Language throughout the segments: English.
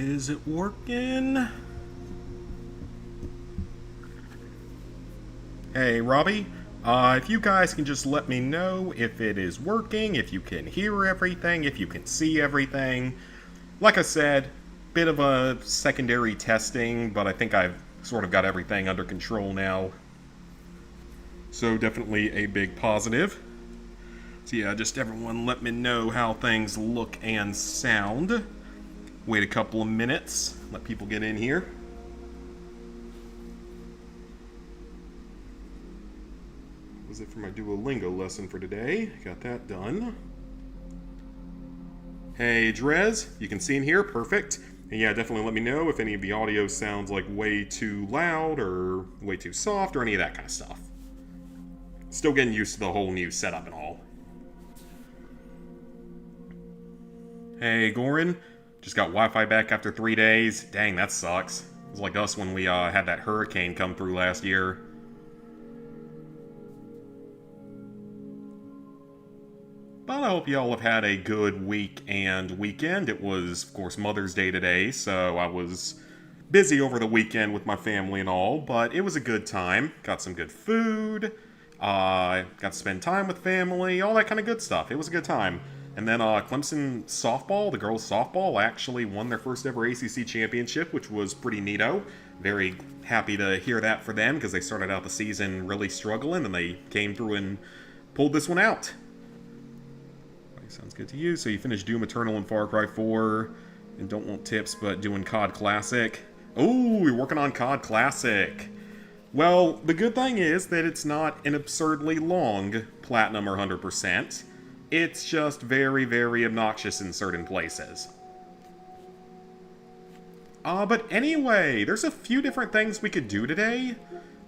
Is it working? Hey, Robbie. If you guys can just let me know if it is working, if you can hear everything, if you can see everything. Like I said, bit of a secondary testing, but I think I've sort of got everything under control now. So definitely a big positive. So yeah, just everyone let me know how things look and sound. Wait a couple of minutes, let people get in here. Was it for my Duolingo lesson for today? Got that done. Hey, Drez, you can see in here, perfect. And yeah, definitely let me know if any of the audio sounds like way too loud or way too soft or any of that kind of stuff. Still getting used to the whole new setup and all. Hey, Goran, just got Wi-Fi back after 3 days. Dang, that sucks. It was like us when we had that hurricane come through last year. But I hope y'all have had a good week and weekend. It was, of course, Mother's Day today, so I was busy over the weekend with my family and all, but it was a good time. Got some good food, got to spend time with family, all that kind of good stuff. It was a good time. And then Clemson softball, the girls softball, actually won their first ever ACC championship, which was pretty neato. Very happy to hear that for them, because they started out the season really struggling, and they came through and pulled this one out. Sounds good to you. So you finished Doom Eternal and Far Cry 4, and don't want tips, but doing COD Classic. Oh, you're working on COD Classic. Well, the good thing is that it's not an absurdly long Platinum or 100%. It's just very, very obnoxious in certain places. But anyway, there's a few different things we could do today,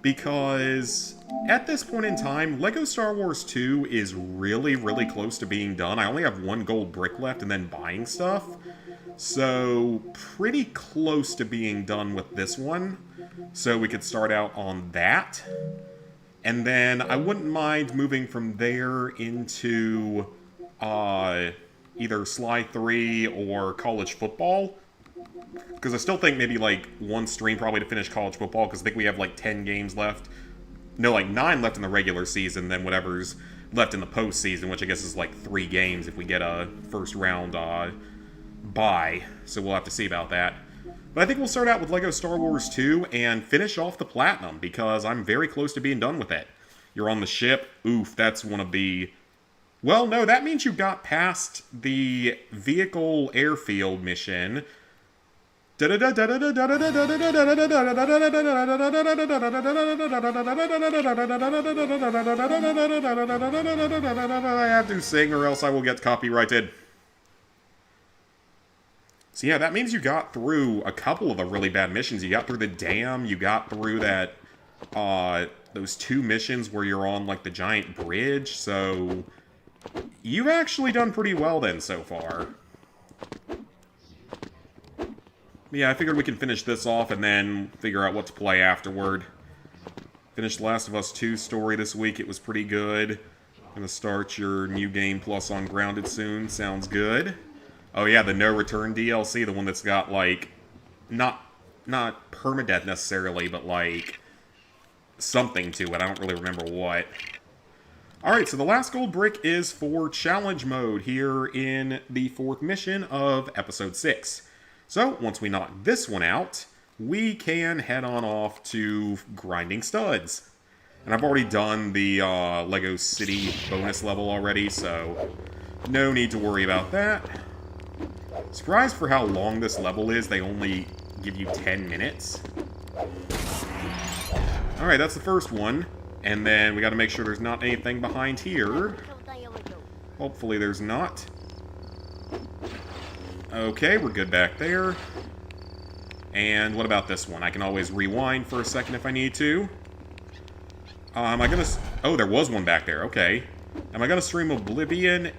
because at this point in time, LEGO Star Wars 2 is really, really close to being done. I only have one gold brick left and then buying stuff. So, pretty close to being done with this one. So we could start out on that. And then I wouldn't mind moving from there into either Sly 3 or college football. Because I still think maybe like one stream probably to finish college football, because I think we have like 10 games left. No, like 9 left in the regular season, then whatever's left in the postseason, which I guess is like 3 games if we get a first round bye. So we'll have to see about that. But I think we'll start out with LEGO Star Wars 2 and finish off the Platinum, because I'm very close to being done with it. You're on the ship. Oof, that's one of the... Well, no, that means you got past the vehicle airfield mission. I have to sing or else I will get copyrighted. So yeah, that means you got through a couple of the really bad missions. You got through the dam, you got through that, those 2 missions where you're on, like, the giant bridge, so... You've actually done pretty well then so far. Yeah, I figured we can finish this off and then figure out what to play afterward. Finished Last of Us 2 story this week. It was pretty good. Gonna start your new game plus on Grounded soon. Sounds good. Oh yeah, the No Return DLC, the one that's got, like, not permadeath necessarily, but, like, something to it. I don't really remember what. Alright, so the last gold brick is for challenge mode here in the 4th mission of Episode 6. So, once we knock this one out, we can head on off to grinding studs. And I've already done the Lego City bonus level already, so no need to worry about that. Surprised for how long this level is, they only give you 10 minutes. Alright, that's the first one. And then we gotta make sure there's not anything behind here. Hopefully there's not. Okay, we're good back there. And what about this one? I can always rewind for a second if I need to. Am I gonna... Oh, there was one back there. Okay. Am I gonna stream Oblivion?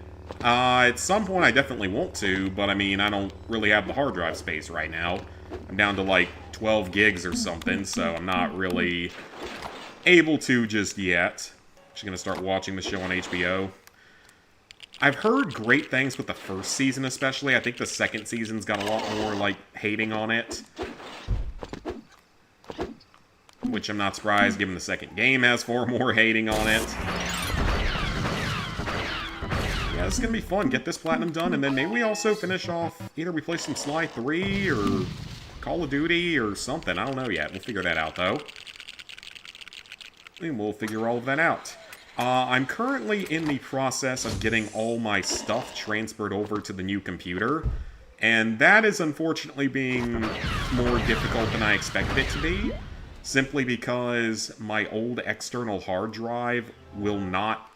At some point I definitely want to, but I mean, I don't really have the hard drive space right now. I'm down to like 12 gigs or something, so I'm not really able to just yet. Just gonna start watching the show on HBO. I've heard great things with the first season especially. I think the second season's got a lot more, like, hating on it. Which I'm not surprised, given the second game has far more hating on it. Yeah, this is going to be fun. Get this platinum done, and then maybe we also finish off... Either we play some Sly 3, or Call of Duty, or something. I don't know yet. We'll figure that out, though. And we'll figure all of that out. I'm currently in the process of getting all my stuff transferred over to the new computer. And that is unfortunately being more difficult than I expected it to be. Simply because my old external hard drive will not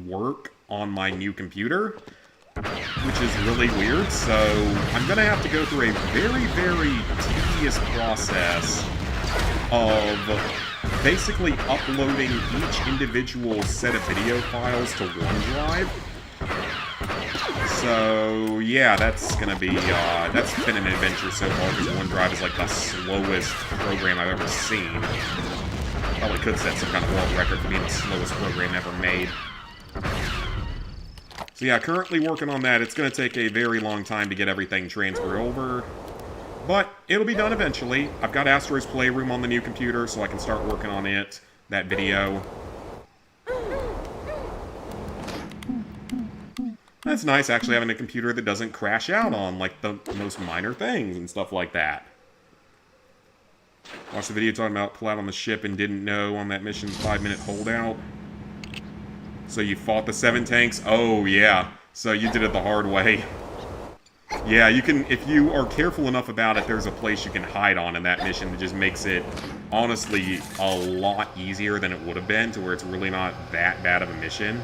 work on my new computer, which is really weird. So I'm going to have to go through a very, very tedious process of basically uploading each individual set of video files to OneDrive. So, yeah, that's gonna be, that's been an adventure so far, because OneDrive is like the slowest program I've ever seen. Probably could set some kind of world record for being the slowest program ever made. So yeah, currently working on that. It's gonna take a very long time to get everything transferred over. But it'll be done eventually. I've got Asteroid's Playroom on the new computer, so I can start working on it, that video. That's nice, actually, having a computer that doesn't crash out on, like, the most minor things and stuff like that. Watched the video talking about pull out on the ship and didn't know on that mission's 5-minute holdout. So you fought the 7 tanks? Oh, yeah. So you did it the hard way. Yeah, you can, if you are careful enough about it, there's a place you can hide on in that mission that just makes it, honestly, a lot easier than it would have been, to where it's really not that bad of a mission.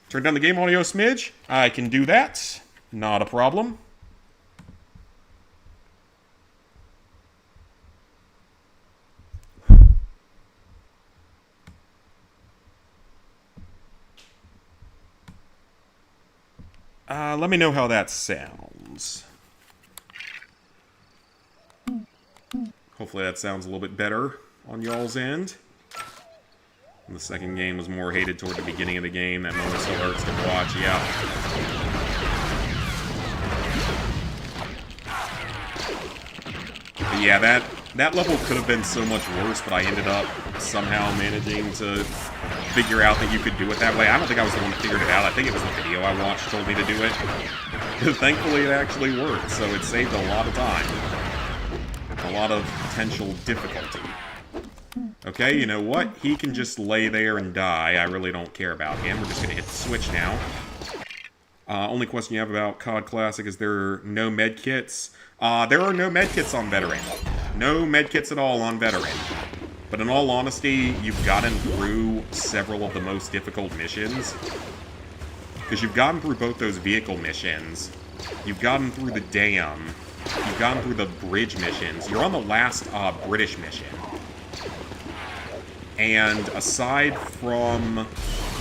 Turn down the game audio a smidge. I can do that. Not a problem. Let me know how that sounds. Hopefully that sounds a little bit better on y'all's end. And the second game was more hated toward the beginning of the game. That moment still hurts to watch, yeah. But yeah, that level could have been so much worse, but I ended up somehow managing to figure out that you could do it that way. I don't think I was the one that figured it out. I think it was the video I watched told me to do it. Thankfully, it actually worked, so it saved a lot of time. A lot of potential difficulty. Okay, you know what? He can just lay there and die. I really don't care about him. We're just going to hit the switch now. Only question you have about COD Classic is there no medkits? There are no medkits on Veteran. No medkits at all on Veteran. But in all honesty, you've gotten through several of the most difficult missions. Because you've gotten through both those vehicle missions. You've gotten through the dam. You've gotten through the bridge missions. You're on the last British mission. And aside from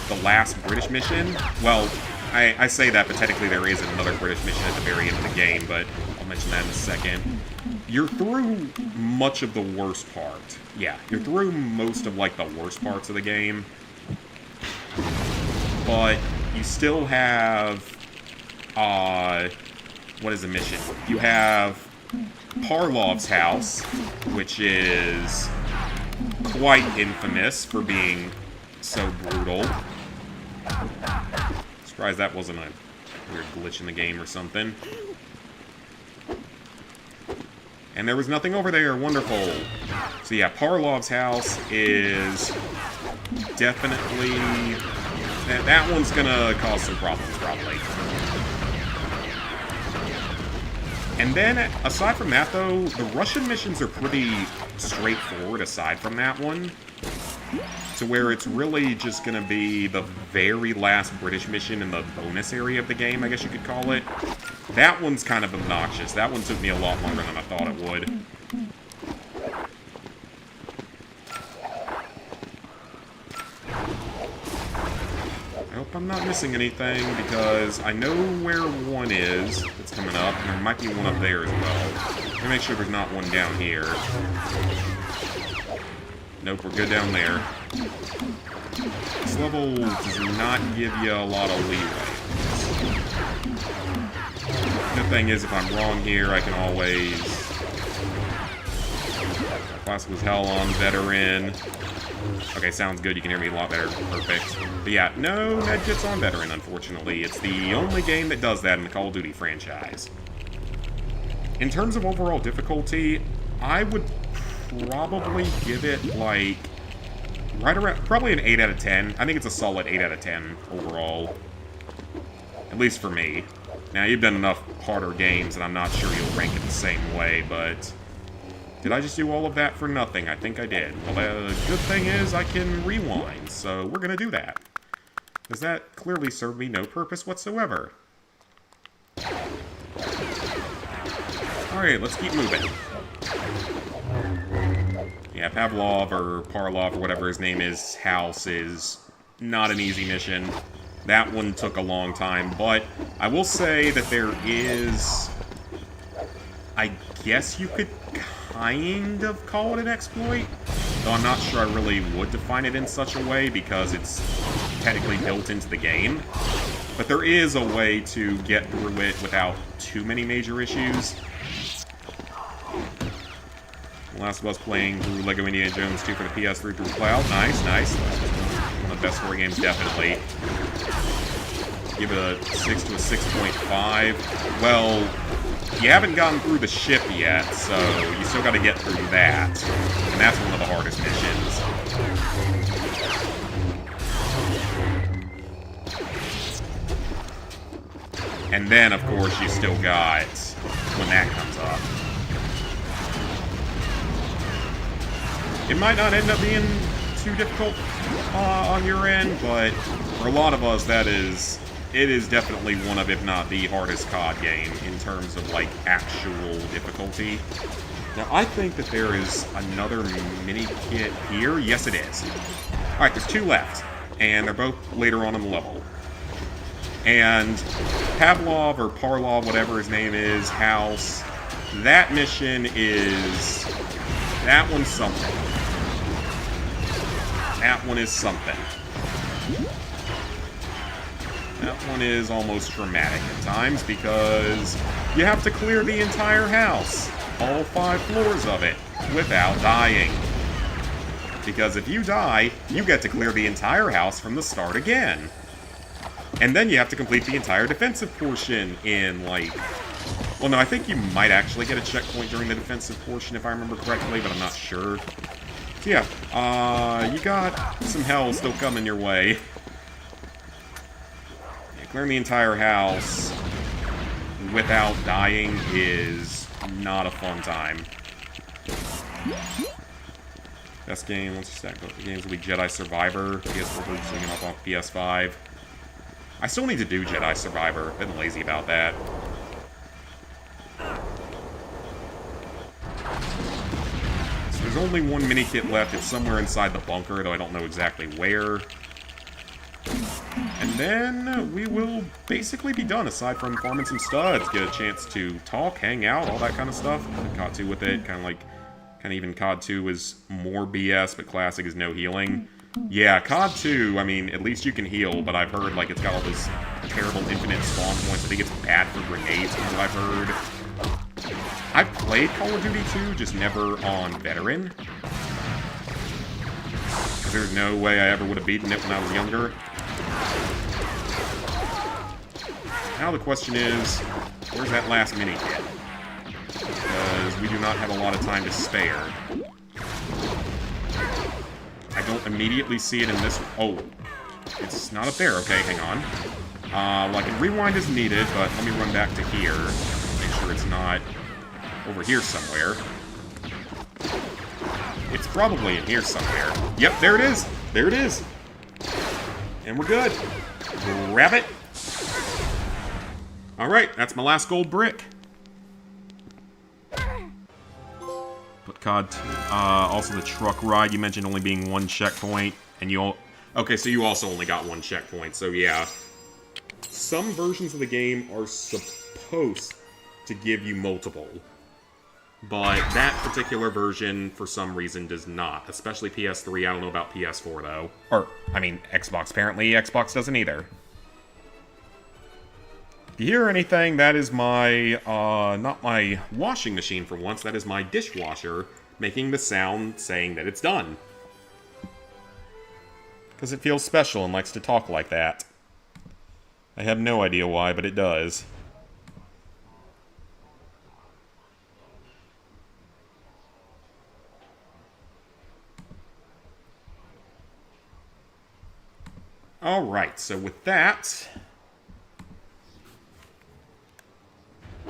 the last British mission, well, I say that, but technically there is another British mission at the very end of the game, but I'll mention that in a second. You're through much of the worst part. Yeah, you're through most of, like, the worst parts of the game. But you still have, what is the mission? You have Parlov's house, which is quite infamous for being so brutal. Surprised that wasn't a weird glitch in the game or something. And there was nothing over there. Wonderful. So yeah, Parlov's house is definitely... That one's gonna cause some problems, probably. And then, aside from that, though, the Russian missions are pretty straightforward aside from that one. To where it's really just going to be the very last British mission in the bonus area of the game, I guess you could call it. That one's kind of obnoxious. That one took me a lot longer than I thought it would. I hope I'm not missing anything, because I know where one is that's coming up, and there might be one up there as well. Let me make sure there's not one down here. Nope, we're good down there. This level does not give you a lot of leeway. The thing is, if I'm wrong here, I can always... Classic was hell on veteran. Okay, sounds good. You can hear me a lot better. Perfect. But yeah, no medkits on veteran, unfortunately. It's the only game that does that in the Call of Duty franchise. In terms of overall difficulty, I would probably give it, like, right around... Probably an 8 out of 10. I think it's a solid 8 out of 10 overall. At least for me. Now, you've done enough harder games, and I'm not sure you'll rank it the same way, but... Did I just do all of that for nothing? I think I did. Well, the good thing is I can rewind, so we're gonna do that. Because that clearly served me no purpose whatsoever. Alright, let's keep moving. Yeah, Pavlov or Parlov or whatever his name is, house is not an easy mission. That one took a long time, but I will say that there is... I guess you could kind of call it an exploit, though I'm not sure I really would define it in such a way because it's technically built into the game. But there is a way to get through it without too many major issues. Last of Us playing through LEGO Indiana Jones 2 for the PS3 through the cloud. Nice, nice. One of the best story games, definitely. Give it a 6 to a 6.5. Well, you haven't gotten through the ship yet, so you still gotta get through that. And that's one of the hardest missions. And then, of course, you still got when that comes up. It might not end up being too difficult on your end, but for a lot of us, it is definitely one of, if not the hardest COD game in terms of, like, actual difficulty. Now, I think that there is another mini-kit here. Yes, it is. Alright, there's 2 left, and they're both later on in the level. And Pavlov or Parlov, whatever his name is, house, that mission is... That one's something. That one is something. That one is almost dramatic at times because you have to clear the entire house, all 5 floors of it, without dying. Because if you die, you get to clear the entire house from the start again. And then you have to complete the entire defensive portion in, like... Well, no, I think you might actually get a checkpoint during the defensive portion if I remember correctly, but I'm not sure. So yeah, you got some hell still coming your way. Clearing the entire house without dying is not a fun time. Best game, once you stack both the games, will be Jedi Survivor. PS4 swinging up off PS5. I still need to do Jedi Survivor. I've been lazy about that. So there's only one mini-kit left. It's somewhere inside the bunker, though I don't know exactly where. And then we will basically be done, aside from farming some studs, get a chance to talk, hang out, all that kind of stuff. COD 2 with it, kind of even COD 2 is more BS, but Classic is no healing. Yeah, COD 2, I mean, at least you can heal, but I've heard, like, it's got all this terrible infinite spawn points. I think it's bad for grenades, from what I've heard. I've played Call of Duty 2, just never on Veteran. Because there's no way I ever would have beaten it when I was younger. Now the question is, where's that last mini-kit? Because we do not have a lot of time to spare. I don't immediately see it in this... Oh, it's not up there. Okay, hang on. Well, I can rewind as needed, but let me run back to here. Make sure it's not over here somewhere. It's probably in here somewhere. Yep, there it is. There it is. And we're good. Grab it. Alright, that's my last gold brick. But COD 2. Also the truck ride, you mentioned only being 1 checkpoint. And you all... Okay, so you also only got 1 checkpoint, so yeah. Some versions of the game are supposed to give you multiple. but that particular version, for some reason, does not. Especially PS3. I don't know about PS4, though. Or, I mean, Xbox. Apparently, Xbox doesn't either. If you hear anything, that is my, not my washing machine for once. That is my dishwasher making the sound saying that it's done. Because it feels special and likes to talk like that. I have no idea why, but it does. Alright, so with that,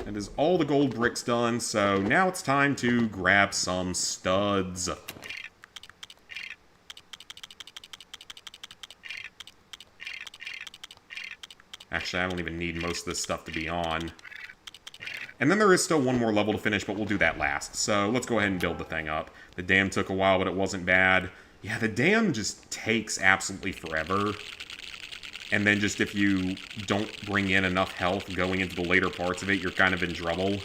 that is all the gold bricks done, so now it's time to grab some studs. Actually, I don't even need most of this stuff to be on. And then there is still one more level to finish, but we'll do that last. So let's go ahead and build the thing up. The dam took a while, but it wasn't bad. Yeah, the dam just takes absolutely forever. And then just if you don't bring in enough health going into the later parts of it, you're kind of in trouble.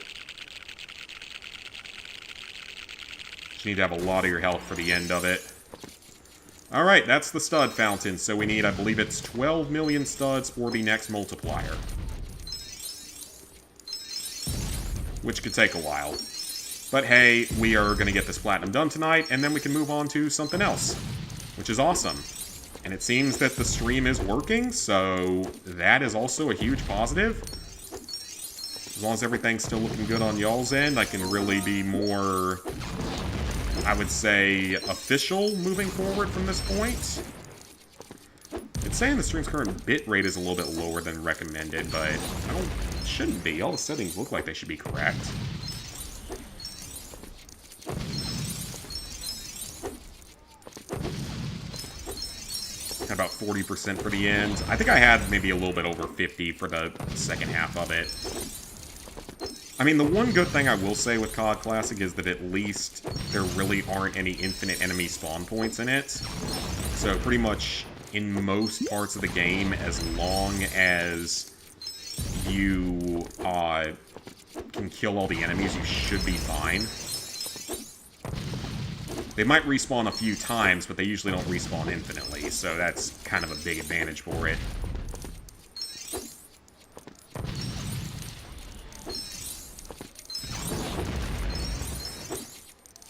Just need to have a lot of your health for the end of it. Alright, that's the stud fountain. So we need, I believe it's 12 million studs for the next multiplier. Which could take a while. But hey, we are going to get this platinum done tonight, and then we can move on to something else. Which is awesome. And it seems that the stream is working, so that is also a huge positive. As long as everything's still looking good on y'all's end, I can really be more, I would say, official moving forward from this point. It's saying the stream's current bitrate is a little bit lower than recommended, but it shouldn't be. All the settings look like they should be correct. About 40% for the end. I think I had maybe a little bit over 50 for the second half of it. I mean, the one good thing I will say with COD Classic is that at least there really aren't any infinite enemy spawn points in it. So pretty much in most parts of the game, as long as you can kill all the enemies, you should be fine. They might respawn a few times, but they usually don't respawn infinitely, so that's kind of a big advantage for it.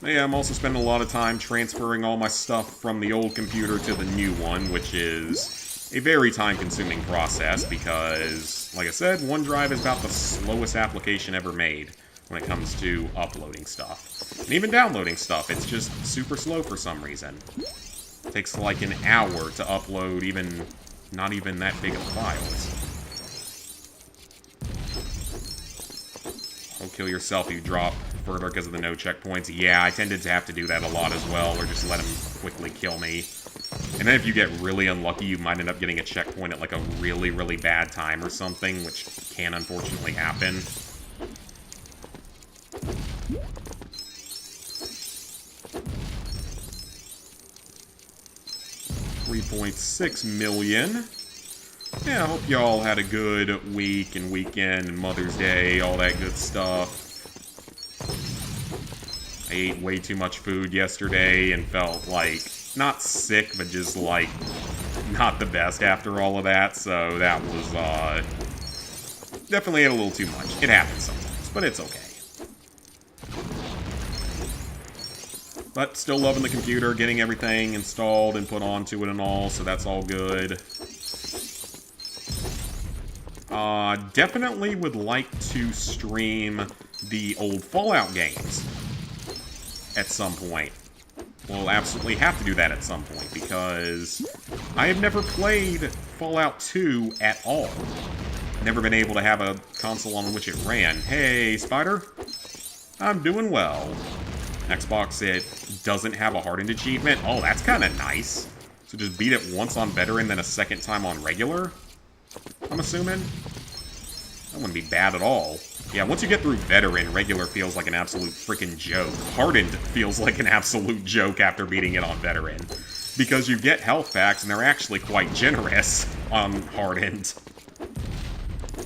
But yeah, I'm also spending a lot of time transferring all my stuff from the old computer to the new one, which is a very time-consuming process because, like I said, OneDrive is about the slowest application ever made when it comes to uploading stuff. And even downloading stuff, it's just super slow for some reason. It takes like an hour to upload even, not even that big of files. Don't kill yourself if you drop further because of the no checkpoints. Yeah, I tended to have to do that a lot as well, or just let them quickly kill me. And then if you get really unlucky, you might end up getting a checkpoint at like a really, really bad time or something, which can unfortunately happen. 3.6 million. Yeah, I hope y'all had a good week and weekend and Mother's Day, all that good stuff. I ate way too much food yesterday and felt like, not sick, but just like, not the best after all of that, so that was, definitely ate a little too much. It happens sometimes, but it's okay. But still loving the computer, getting everything installed and put onto it and all, so that's all good. Definitely would like to stream the old Fallout games at some point. We'll absolutely have to do that at some point, because I have never played Fallout 2 at all. Never been able to have a console on which it ran. Hey, Spider. I'm doing well. Xbox, it doesn't have a hardened achievement. Oh, that's kind of nice. So just beat it once on veteran, then a second time on regular? I'm assuming? That wouldn't be bad at all. Yeah, once you get through veteran, regular feels like an absolute freaking joke. Hardened feels like an absolute joke after beating it on veteran. Because you get health packs, and they're actually quite generous on hardened.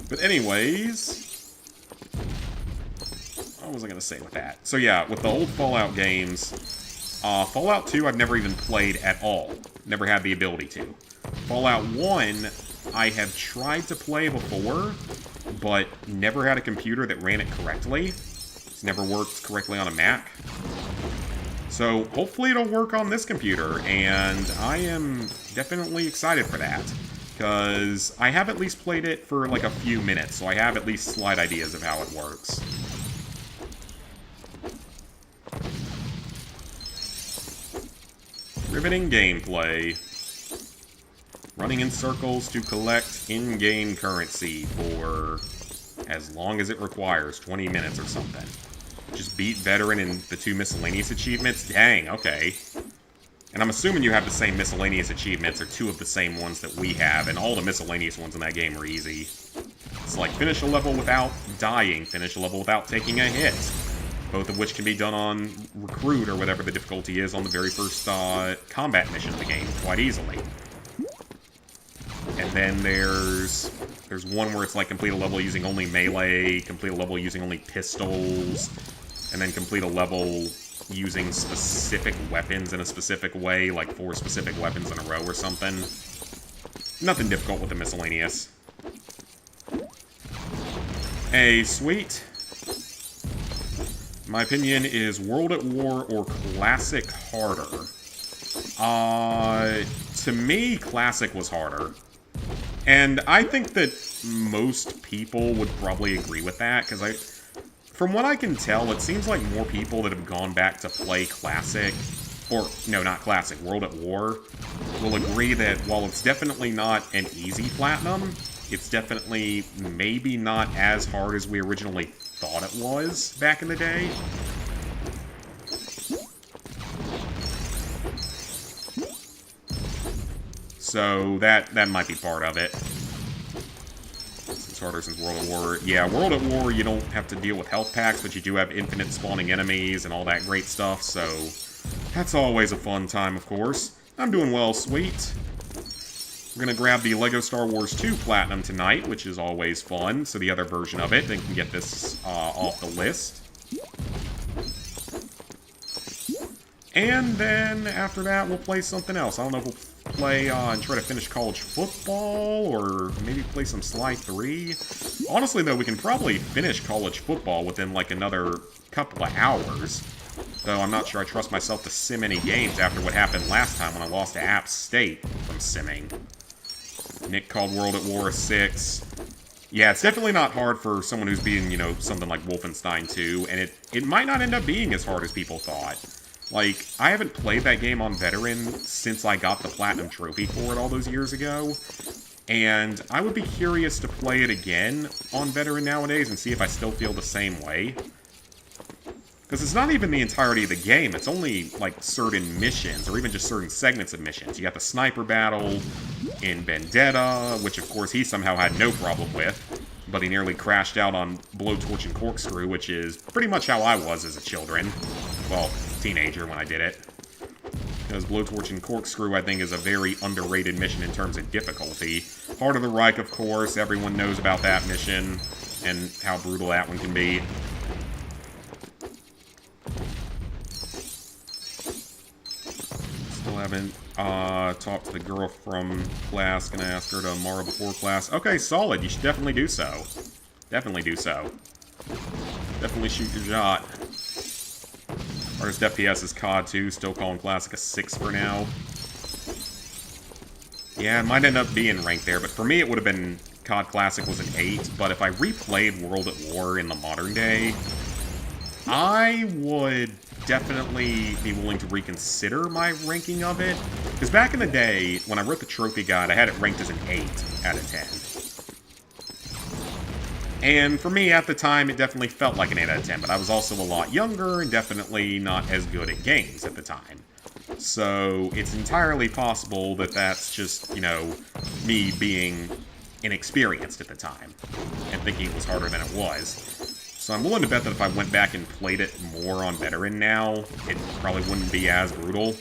But anyways... what was I going to say with that? So yeah, with the old Fallout games, Fallout 2 I've never even played at all. Never had the ability to. Fallout 1, I have tried to play before, but never had a computer that ran it correctly. It's never worked correctly on a Mac. So hopefully it'll work on this computer, and I am definitely excited for that. Because I have at least played it for like a few minutes, so I have at least slight ideas of how it works. Riveting gameplay. Running in circles to collect in-game currency for as long as it requires, 20 minutes or something. Just beat Veteran in the 2 miscellaneous achievements? Dang, okay. And I'm assuming you have the same miscellaneous achievements, or 2 of the same ones that we have, and all the miscellaneous ones in that game are easy. It's like, finish a level without dying, finish a level without taking a hit. Both of which can be done on Recruit, or whatever the difficulty is on the very first combat mission of the game, quite easily. And then there's one where it's like complete a level using only melee, complete a level using only pistols, and then complete a level using specific weapons in a specific way, like 4 specific weapons in a row or something. Nothing difficult with the miscellaneous. Hey, sweet. My opinion is World at War or Classic harder. To me, Classic was harder. And I think that most people would probably agree with that, because from what I can tell, it seems like more people that have gone back to play Classic, or, no, not Classic, World at War, will agree that while it's definitely not an easy platinum, it's definitely maybe not as hard as we originally thought it was back in the day. So that might be part of it. It's harder since World at War. Yeah, World at War, you don't have to deal with health packs, but you do have infinite spawning enemies and all that great stuff, so that's always a fun time, of course. I'm doing well, sweet. We're going to grab the LEGO Star Wars 2 Platinum tonight, which is always fun, so the other version of it, then can get this off the list. And then, after that, we'll play something else. I don't know if we'll play and try to finish college football, or maybe play some Sly 3. Honestly, though, we can probably finish college football within, like, another couple of hours. Though I'm not sure I trust myself to sim any games after what happened last time when I lost to App State from simming. Nick called World at War a 6. Yeah, it's definitely not hard for someone who's being, you know, something like Wolfenstein 2, and it might not end up being as hard as people thought. Like, I haven't played that game on Veteran since I got the Platinum Trophy for it all those years ago, and I would be curious to play it again on Veteran nowadays and see if I still feel the same way. Because it's not even the entirety of the game, it's only, like, certain missions, or even just certain segments of missions. You got the sniper battle in Vendetta, which of course he somehow had no problem with, but he nearly crashed out on Blowtorch and Corkscrew, which is pretty much how I was as a children. Well, teenager when I did it. Because Blowtorch and Corkscrew, I think, is a very underrated mission in terms of difficulty. Heart of the Reich, of course, everyone knows about that mission, and how brutal that one can be. Still haven't talked to the girl from class. Gonna ask her to tomorrow before class. Okay, solid. You should definitely do so. Definitely do so. Definitely shoot your shot. Hardest FPS is COD 2. Still calling Classic a 6 for now. Yeah, it might end up being ranked there, but for me it would have been COD Classic was an 8. But if I replayed World at War in the modern day, I would definitely be willing to reconsider my ranking of it. Because back in the day, when I wrote the trophy guide, I had it ranked as an 8 out of 10. And for me, at the time, it definitely felt like an 8 out of 10, but I was also a lot younger and definitely not as good at games at the time. So it's entirely possible that that's just, you know, me being inexperienced at the time and thinking it was harder than it was. So I'm willing to bet that if I went back and played it more on Veteran now, it probably wouldn't be as brutal.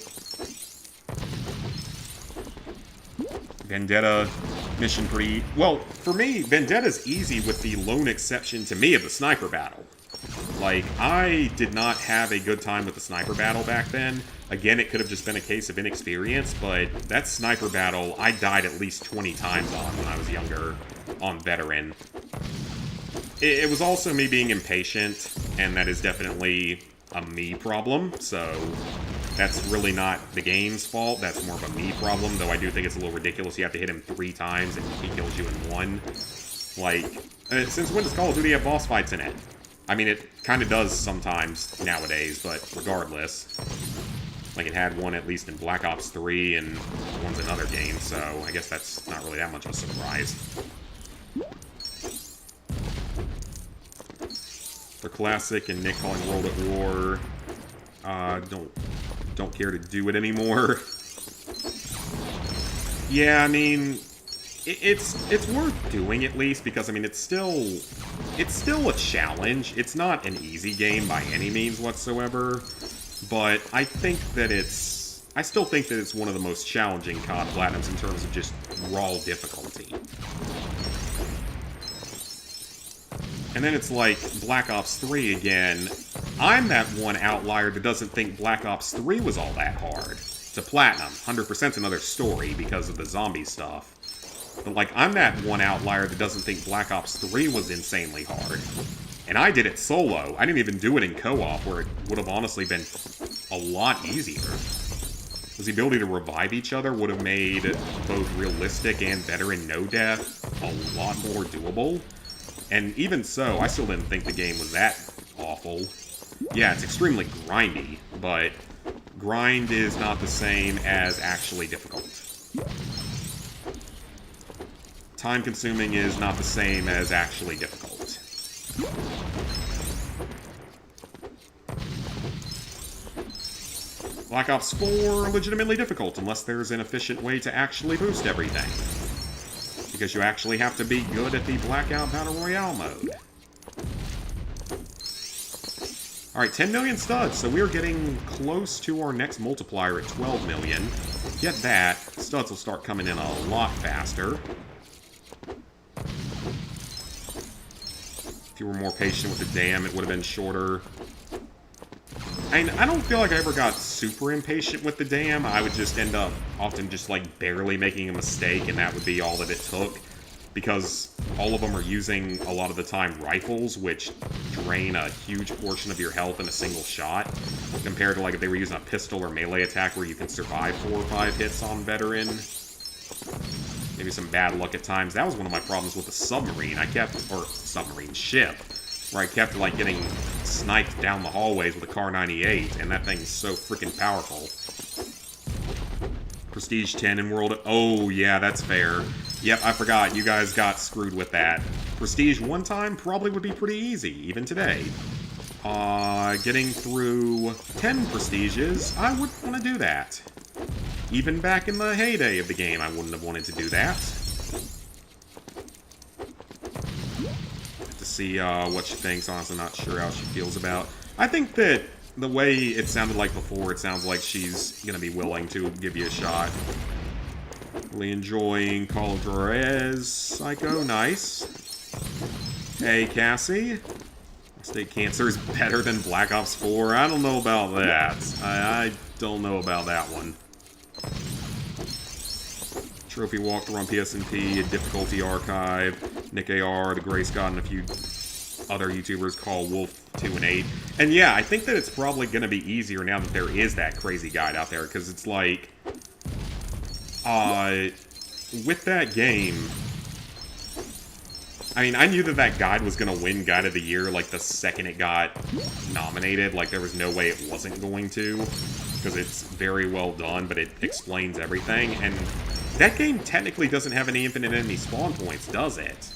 Vendetta mission well, for me, Vendetta's easy with the lone exception to me of the sniper battle. Like, I did not have a good time with the sniper battle back then. Again, it could have just been a case of inexperience, but that sniper battle, I died at least 20 times on when I was younger on veteran. It was also me being impatient, and that is definitely a me problem, so that's really not the game's fault. That's more of a me problem, though I do think it's a little ridiculous. You have to hit him 3 times and he kills you in 1. Like, since when does Call of Duty have boss fights in it? I mean, it kind of does sometimes nowadays, but regardless. Like, it had one at least in Black Ops 3, and one's another game, so I guess that's not really that much of a surprise. For Classic and Nick calling World at War, don't care to do it anymore. Yeah, I mean, it's worth doing at least, because, I mean, it's still a challenge. It's not an easy game by any means whatsoever, but I still think that it's one of the most challenging COD Platinums in terms of just raw difficulty. And then it's like Black Ops 3 again. I'm that one outlier that doesn't think Black Ops 3 was all that hard to Platinum. 100%'s another story because of the zombie stuff. But, like, I'm that one outlier that doesn't think Black Ops 3 was insanely hard. And I did it solo. I didn't even do it in co-op, where it would have honestly been a lot easier. Because the ability to revive each other would have made both realistic and veteran no-death a lot more doable. And even so, I still didn't think the game was that awful. Yeah, it's extremely grindy, but grind is not the same as actually difficult. Time-consuming is not the same as actually difficult. Black Ops 4, legitimately difficult, unless there's an efficient way to actually boost everything. Because you actually have to be good at the Blackout Battle Royale mode. Alright, 10 million studs, so we're getting close to our next multiplier at 12 million. Get that, studs will start coming in a lot faster. If you were more patient with the dam, it would have been shorter. I don't feel like I ever got super impatient with the dam. I would just end up often just, like, barely making a mistake, and that would be all that it took. Because all of them are using, a lot of the time, rifles, which drain a huge portion of your health in a single shot. Compared to, like, if they were using a pistol or melee attack where you can survive 4 or 5 hits on veteran. Maybe some bad luck at times. That was one of my problems with the submarine. Or submarine ship. Where I kept, like, getting sniped down the hallways with a Kar-98, and that thing's so freaking powerful. Prestige 10 in World... Oh, yeah, that's fair. Yep, I forgot. You guys got screwed with that. Prestige 1 time probably would be pretty easy, even today. Getting through 10 Prestiges, I wouldn't want to do that. Even back in the heyday of the game, I wouldn't have wanted to do that. To see what she thinks. Honestly, not sure how she feels about. I think that the way it sounded like before, it sounds like she's going to be willing to give you a shot. Really enjoying Call of Juarez. Psycho, nice. Hey, Cassie. Prostate cancer is better than Black Ops 4. I don't know about that. I don't know about that one. Trophy walkthrough on PSNP, Difficulty Archive, Nick AR, The Gray Scott, and a few other YouTubers call Wolf 2 and 8. And yeah, I think that it's probably going to be easier now that there is that crazy guide out there, because it's like... with that game... I mean, I knew that that guide was going to win Guide of the Year, like, the second it got nominated. Like, there was no way it wasn't going to, because it's very well done, but it explains everything, and that game technically doesn't have any infinite enemy spawn points, does it?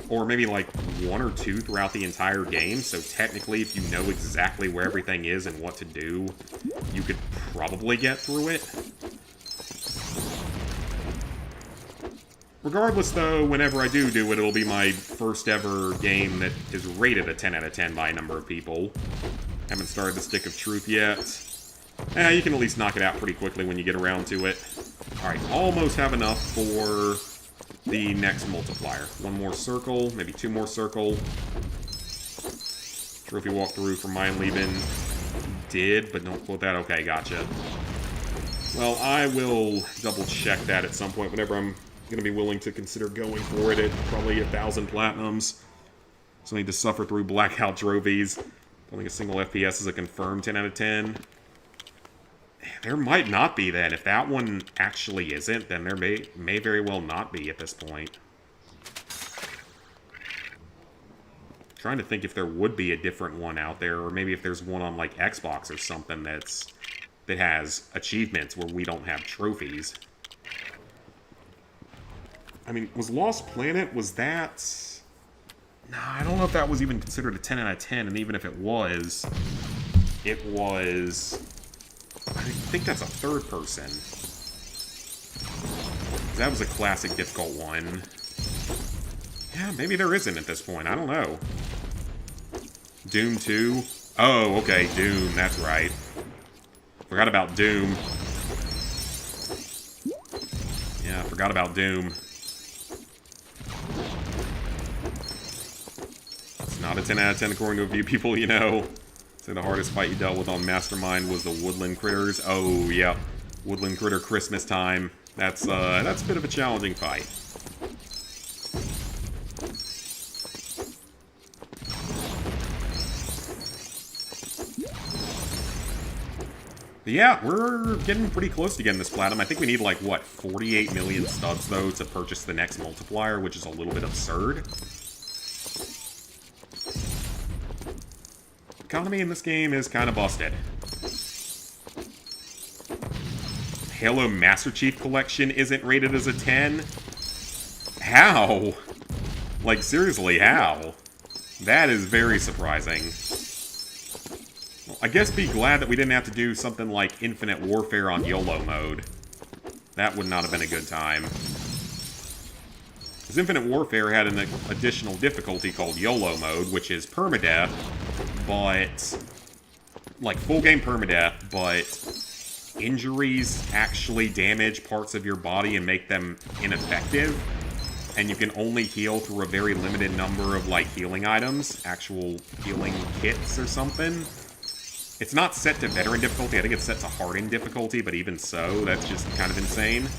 Or maybe, like, 1 or 2 throughout the entire game, so technically, if you know exactly where everything is and what to do, you could probably get through it. Regardless, though, whenever I do it, it'll be my first ever game that is rated a 10 out of 10 by a number of people. Haven't started the Stick of Truth yet. You can at least knock it out pretty quickly when you get around to it. Alright, almost have enough for the nenext multiplier. 1 more circle, maybe 2 more circle. Trophy walkthrough from Mayan Lieben did, but don't quote that. Okay, gotcha. Well, I will double-check that at some point whenever I'm going to be willing to consider going for it at probably 1,000 platinums. So I need to suffer through blackout trophies. Don't think a single FPS is a confirmed 10 out of 10. There might not be then. If that one actually isn't, then there may very well not be at this point. Trying to think if there would be a different one out there, or maybe if there's one on like Xbox or something that has achievements where we don't have trophies. I mean, was Lost Planet, was that... Nah, I don't know if that was even considered a 10 out of 10, and even if it was... I think that's a third person. That was a classic difficult one. Yeah, maybe there isn't at this point. I don't know. Doom 2? Oh, okay, Doom. That's right. Forgot about Doom. Yeah, forgot about Doom. It's not a 10 out of 10 according to a few people, you know. So the hardest fight you dealt with on Mastermind was the Woodland Critters. Oh, yeah. Woodland Critter Christmas time. That's a bit of a challenging fight. But yeah, we're getting pretty close to getting this platinum. I think we need, like, what, 48 million studs, though, to purchase the next multiplier, which is a little bit absurd. Economy in this game is kind of busted. Halo Master Chief Collection isn't rated as a 10? How? Like, seriously, how? That is very surprising. Well, I guess be glad that we didn't have to do something like Infinite Warfare on YOLO mode. That would not have been a good time. Because Infinite Warfare had an additional difficulty called YOLO mode, which is permadeath, but... like, full game permadeath, but injuries actually damage parts of your body and make them ineffective. And you can only heal through a very limited number of, like, healing items. Actual healing kits or something. It's not set to veteran difficulty. I think it's set to hardened difficulty, but even so, that's just kind of insane.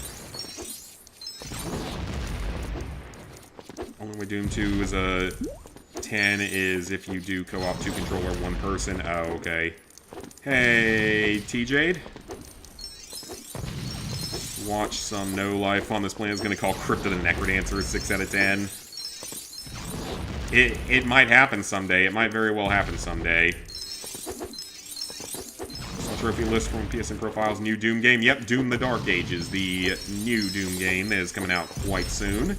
Only way Doom 2 is a 10 is if you do co-op 2-controller 1 person. Oh, okay. Hey, TJ'd. Watch some No Life on this plan is going to call Crypto the Necrodancer a 6 out of 10. It might happen someday. It might very well happen someday. Trophy list from PSN Profiles. New Doom game. Yep, Doom the Dark Ages. The new Doom game is coming out quite soon.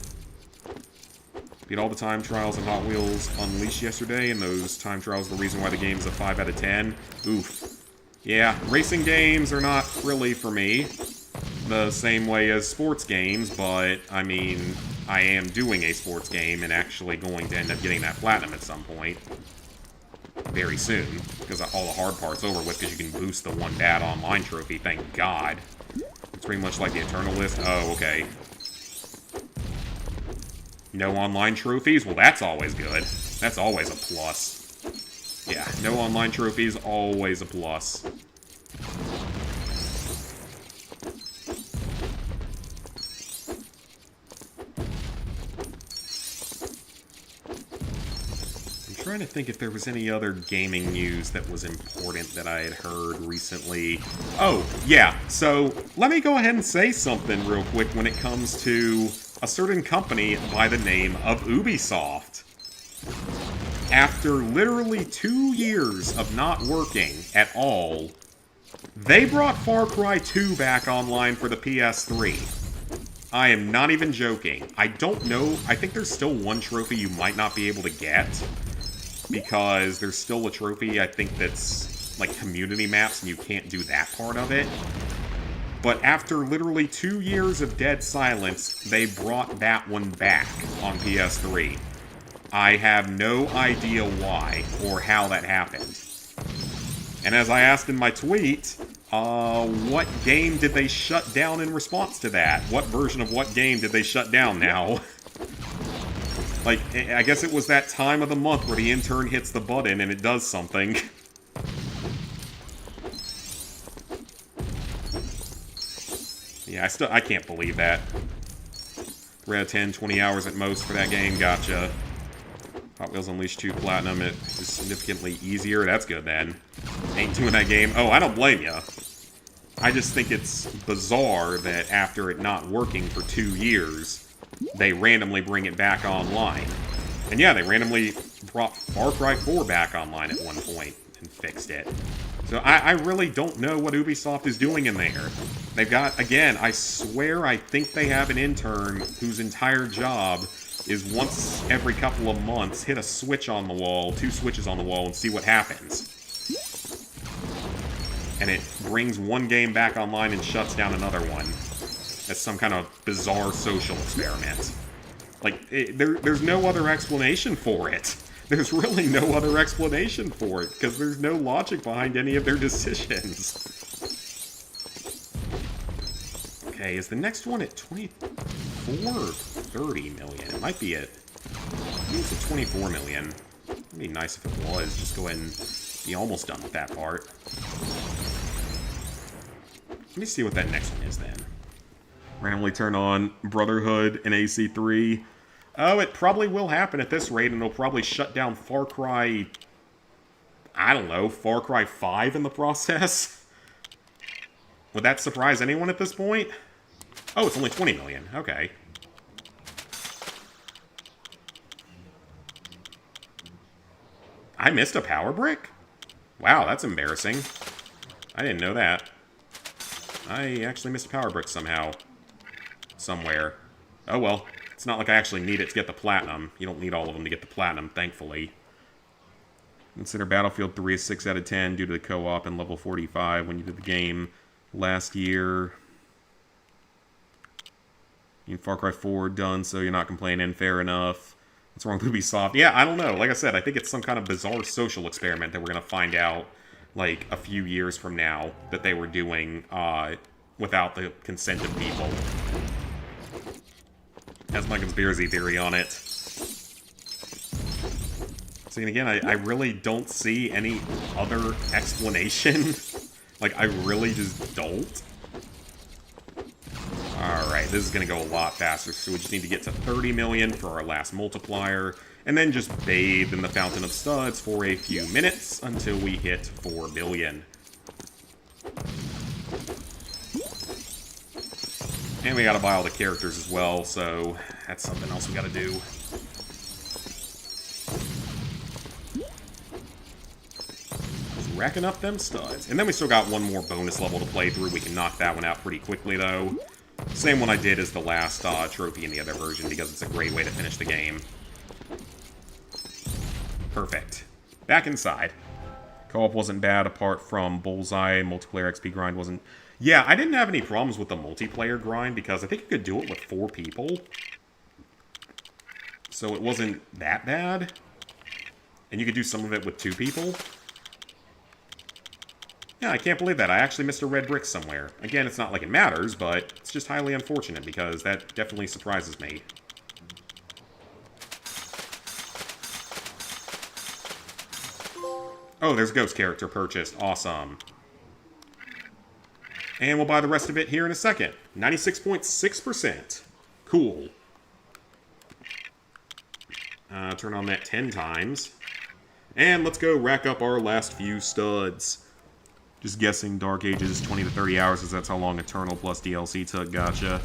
Beat all the time trials in Hot Wheels Unleashed yesterday, and those time trials are the reason why the game's a 5 out of 10. Oof. Yeah, racing games are not really for me. The same way as sports games, but, I mean, I am doing a sports game and actually going to end up getting that platinum at some point. Very soon, because all the hard part's over with, because you can boost the one bad online trophy, thank God. It's pretty much like the Eternal list. Oh, okay. No online trophies? Well, that's always good. That's always a plus. Yeah, no online trophies, always a plus. I'm trying to think if there was any other gaming news that was important that I had heard recently. Oh, yeah. So, let me go ahead and say something real quick when it comes to a certain company by the name of Ubisoft. After literally 2 years of not working at all, they brought Far Cry 2 back online for the PS3. I am not even joking. I don't know. I think there's still one trophy you might not be able to get. Because there's still a trophy, I think, that's, like, community maps, and you can't do that part of it. But after literally 2 years of dead silence, they brought that one back on PS3. I have no idea why, or how that happened. And as I asked in my tweet, what game did they shut down in response to that? What version of what game did they shut down now? Like, I guess it was that time of the month where the intern hits the button and it does something. Yeah, I can't believe that. 3 out of 10, 20 hours at most for that game. Gotcha. Hot Wheels Unleashed 2 Platinum, it is significantly easier. That's good, then. Ain't doing that game. Oh, I don't blame ya. I just think it's bizarre that after it not working for 2 years, they randomly bring it back online. And yeah, they randomly brought Far Cry 4 back online at one point and fixed it. So I really don't know what Ubisoft is doing in there. They've got, again, I swear I think they have an intern whose entire job is once every couple of months hit a switch on the wall, 2 switches on the wall, and see what happens. And it brings one game back online and shuts down another one. That's some kind of bizarre social experiment. Like, there's no other explanation for it. There's really no other explanation for it, because there's no logic behind any of their decisions. Okay, is the next one at 24 or 30 million? It might be at... I think it's at 24 million. It'd be nice if it was. Just go ahead and be almost done with that part. Let me see what that next one is, then. Randomly turn on Brotherhood and AC3. Oh, it probably will happen at this rate, and it'll probably shut down Far Cry... I don't know, Far Cry 5 in the process? Would that surprise anyone at this point? Oh, it's only 20 million. Okay. I missed a power brick? Wow, that's embarrassing. I didn't know that. I actually missed a power brick somehow. Somewhere. Oh well. It's not like I actually need it to get the platinum. You don't need all of them to get the platinum, thankfully. Consider Battlefield 3 a 6 out of 10 due to the co-op and level 45 when you did the game last year. You Far Cry 4 done, so you're not complaining. Fair enough. What's wrong with Ubisoft? Yeah, I don't know. Like I said, I think it's some kind of bizarre social experiment that we're going to find out, like, a few years from now that they were doing without the consent of people. That's my conspiracy theory on it. So again, I really don't see any other explanation. Like, I really just don't. Alright, this is going to go a lot faster, so we just need to get to 30 million for our last multiplier, and then just bathe in the Fountain of Studs for a few minutes until we hit 4 billion. And we gotta buy all the characters as well, so that's something else we gotta do. Just racking up them studs. And then we still got one more bonus level to play through. We can knock that one out pretty quickly, though. Same one I did as the last trophy in the other version, because it's a great way to finish the game. Perfect. Back inside. Co-op wasn't bad apart from Bullseye. Multiplayer XP grind wasn't... Yeah, I didn't have any problems with the multiplayer grind because I think you could do it with 4 people. So it wasn't that bad. And you could do some of it with 2 people. Yeah, I can't believe that. I actually missed a red brick somewhere. Again, it's not like it matters, but it's just highly unfortunate because that definitely surprises me. Oh, there's a ghost character purchased. Awesome. And we'll buy the rest of it here in a second. 96.6%. Cool. Turn on that 10 times. And let's go rack up our last few studs. Just guessing Dark Ages 20 to 30 hours, because that's how long Eternal plus DLC took. Gotcha.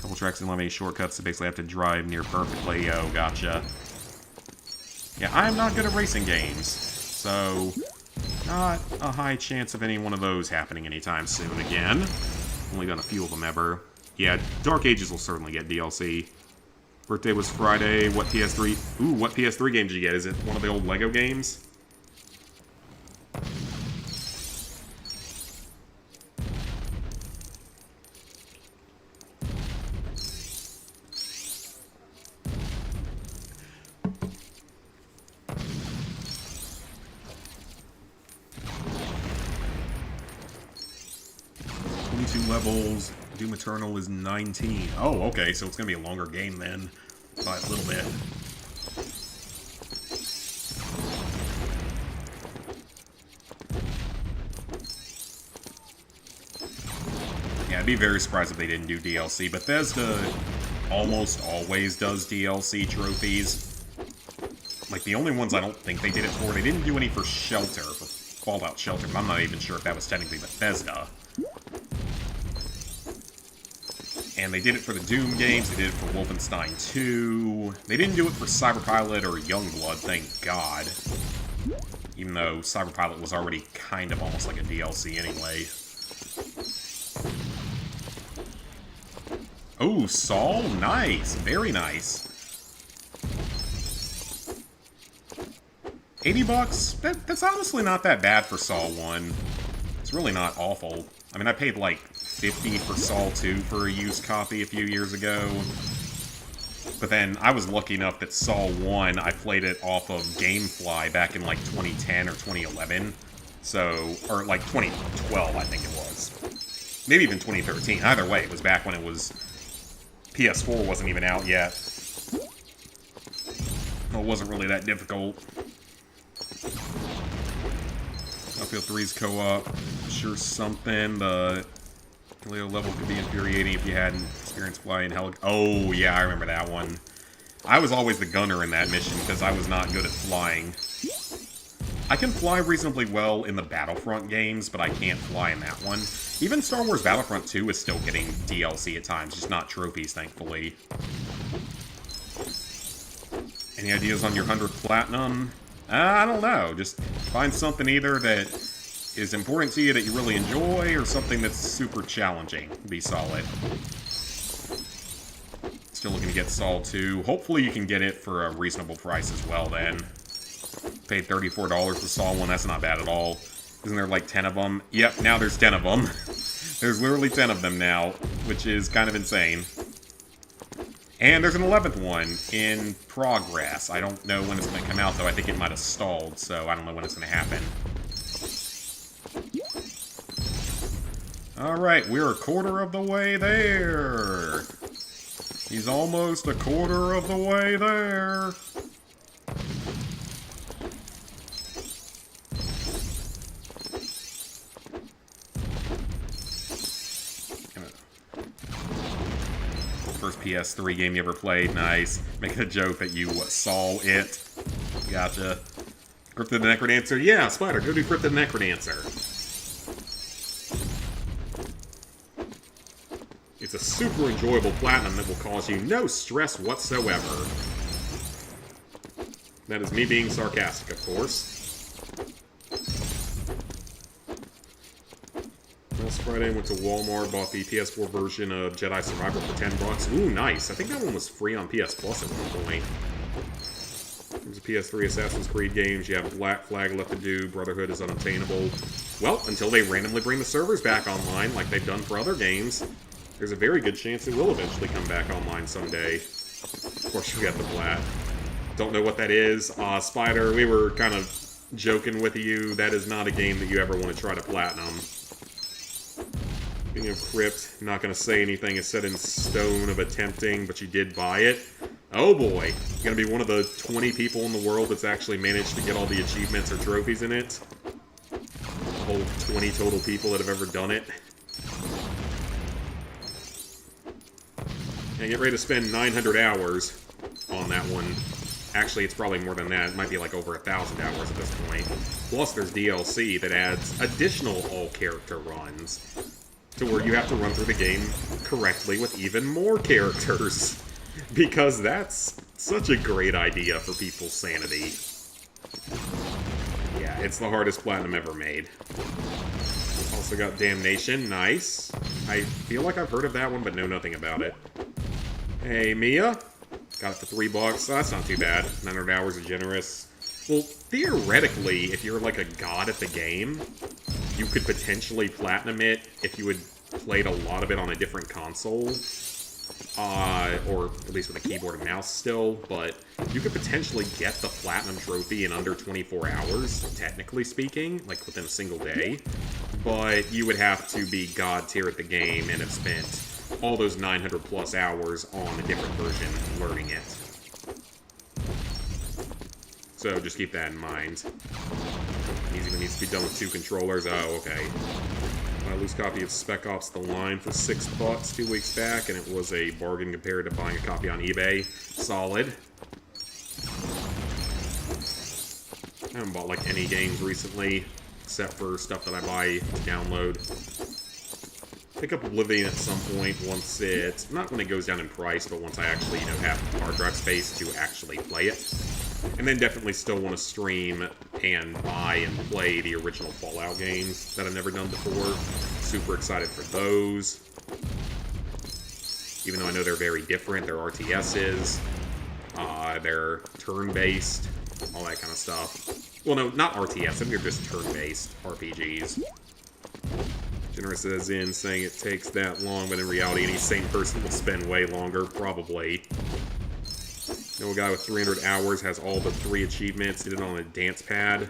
Couple tracks and eliminate shortcuts, so basically have to drive near perfectly. Oh, gotcha. Yeah, I'm not good at racing games. So... not a high chance of any one of those happening anytime soon again. Only done a few of them ever. Yeah, Dark Ages will certainly get DLC. Birthday was Friday. What PS3? Ooh, what PS3 game did you get? Is it one of the old Lego games? Levels. Doom Eternal is 19. Oh, okay, so it's gonna be a longer game then. By a little bit. Yeah, I'd be very surprised if they didn't do DLC. Bethesda almost always does DLC trophies. Like, the only ones I don't think they did it for, they didn't do any for Shelter, for Fallout Shelter, but I'm not even sure if that was technically Bethesda. And they did it for the Doom games, they did it for Wolfenstein 2. They didn't do it for Cyberpilot or Youngblood, thank God. Even though Cyberpilot was already kind of almost like a DLC anyway. Oh, Saul? Nice. Very nice. 80 bucks? That's honestly not that bad for Saul 1. It's really not awful. I mean, I paid like 50 for Saul 2 for a used copy a few years ago. But then I was lucky enough that Saul 1, I played it off of GameFly back in like 2010 or 2011. So, or like 2012, I think it was. Maybe even 2013. Either way, it was back when it was... PS4 wasn't even out yet. Well, it wasn't really that difficult. Battlefield 3's co-op. Sure something. The Leo level could be infuriating if you hadn't experienced flying Oh, yeah, I remember that one. I was always the gunner in that mission because I was not good at flying. I can fly reasonably well in the Battlefront games, but I can't fly in that one. Even Star Wars Battlefront 2 is still getting DLC at times, just not trophies, thankfully. Any ideas on your 100th Platinum? I don't know. Just find something either that is important to you that you really enjoy, or something that's super challenging. Be solid. Still looking to get Saul 2. Hopefully you can get it for a reasonable price as well, then. Paid $34 for Saul 1, that's not bad at all. Isn't there like 10 of them? Yep, now there's 10 of them. There's literally 10 of them now, which is kind of insane. And there's an 11th one in progress. I don't know when it's going to come out, though. I think it might have stalled, so I don't know when it's going to happen. Alright, we're a quarter of the way there. He's almost a quarter of the way there. First PS3 game you ever played. Nice. Making a joke that you saw it. Gotcha. Cryptid the Necrodancer? Yeah, Spider, go do Cryptid the Necrodancer. It's a super enjoyable platinum that will cause you no stress whatsoever. That is me being sarcastic, of course. Last Friday, went to Walmart, bought the PS4 version of Jedi Survivor for 10 bucks. Ooh, nice. I think that one was free on PS Plus at one point. There's a PS3 Assassin's Creed games. You have Black Flag left to do. Brotherhood is unattainable. Well, until they randomly bring the servers back online like they've done for other games, there's a very good chance it will eventually come back online someday. Of course, you got the Blat. Don't know what that is. Spider, we were kind of joking with you. That is not a game that you ever want to try to platinum. Speaking of Crypt, not going to say anything is set in stone of attempting, but you did buy it. Oh boy, you're going to be one of the 20 people in the world that's actually managed to get all the achievements or trophies in it. The whole 20 total people that have ever done it. And get ready to spend 900 hours on that one. Actually, it's probably more than that. It might be like over 1,000 hours at this point. Plus, there's DLC that adds additional all-character runs, to where you have to run through the game correctly with even more characters. Because that's such a great idea for people's sanity. Yeah, it's the hardest platinum ever made. Also got Damnation, nice. I feel like I've heard of that one, but know nothing about it. Hey, Mia. Got it for $3. That's not too bad. 900 hours is generous. Well, theoretically, if you're like a god at the game, you could potentially platinum it if you had played a lot of it on a different console. Or at least with a keyboard and mouse still, but you could potentially get the platinum trophy in under 24 hours, technically speaking, like within a single day. But you would have to be god tier at the game and have spent all those 900 plus hours on a different version learning it. So just keep that in mind. Easy one needs to be done with 2 controllers. Oh, okay. Bought a loose copy of Spec Ops The Line for $6 2 weeks back, and it was a bargain compared to buying a copy on eBay. Solid. I haven't bought like any games recently, except for stuff that I buy to download. Pick up Oblivion at some point once it, not when it goes down in price, but once I actually, have hard drive space to actually play it. And then definitely still want to stream and buy and play the original Fallout games that I've never done before. Super excited for those. Even though I know they're very different, they're RTSs, they're turn-based, all that kind of stuff. Well, no, not RTS, I think they're just turn-based RPGs. Generous as in saying it takes that long, but in reality, any sane person will spend way longer, probably. Know a guy with 300 hours has all but 3 achievements, did it on a dance pad.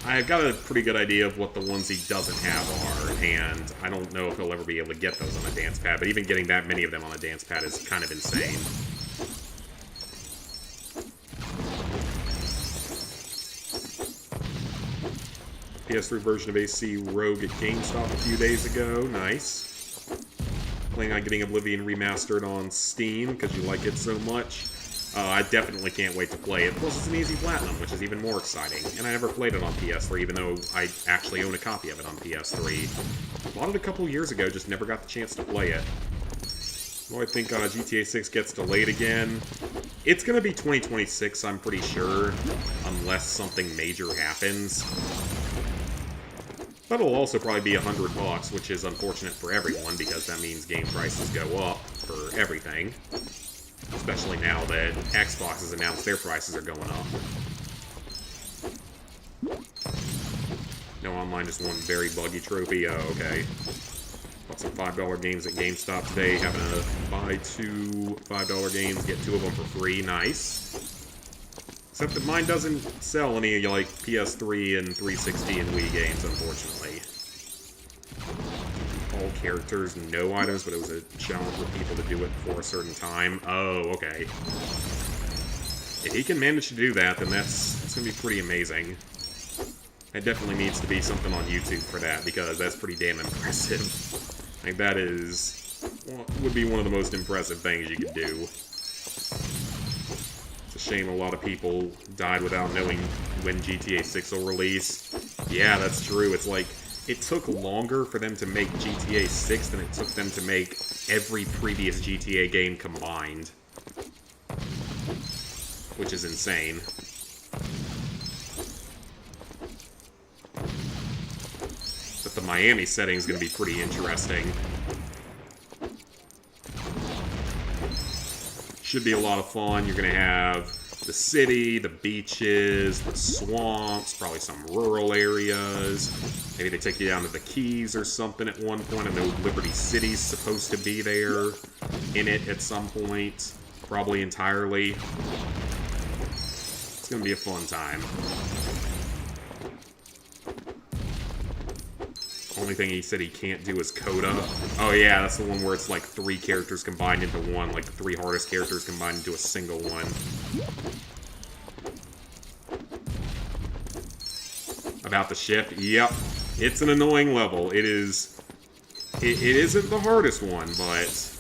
I've got a pretty good idea of what the ones he doesn't have are, and I don't know if he'll ever be able to get those on a dance pad, but even getting that many of them on a dance pad is kind of insane. PS3 version of AC Rogue at GameStop a few days ago. Nice. Planning on getting Oblivion remastered on Steam because you like it so much. I definitely can't wait to play it. Plus, it's an easy platinum, which is even more exciting. And I never played it on PS3, even though I actually own a copy of it on PS3. Bought it a couple years ago, just never got the chance to play it. Well, I think GTA 6 gets delayed again. It's going to be 2026, I'm pretty sure, unless something major happens. But it'll also probably be $100, which is unfortunate for everyone, because that means game prices go up for everything. Especially now that Xbox has announced their prices are going up. No online, just one very buggy trophy. Oh, okay. Bought some $5 games at GameStop today. Having to buy 2 $5 games, get 2 of them for free. Nice. Except that mine doesn't sell any, like, PS3 and 360 and Wii games, unfortunately. All characters, no items, but it was a challenge for people to do it for a certain time. Oh, okay. If he can manage to do that, then that's going to be pretty amazing. It definitely needs to be something on YouTube for that, because that's pretty damn impressive. Like, that is... well, would be one of the most impressive things you could do. It's a shame a lot of people died without knowing when GTA 6 will release. Yeah, that's true. It's like, it took longer for them to make GTA 6 than it took them to make every previous GTA game combined. Which is insane. But the Miami setting is going to be pretty interesting. Should be a lot of fun. You're going to have the city, the beaches, the swamps, probably some rural areas. Maybe they take you down to the Keys or something at one point. I know Liberty City's supposed to be there in it at some point. Probably entirely. It's going to be a fun time. Only thing he said he can't do is Coda. Oh yeah, that's the one where it's like 3 characters combined into one, like the 3 hardest characters combined into a single one. About the shift? Yep. It's an annoying level. It is... It isn't the hardest one, but...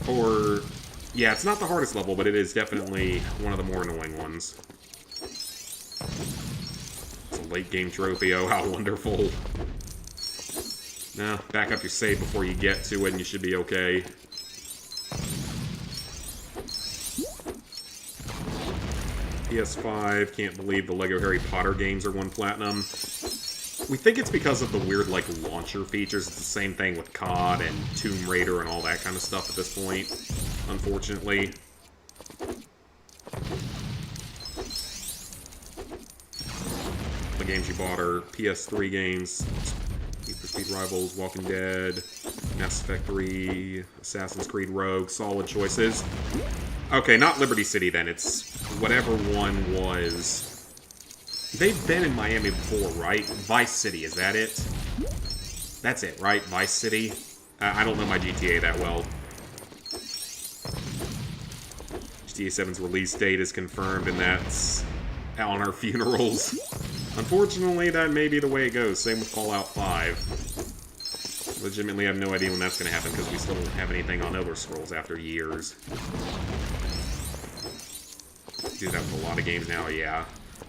Or... Yeah, it's not the hardest level, but it is definitely one of the more annoying ones. It's a late game trophy. Oh, how wonderful. Nah, back up your save before you get to it and you should be okay. PS5, can't believe the Lego Harry Potter games are 1 platinum. We think it's because of the weird, like, launcher features. It's the same thing with COD and Tomb Raider and all that kind of stuff at this point, unfortunately. The games you bought are PS3 games. Need for Speed Rivals, Walking Dead, Mass Effect 3, Assassin's Creed Rogue, solid choices. Okay, not Liberty City then, it's whatever one was... They've been in Miami before, right? Vice City, is that it? That's it, right? Vice City? I don't know my GTA that well. GTA 7's release date is confirmed, and that's on our funerals. Unfortunately, that may be the way it goes. Same with Fallout 5. Legitimately, I have no idea when that's going to happen because we still don't have anything on Elder Scrolls after years. Do that with a lot of games now, yeah.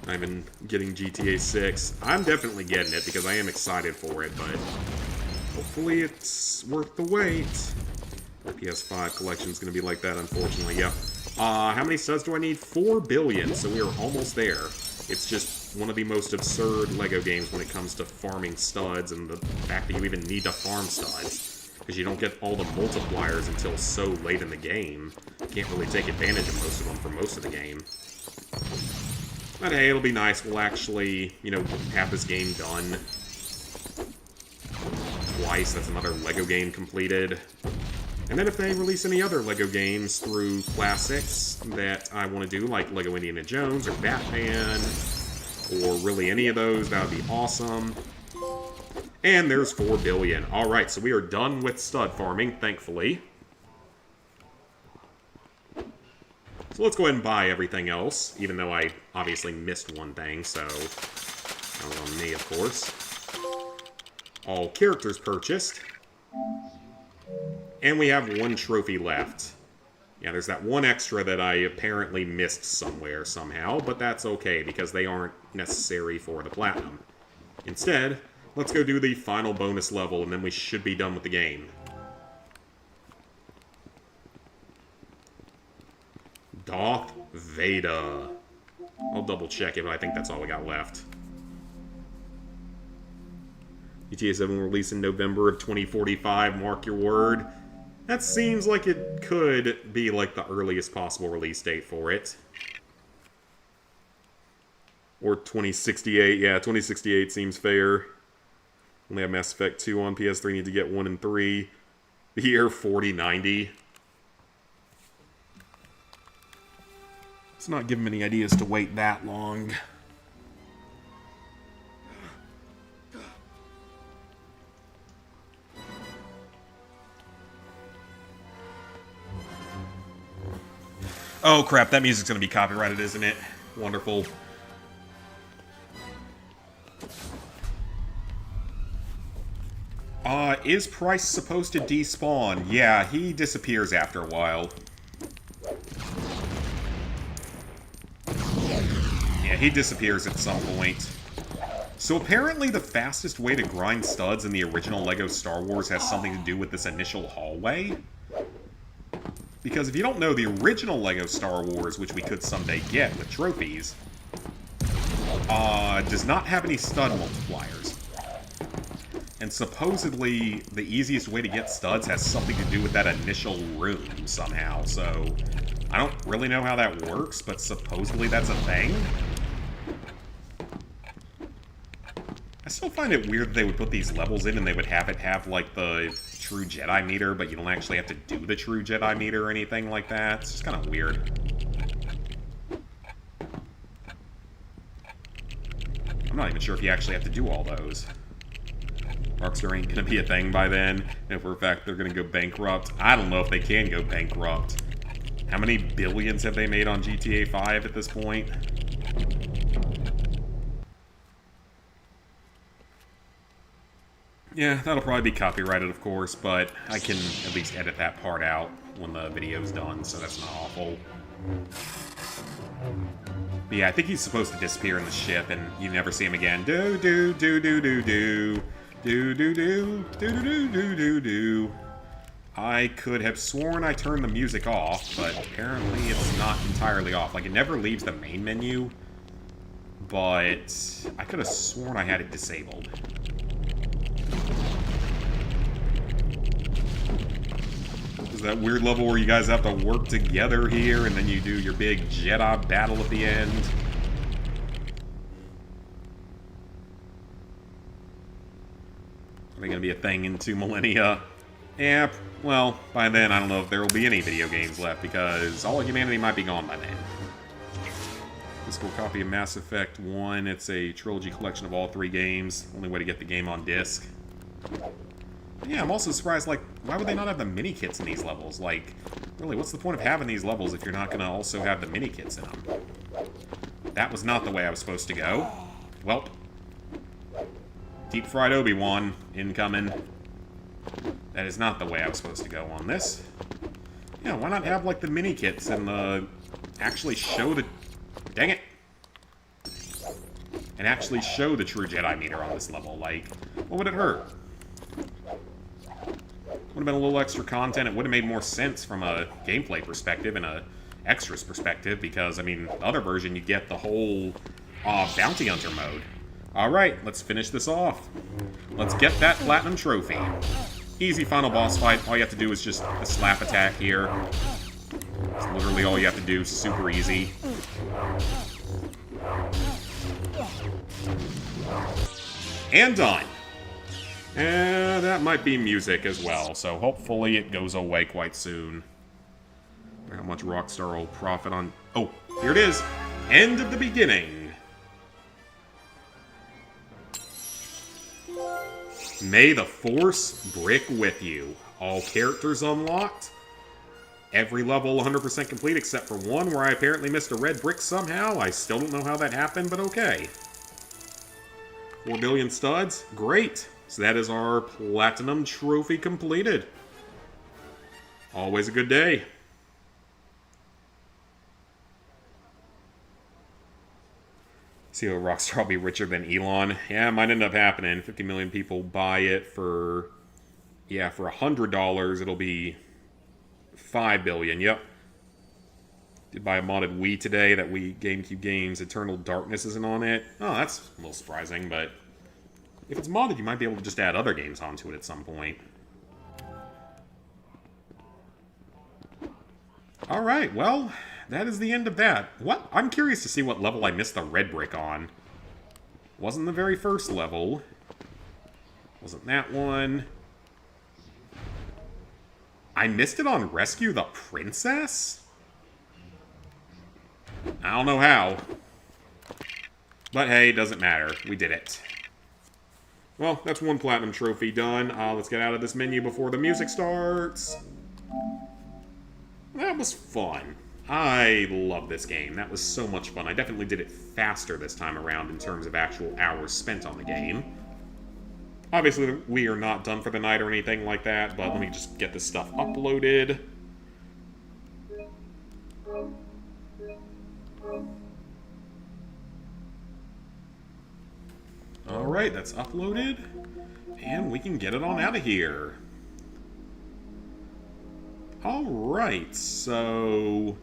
I've been getting GTA 6. I'm definitely getting it because I am excited for it, but hopefully it's worth the wait. The PS5 collection is going to be like that, unfortunately. Yep. How many studs do I need? 4 billion, so we are almost there. It's just one of the most absurd LEGO games when it comes to farming studs and the fact that you even need to farm studs. Because you don't get all the multipliers until so late in the game. You can't really take advantage of most of them for most of the game. But hey, it'll be nice. We'll actually, you know, have this game done twice. That's another LEGO game completed. And then if they release any other LEGO games through classics that I want to do, like LEGO Indiana Jones or Batman, or really any of those, that would be awesome. And there's 4 billion. Alright, so we are done with stud farming, thankfully. So let's go ahead and buy everything else, even though I obviously missed one thing, so that was on me, of course. All characters purchased. And we have 1 trophy left. Yeah, there's that 1 extra that I apparently missed somewhere, somehow, but that's okay, because they aren't necessary for the platinum. Instead, let's go do the final bonus level, and then we should be done with the game. Darth Vader. I'll double check it, but I think that's all we got left. GTA 7 will release in November of 2045, mark your word. That seems like it could be like the earliest possible release date for it. Or 2068, yeah, 2068 seems fair. Only have Mass Effect 2 on PS3, need to get 1 and 3. The year 4090. Let's not give them any ideas to wait that long. Oh crap, that music's gonna be copyrighted, isn't it? Wonderful. Is Price supposed to despawn? Yeah, he disappears after a while. Yeah, he disappears at some point. So apparently the fastest way to grind studs in the original LEGO Star Wars has something to do with this initial hallway. Because if you don't know, the original LEGO Star Wars, which we could someday get with trophies, does not have any stud multipliers. And supposedly, the easiest way to get studs has something to do with that initial room somehow, so I don't really know how that works, but supposedly that's a thing. I still find it weird that they would put these levels in and they would have it have, like, the true Jedi meter, but you don't actually have to do the true Jedi meter or anything like that. It's just kind of weird. I'm not even sure if you actually have to do all those. Rockstar ain't gonna be a thing by then, and for a fact they're gonna go bankrupt. I don't know if they can go bankrupt. How many billions have they made on GTA 5 at this point? Yeah, that'll probably be copyrighted, of course, but I can at least edit that part out when the video's done, so that's not awful. But yeah, I think he's supposed to disappear in the ship, and you never see him again. Do-do-do-do-do-do. Do-do-do. Do-do-do-do-do-do. I could have sworn I turned the music off, but apparently it's not entirely off. Like, it never leaves the main menu, but I could have sworn I had it disabled. Is that weird level where you guys have to work together here, and then you do your big Jedi battle at the end? Are they going to be a thing in 2 millennia? Yeah, well, by then I don't know if there will be any video games left, because all of humanity might be gone by then. Physical copy of Mass Effect 1. It's a trilogy collection of all 3 games. Only way to get the game on disc. Yeah, I'm also surprised, like, why would they not have the mini-kits in these levels? Like, really, what's the point of having these levels if you're not going to also have the mini-kits in them? That was not the way I was supposed to go. Welp. Deep fried Obi-Wan incoming. That is not the way I was supposed to go on this. Yeah, why not have, like, the mini-kits and, actually show the... Dang it! And actually show the true Jedi meter on this level. Like, what would it hurt? Would have been a little extra content. It would have made more sense from a gameplay perspective and a extras perspective, because, I mean, the other version, you get the whole bounty hunter mode. Alright, let's finish this off. Let's get that platinum trophy. Easy final boss fight. All you have to do is just a slap attack here. It's literally all you have to do. Super easy. And done. And that might be music as well, so hopefully it goes away quite soon. How much Rockstar will profit on... Oh, here it is! End of the beginning! May the Force brick with you. All characters unlocked. Every level 100% complete except for one where I apparently missed a red brick somehow. I still don't know how that happened, but okay. 4 billion studs. Great. So that is our platinum trophy completed. Always a good day. See how Rockstar will be richer than Elon. Yeah, it might end up happening. 50 million people buy it for... Yeah, for $100, it'll be 5 billion. Yep. Did buy a modded Wii today. That Wii GameCube games Eternal Darkness isn't on it. Oh, that's a little surprising, but... If it's modded, you might be able to just add other games onto it at some point. Alright, well, that is the end of that. What? I'm curious to see what level I missed the red brick on. Wasn't the very first level. Wasn't that one. I missed it on Rescue the Princess? I don't know how. But hey, doesn't matter. We did it. Well, that's one platinum trophy done. Let's get out of this menu before the music starts. That was fun. I love this game. That was so much fun. I definitely did it faster this time around in terms of actual hours spent on the game. Obviously, we are not done for the night or anything like that, but let me just get this stuff uploaded. Alright, that's uploaded. And we can get it on out of here. Alright, so...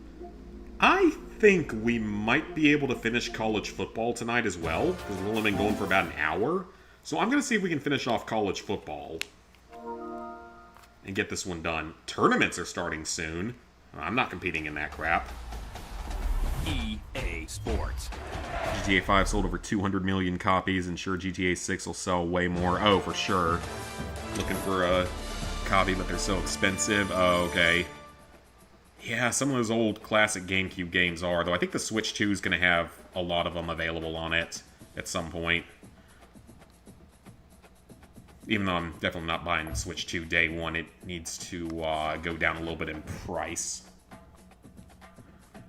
I think we might be able to finish college football tonight as well, because we've only been going for about an hour. So I'm going to see if we can finish off college football. And get this one done. Tournaments are starting soon. I'm not competing in that crap. EA Sports. GTA 5 sold over 200 million copies, and sure GTA 6 will sell way more. Oh, for sure. Looking for a copy, but they're so expensive. Oh, okay. Yeah, some of those old classic GameCube games are, though I think the Switch 2 is going to have a lot of them available on it at some point. Even though I'm definitely not buying Switch 2 day one, it needs to go down a little bit in price.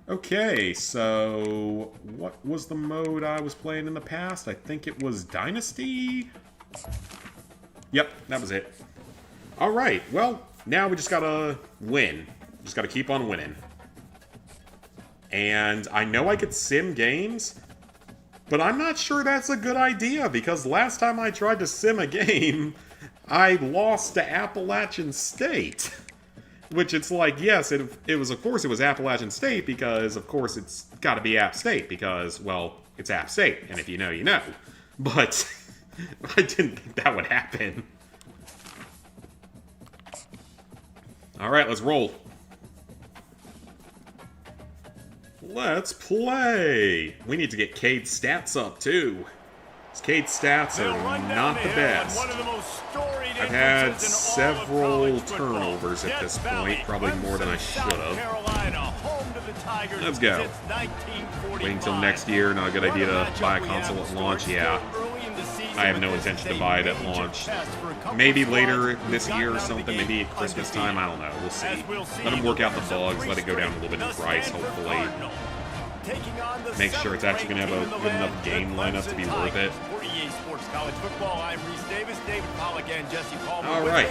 Okay, so what was the mode I was playing in the past? I think it was Dynasty? Yep, that was it. Alright, well, now we just gotta win. Just gotta keep on winning. And I know I could sim games, but I'm not sure that's a good idea, because last time I tried to sim a game, I lost to Appalachian State. Which it's like, yes, it was, of course, it was Appalachian State, because, of course, it's gotta be App State, because, well, it's App State, and if you know, you know. But I didn't think that would happen. Alright, let's roll. Let's play! We need to get Cade's stats up, too. Cade's stats are not the best. I've had several turnovers at this point, probably more than I should have. Let's go. Waiting until next year, not a good idea to buy a console at launch, yeah. I have no intention to buy it at launch. Maybe later this year or something, maybe at Christmas time, I don't know, we'll see. Let them work out the bugs, let it go down a little bit in price, hopefully. Make sure it's actually going to have a good enough game lineup to be worth it. College Football. I'm Reese Davis, David Pollack, and Jesse Palmer. All right,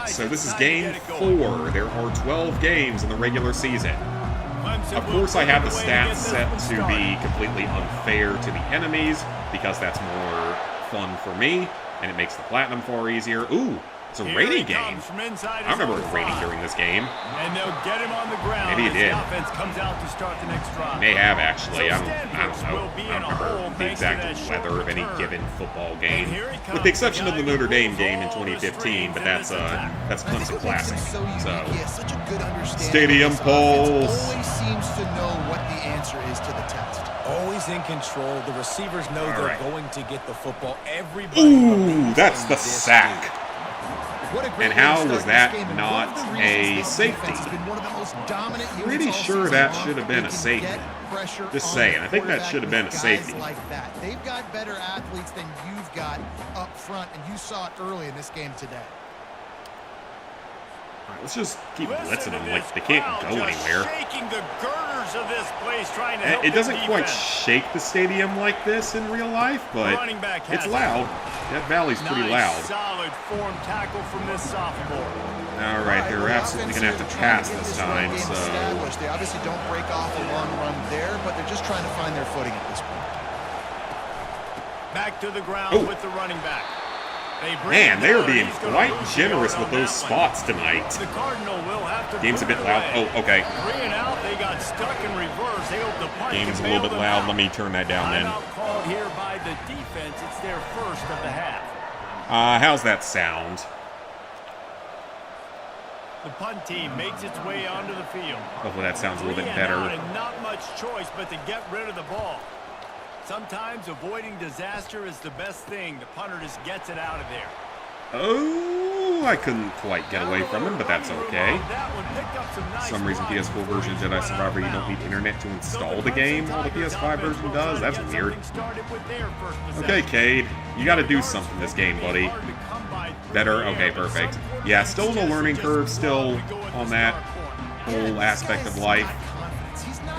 so this is game 4. There are 12 games in the regular season. Of course, I have the stats set to be completely unfair to the enemies, because that's more fun for me, and it makes the platinum far easier. Ooh, it's a rating game. I remember it raining during this game. And they'll get him on the ground. Maybe it did. The offense comes out to start the next drive. May have, actually. I don't know. I don't remember the exact weather of any given football game, with the exception of the Notre Dame game in 2015, but that's Clemson Classic. So, stadium polls. Always seems to know what the answer is to the test. Always in control. The receivers know they're going to get the football. Everybody. Ooh, that's the sack. And how was that not a safety? Pretty sure that should have been a safety. Just saying, I think that should have been a safety. They've got better athletes than you've got up front, and you saw it early in this game today. All right, let's just keep blitzing them like they can't go anywhere. It doesn't quite shake the stadium like this in real life, but it's loud. That valley's pretty loud. Solid form tackle from this sophomore. All right, they're absolutely going to have to pass this time. So they obviously don't break off a long run there, but they're just trying to find their footing at this point. Back to the ground with the running back. Man, they are being quite generous with those spots tonight. The Cardinal will have to Game's a bit loud. Oh, okay. 3 and out. They got stuck in reverse. They hope the punt Game's a little bit loud. Let me turn that down then. Called here by the defense. It's their first of the half. How's that sound? The punt team makes its way onto the field. Hopefully that sounds a little bit better. And not much choice but to get rid of the ball. Sometimes avoiding disaster is the best thing. The punter just gets it out of there. Oh, I couldn't quite get away from him, but that's okay. For some reason, PS4 version of Jedi Survivor, you don't need internet to install the game, while the PS5 version does. That's weird. Okay, Cade, you got to do something this game, buddy. Better? Okay, perfect. Yeah, still in a learning curve, still on that whole aspect of life.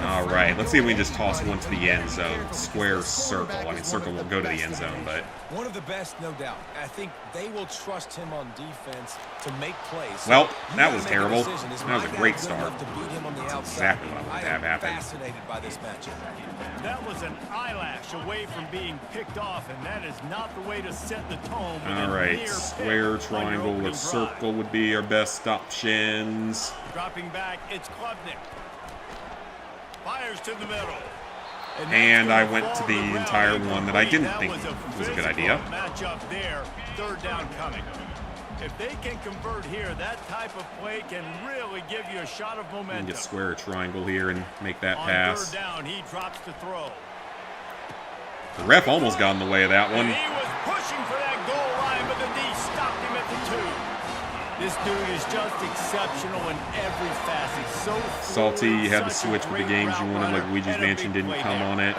All right, let's see if we can just toss one to the end zone. Square, circle. I mean, circle will go to the end zone, but... One of the best, no doubt. I think they will trust him on defense to make plays. Well, that was terrible. That was a great start. That's exactly what I wanted to have happen. Fascinated by this matchup. That was an eyelash away from being picked off, and that is not the way to set the tone. All right, square, triangle, or circle would be our best options. Dropping back, it's Klubnik. Fires to the middle. And I went to the entire one that I didn't think was a good idea. Match up there, third down coming. If they can convert here, that type of play can really give you a shot of momentum. Get square or triangle here and make that pass. On third down, he drops to throw. The ref almost got in the way of that one. And he was pushing for that goal line, but the D stopped him at the 2. This dude is just exceptional in every facet. So Salty, you had to switch with the games you wanted, like Luigi's Mansion didn't come on it.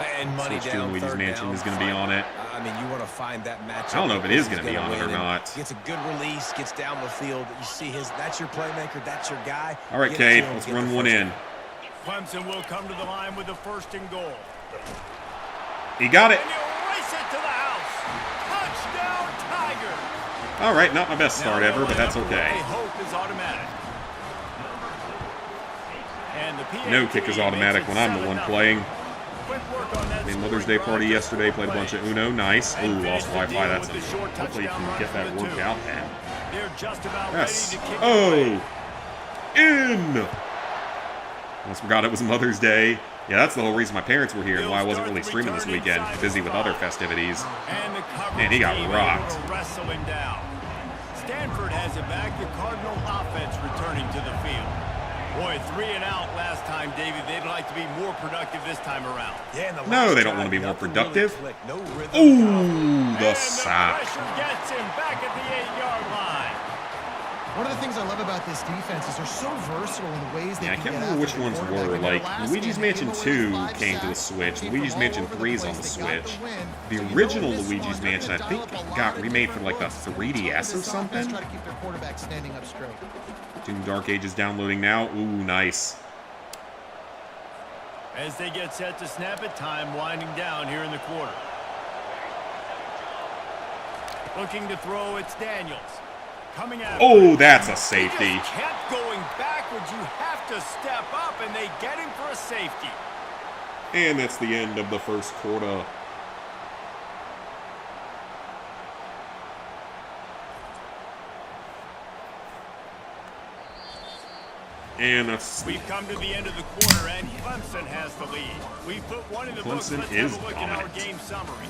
Switch to Luigi's Mansion is going to be on it. I mean, you want to find that matchup. I don't know if it is going to be on it or not. Gets a good release, gets down the field. You see that's your playmaker, that's your guy. All right, Cade, let's run one in. Clemson will come to the line with the first and goal. He got it. And he'll race it to the house. Touchdown, Tiger. All right, not my best start ever, but that's okay. Hope is automatic. And no kick is automatic when I'm the one playing. I mean, Mother's Day party yesterday, played a bunch of Uno. Nice. Ooh, lost Wi-Fi. That's hopefully you can get that worked out then. Yes. Oh! In! Almost forgot it was Mother's Day. Yeah, that's the whole reason my parents were here and why I wasn't really streaming this weekend. Busy with other festivities. Man, he got rocked. Stanford has it back. The Cardinal offense returning to the field. Boy, 3 and out last time, David. They'd like to be more productive this time around. No, they don't want to be more productive. Ooh, the sack. Gets him back at the 8-yard line. One of the things I love about this defense is they're so versatile in the ways they I can't remember which ones were. Like, Luigi's Mansion 2 came to the Switch. Luigi's Mansion 3 is on the Switch. The original Luigi's Mansion, I think, got remade for like the 3DS or something. Doom Dark Age is downloading now. Ooh, nice. As they get set to snap it, time winding down here in the quarter. Looking to throw, it's Daniels. Coming out. Oh, that's a safety. He just kept going backwards. You have to step up, and they get him for a safety. And that's the end of the first quarter. And that's... We've come to the end of the quarter, and Clemson has the lead. We've put one in the books. Clemson Let's is have a look at our dominant. game summary.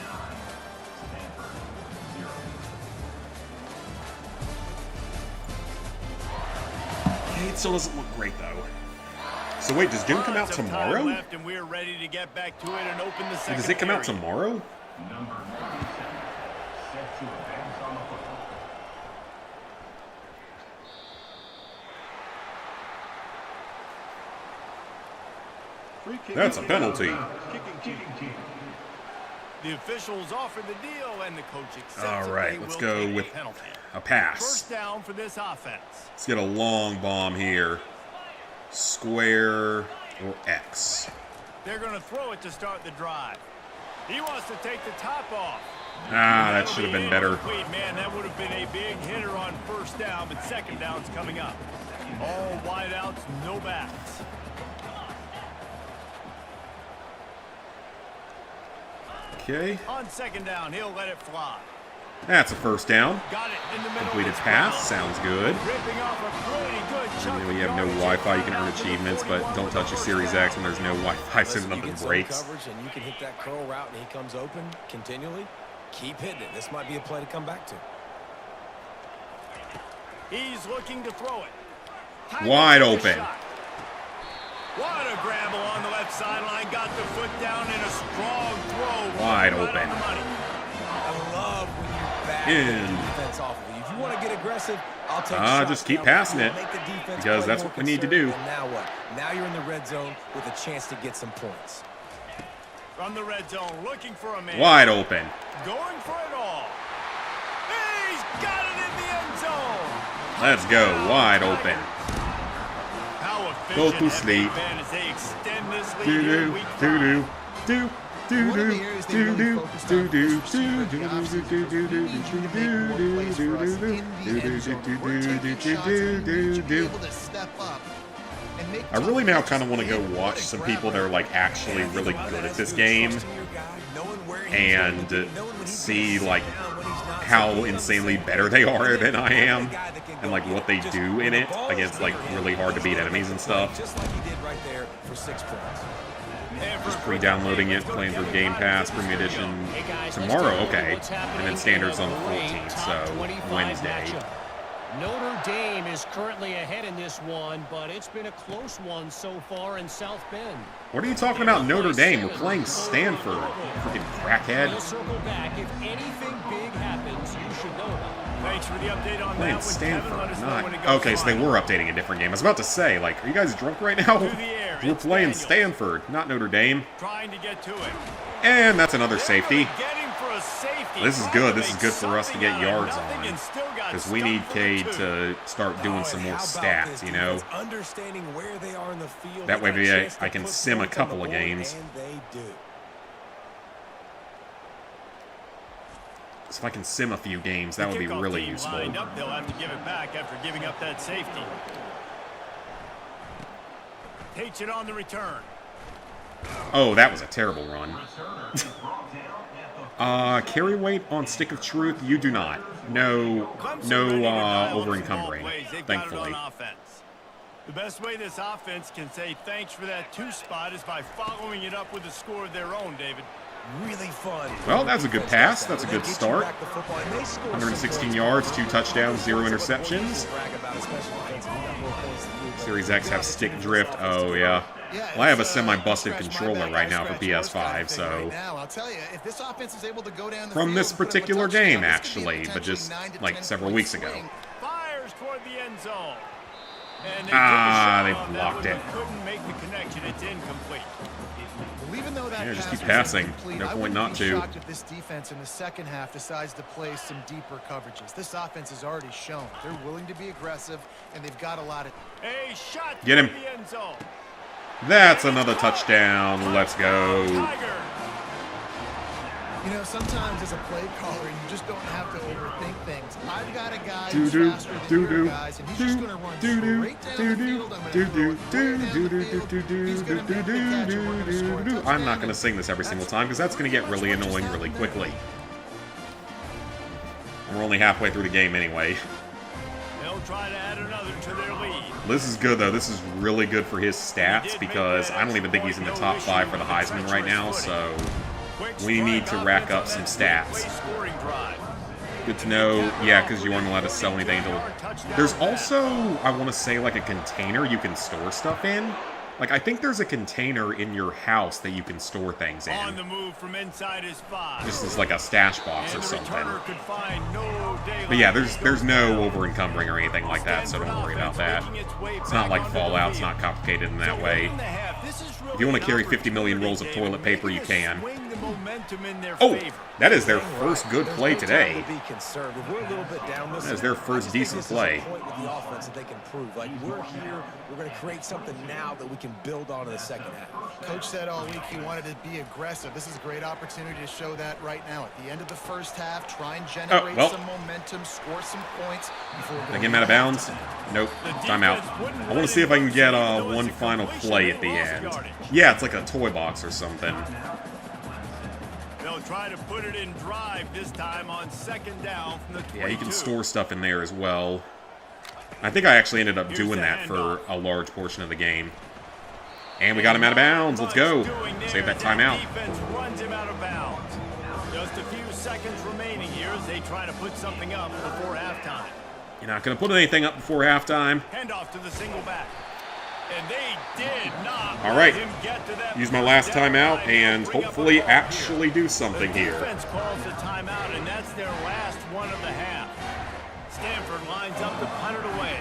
Okay, it still doesn't look great, though. So wait, does Jim come out Some time tomorrow? left, and we're ready to get back to it and open the second Does it come out period. tomorrow? That's a penalty. The officials offered the deal, and the coach accepts All it. right, They let's will go take with a penalty. a pass. First down for this offense. Let's get a long bomb here. Square or X. They're going to throw it to start the drive. He wants to take the top off. Ah, that should have been better. Incomplete. Man, that would have been a big hitter on first down, but second down's coming up. All wideouts, no backs. Okay, On second down, he'll let it fly. that's a first down. Got it in the middle. Completed It's pass, Brown. sounds good. Ripping off a pretty good chunk You know, of you have no yardage. Wi-Fi, you can earn Out to the achievements, but 41 don't with touch the a Series first X when there's no Wi-Fi, so Listen, you nothing get zone breaks. coverage and you can hit that curl route and he comes open continually. Keep hitting it. This might be a play to come back to. He's looking to throw it. Time Wide to take a open. shot. What a grabble on the left sideline. Got the foot down in a strong throw. Wide Right open. on the money. I love when you back In. the defense off of you. If you want to get aggressive, I'll take shots just keep down, passing but it, make the defense because play that's more what we need to conservative. do. And now what? Now you're in the red zone with a chance to get some points. From the red zone, looking for a man. Wide open. Going for it all. He's got it in the end zone. Let's go, wide open. How Go efficient to have sleep. they been as they extend this lead Do here in do week do 5. do do One of the do areas they do really do focused do on do was receiver do do offensive do do we need you to make more plays for us in the end zone. We're taking shots, and we need you to be able to step up and make I really tough now catches. kind of want to go What watch a some grab people that are right like actually And I think really a lot of good that at has this to do with game trusting your guy, knowing where he's and going to be, knowing when he's see gonna like sit down, when he's not. how So being on the insanely same better page they with are him, than I having a am, guy that can and go like get what it. they Just do when in the it ball is against like never hit, really hard to he's beat gonna enemies make and the play, stuff. just like he did right there for 6 points. Just pre-downloading it, playing through Game Pass, Premium Edition tomorrow, okay, and then Standards on the 14th, so Wednesday. Notre Dame is currently ahead in this one, but it's been a close one so far in South Bend. What are you talking about, Notre Dame? We're playing Stanford, freaking crackhead. We'll circle back. If anything big happens, you should know about it. Thanks for the update on Playing that one, Kevin. Let Stanford, us know when it not. goes Okay, so they live. were updating a different game. I was about to say, like, are you guys drunk right now? Through the air, We're it's playing Daniels. Stanford, not Notre Dame. Trying to get to him. And that's another They're safety. gonna get him for a safety. This is Trying good. to This is make good for us to something get out of yards nothing on. and still got Because we stuffed need for Cade the 2. to start doing some and more how about stats, this you know? defense understanding where they are in the field. That They way got a maybe chance I to can put sim a points on the couple of board, games. And they do. So if I can sim a few games, that would be Kickoff really team useful. lined up. They'll have to give it back after giving up that safety. Takes it on the return. Oh, that was a terrible run. Carry weight on Stick of Truth, you do not. No, Clemson no ready to dial up some over-encumbering, ball plays. They've thankfully. got it on offense. The best way this offense can say thanks for that 2 spot is by following it up with a score of their own, David. Really fun. Well, that's a good pass. That's a They good get you start. back the football, and they score some 116 points. yards, 2 touchdowns, 0 interceptions. Brag about, especially defense, you got more points than you, but Series X have stick drift. Oh, yeah. Well, I have a semi-busted controller right now for PS5, so... Now, I'll tell you, if this offense is able to go down the From field this and put up a particular touchdown, game, this could be a actually, but just, potentially 9 to like, 10 several point weeks ago. swing. Fires toward the end zone. And they Ah, took a they shot on that blocked one, it. but couldn't make the connection. It's incomplete. Well, even though that Yeah, just pass keep was passing. incomplete, No I point wouldn't not be to. shocked if this defense in the second half decides to play some deeper coverages. This offense has already shown they're willing to be aggressive, and they've got a lot of... A shot Get him. toward the end zone. That's another touchdown. Let's go. Tiger. You know, sometimes as a play caller, you just don't have to overthink things. I've got a guy who's faster than your guys, and he's just going to run straight down the field. I'm going to throw it clear down the field. He's going to make the catch, and we're going to score a touchdown. I'm not going to sing this every single time because that's going to get really annoying really quickly. We're only halfway through the game anyway. They'll try to add another to their lead. This is good, though. This is really good for his stats because I don't even think he's in the top 5 for the Heisman right now, so we need to rack up some stats. Good to know, yeah, because you aren't allowed to sell anything until... There's also, I want to say, like a container you can store stuff in. Like, I think there's a container in your house that you can store things in. On the move from inside his 5. This is like a stash box or something. Could find no But yeah, there's no over-encumbering or anything like that, so don't worry about that. It's not like Fallout, it's not complicated in that way. If you want to carry 50 million rolls of toilet paper, you can. Oh, that is their first good play today. That is their first decent play. We're here, we're going to create something now that we can build on in the second half. Coach said all week he wanted to be aggressive. This is a great opportunity to show that right now. At the end of the first half, try and generate some momentum, score some points. Before Did I get him out of bounds? Nope. Timeout. I want to see if I can get one final play at the end. Yeah, it's like a toy box or something. They'll try to put it in drive this time on second down from the 22. Yeah, you can store stuff in there as well. I think I actually ended up doing that for a large portion of the game. And we got him out of bounds. Let's go. Save that timeout. Defense runs him out of bounds. Just a few seconds remaining here as they try to put something up before halftime. You're not going to put anything up before halftime. Handoff to the single back. And they did not All right. let him get to that. Use my last timeout and hopefully actually do something The here. defense calls the timeout, and that's their last one of the half. Stanford lines up to punt it away.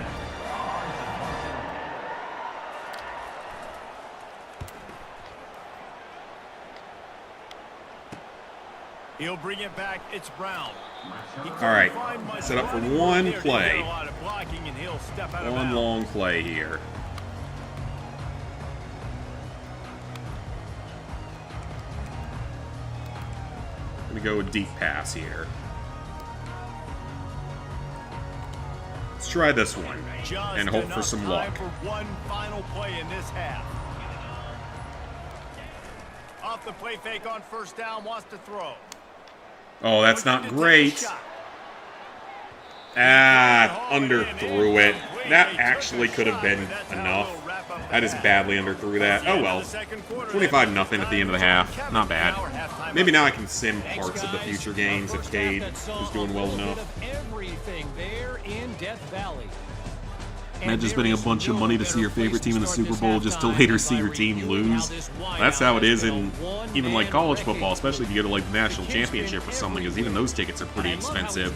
He'll bring it back. It's Brown. All right. Set up for one play. One One long play here. Let me go with deep pass here. Let's try this one and hope for some luck. For one final play in this half. Off the play fake on first down, wants to throw. Oh, that's not great. Ah, underthrew it. That actually could have been enough. I just badly underthrew that. Oh well. 25-0 at the end of the half. Not bad. Maybe now I can sim parts of the future games if Cade is doing well enough. Imagine spending a bunch of money to see your favorite team in the Super Bowl just to later see your team lose. That's how it is in even like college football, especially if you go to like the national championship or something, because even those tickets are pretty expensive.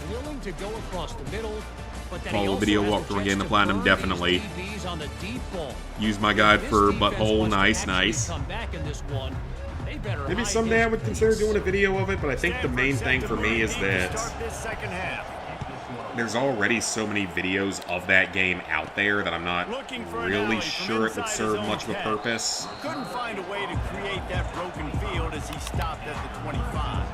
Follow video walkthrough and gain the platinum, definitely. Use my guide for butthole, nice. Maybe someday I would consider doing a video of it, but I think the main thing for me is that there's already so many videos of that game out there that I'm not really sure it would serve much of a purpose. Couldn't find a way to create that broken field as he stopped at the 25.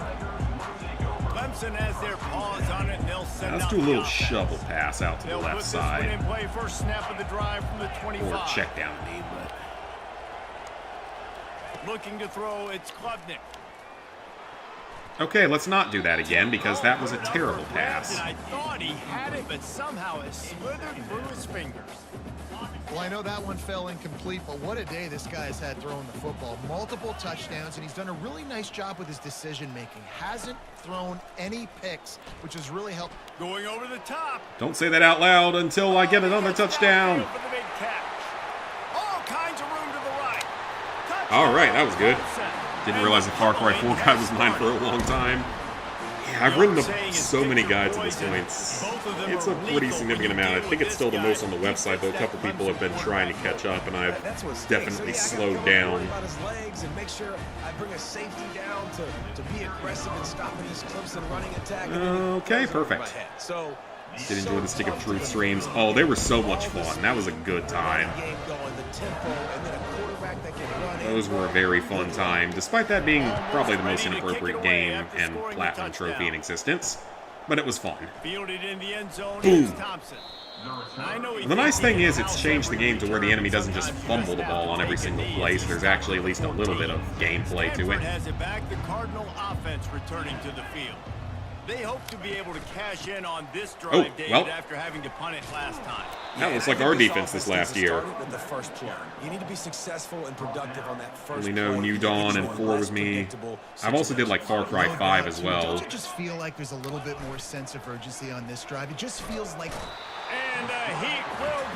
Clemson has their paws on it, and they'll send Let's do a little shovel pass out to the left side. In play first snap of the drive from the 25. Or check down, I mean, but... Looking to throw, it's Klubnik. Okay, let's not do that again, because that was a terrible pass. I thought he had it, but somehow it slithered through his fingers. Well, I know that one fell incomplete, but what a day this guy has had throwing the football. Multiple touchdowns, and he's done a really nice job with his decision-making. Hasn't thrown any picks, which has really helped. Going over the top. Don't say that out loud until I get another touchdown. All kinds of room to the right. All right, that was good. Didn't realize the Far Cry 4 guide was mine for a long time. Yeah, I've written so many guides at this point. It's a pretty significant amount. I think it's still the most on the website, though a couple people have been trying to catch up, and I've definitely slowed down. Okay, Okay, perfect. So Did enjoy the Stick of Truth streams. Oh, they were so much fun. That was a good time. Those were a very fun time, despite that being probably the most inappropriate game and Platinum Trophy in existence. But it was fun. Boom. The nice thing is it's changed the game to where the enemy doesn't just fumble the ball on every single play, so there's actually at least a little bit of gameplay to it. Has it back, the Cardinal offense returning to the field. They hope to be able to cash in on this drive, David, after having to punt it last time. That looks like our defense this last year. With the first play. You need to be successful and productive on that first Only know New Dawn and 4 was me. I've also did like Far Cry 5 as well. Don't you just feel like there's a little bit more sense of urgency on this drive? It just feels like...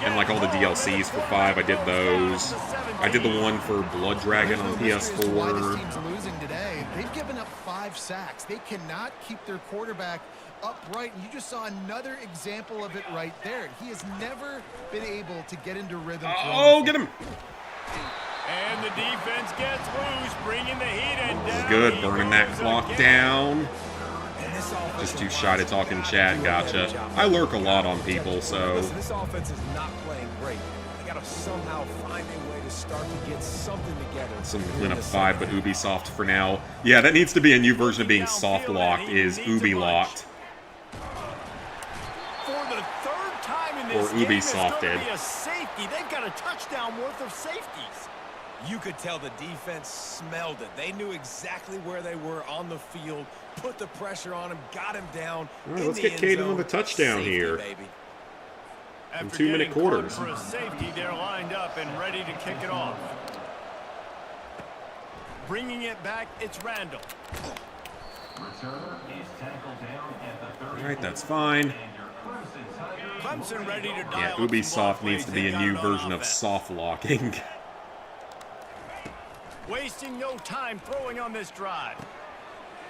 And like all the DLCs for 5, I did those. I did the one for Blood Dragon on PS4. Why this team's losing today. They've given up 5 sacks. They cannot keep their quarterback upright. And you just saw another example of it right there. He has never been able to get into rhythm. Oh, get him! And the defense gets loose, bringing the heat and down. Good, burning that clock down. Just too shy to talk in chat, gotcha. I lurk a lot on people, so... This offense is not playing great. They gotta somehow find a way to start to get something together. Some clean up 5, but Ubisoft for now. Yeah, that needs to be a new version of being soft-locked, is Ubi-locked. For the third time in this or game, Ubisoft did. a safety. They've got a touchdown worth of safeties. You could tell the defense smelled it. They knew exactly where they were on the field, put the pressure on him, got him down. All right, let's get Caden with a touchdown here. Baby. In 2-minute quarters. For a safety, they're lined up and ready to kick it off. Bringing it back, it's Randall. All right, that's fine. Clemson ready to dial Yeah, up some Ubisoft ball needs to plays be they a new got on version of offense. soft locking. Wasting no time throwing on this drive.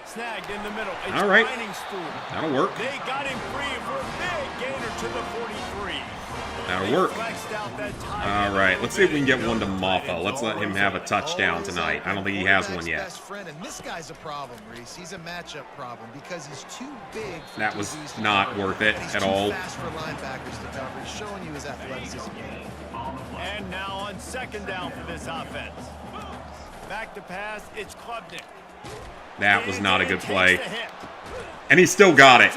Snagged in the middle. It's All right. Lining Stool. That'll work. They got him free for a big gainer to the 43. That'll work. Flexed out that time. All right, let's see if we can get one to Moffa. Let's let him have a touchdown tonight. I don't think he has one yet. Best friend, and this guy's a problem, Reese. He's a matchup problem because he's too big for That was DBs to not cover, worth it and he's at too all. fast for linebackers to cover. He's showing you his athleticism. And now on second down for this offense. Back to pass, it's Klubnik. That was not a good play. And he still got it.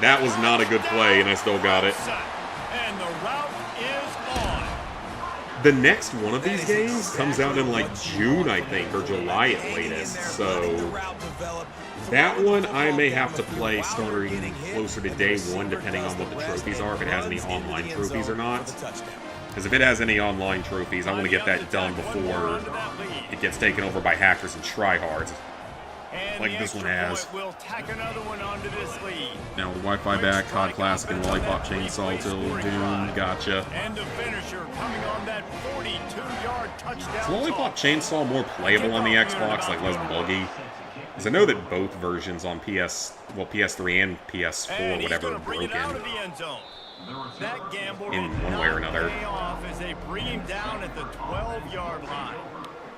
That was not a good play, and I still got it. And the route is on. The next one of these games comes out in like June, I think, or July at latest. So that one I may have to play starting closer to day 1, depending on what the trophies are, if it has any online trophies or not. Because if it has any online trophies, I want to get that done before it gets taken over by hackers and tryhards. And Like this one has. We'll tack another one onto this lead. Now with Wi-Fi back, COD Classic, and Lollipop Chainsaw till Doom, gotcha. And the finisher coming on that 42-yard touchdown. Is Lollipop Chainsaw more playable on the Xbox, like less buggy? Because I know that both versions on PS3 and PS4, whatever, are broken That gamble in one way or another. pay off as they bring him down at the 12-yard line.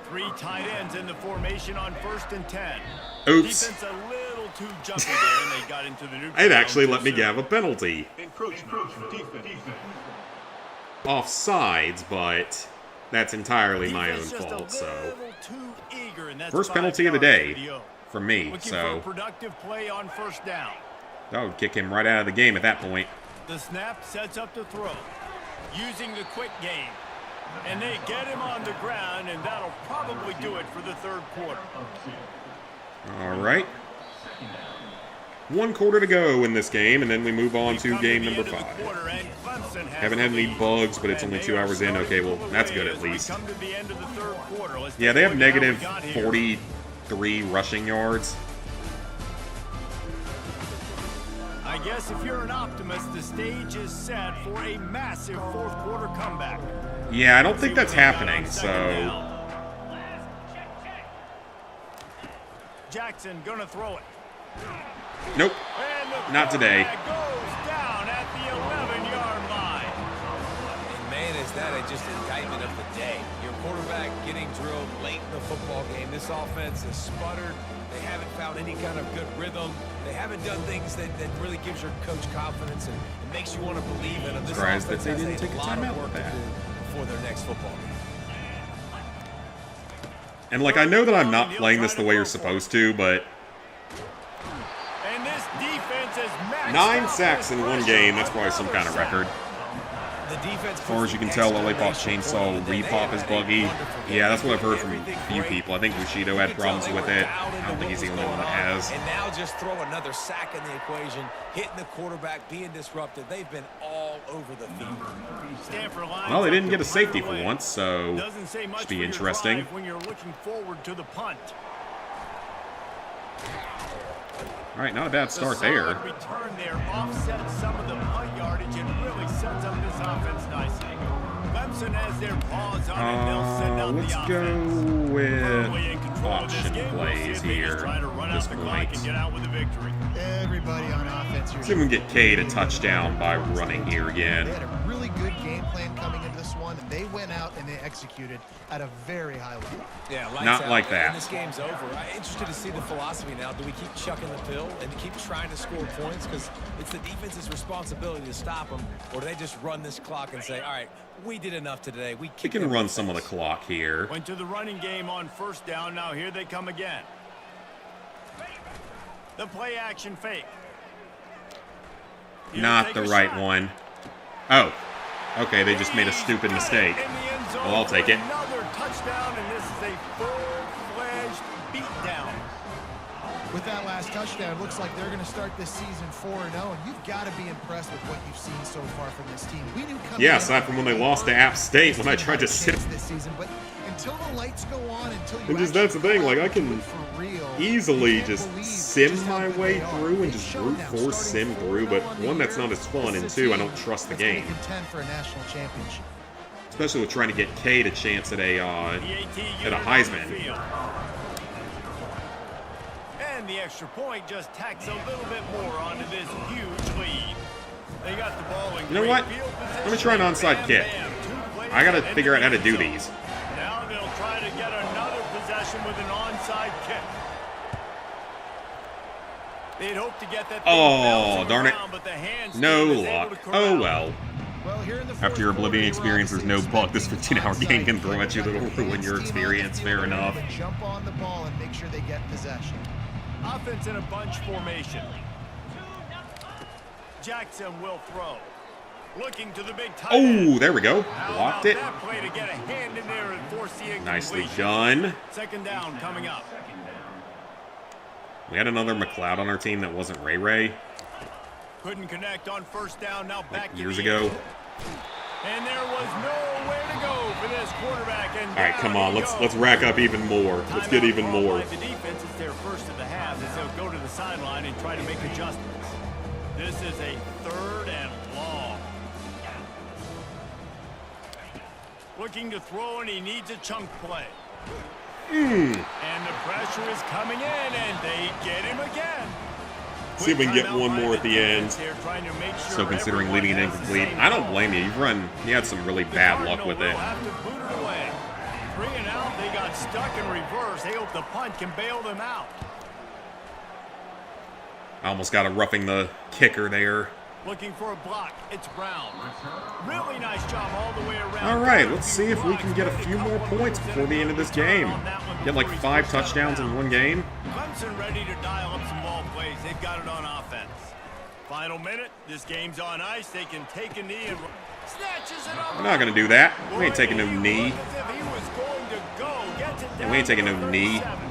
3 tight ends in the formation on 1st and 10. Oops. Defense a little too jumpy there, and they got into the neutral It actually zone let me too soon. have a penalty. Offsides, but that's entirely my own Defense just a fault, so. little too eager, and that's First 5 penalty of the yards day for the O. from me, Looking for a so productive play on 1st down. that would kick him right out of the game at that point. The snap sets up the throw, using the quick game. And they get him on the ground, and that'll probably do it for the 3rd quarter. All right. 1 quarter to go in this game, and then we move on to game number 5. Haven't had any bugs, but it's only 2 hours in. Okay, well, that's good at least. Yeah, they have negative 43 rushing yards. I guess if you're an optimist, the stage is set for a massive 4th quarter comeback. Yeah, I don't think that's happening, so... Jackson gonna throw it. Nope. Not today. Goes down at the 11-yard line. And man, is is that just an indictment of the day? Your quarterback getting drilled late in the football game. This offense has sputtered. They haven't found any kind of good rhythm. They haven't done things that really gives your coach confidence and makes you want to believe in them. This Surprised that offense they has didn't take a lot timeout of work with to that. do before their next football game. And, like, I know that I'm not playing this the way you're supposed to, but And this defense is maxed 9 out sacks in with one pressure game, that's on probably some the kind of other record. The defense, As far as you can tell, Lollipop Chainsaw Repop is buggy. Yeah, that's what I've heard from a few people. I think Bushido had problems with it. I don't think he's the only one that has. And now just throw another sack in the equation, hitting the quarterback, being disruptive. They've been all over the field. Stanford lines Well, they up didn't to get a punt safety it for away. once, so Doesn't say much should be for your interesting. drive when you're looking forward to the punt. All right, not a bad start the there. solid return there offsets some of the punt yardage and really sets up this offense nicely. Clemson has their paws on it. They'll send out Let's the go offense. with Firmly in control of this option game. We'll see plays if they here just try to run at out this the clock point. and get out with a victory. Everybody on offense here. See if we can get Cade a touchdown by running here They again. had a really good game plan coming into this one, and they went out and they executed at a very high level. Yeah, lights Not out. like that. And this game's over. I'm interested to see the philosophy now. Do we keep chucking the pill and keep trying to score points? Because it's the defense's responsibility to stop them. Or do they just run this clock and say, all right, we did enough today. We We can them run in some of the face." clock here. Went to the running game on first down. Now here they come again. The play action fake. He'll Not take the a right shot. one. Oh, okay, they just made a stupid mistake. In the end zone Well, I'll for take it. Another touchdown, and this is a full-fledged beatdown. With that last touchdown, it looks like they're going to start this season 4-0, and you've got to be impressed with what you've seen so far from this team. We knew coming Yeah, in aside from when they lost to App State when I tried to sit. this season, but until the lights go on, until you And just actually that's the thing, like, I do can it for real, easily you can't just believe sim just how my good way they are. through and They've just shown brute now, force starting sim through, but 4-0 on the one, that's year, not as fun, this and is a two, I team don't trust the that's gonna game. contend for a national championship. Especially with trying to get Cade a chance at a The AT at unit a on the Heisman. field. And the extra point just tacks a little bit more onto this huge lead. They got the ball in You know great what? field Let me try an position. onside Bam, kick. bam. Two plays I gotta into figure out the how to end do zone. these. Now they'll try to get another possession with an onside kick. They'd hope to get that thing Oh, bouncing darn it. around, but the hands No team is able luck. to corral Oh it. well. Well, here in the After your fourth Oblivion quarter, experience, there's no we're bug. This obviously 15-hour game can onside throw at you. kick. That'll ruin your Hands team on the experience. field Fair are able enough. to jump on the ball and make sure they get possession. Offense in a bunch formation. Jackson will throw. Looking to the big tight end. Oh, there we go. How Blocked about it. that play to get a hand in there and force the incompletion? Nicely done. Second down coming up. We had another McLeod on our team that wasn't Ray Ray Couldn't connect on first down. Now back to years the ago. end. And there was nowhere to go for this quarterback. And All right, down come on. he Let's goes. rack up even more. Let's get Timeout even called more. by the defense. It's their first of the half as they'll go to the sideline and try to make adjustments. This is a third and long. Looking to throw, and he needs a chunk play. And the pressure is coming in, and they get him again. See if we can get Timeout one by more the at the end. defense here, trying to make sure So considering everyone leading it has the incomplete, same I don't call. blame you. You had some really The bad luck Cardinal with will it. have to boot it away. 3 and out. They got stuck in reverse. They hope the punt can bail them out. I almost got a roughing the kicker there. Looking for a block. It's Brown. Really nice job all the way around. All right, let's see if we can get a few more points before the end of this game. Get like 5 touchdowns in one game. Clemson ready to dial up some ball plays. They've got it on offense. Final minute. This game's on ice. They can take a knee and snatches it up. We're not going to do that. We ain't taking no He knee. looked as if he was going to go. Gets it We ain't taking no down to knee. 37.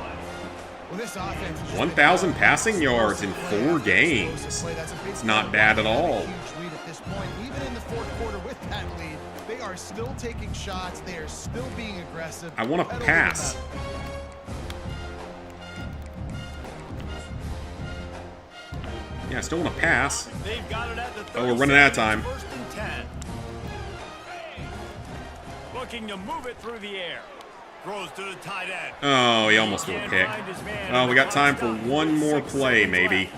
Well, this offense has just 1,000 been passing yards in 4 games. It's not bad at all. Huge lead at this point. Even in the fourth quarter with that lead, they are still taking shots. They are still being aggressive. I want to That'll pass. get them Yeah, I still want to pass. They've got it at the Oh, we're running out of 36, time. First and 10. Looking to move it through the air. Throws to the tight end. Oh, he almost threw a pick. Oh, we got time for one more play, maybe.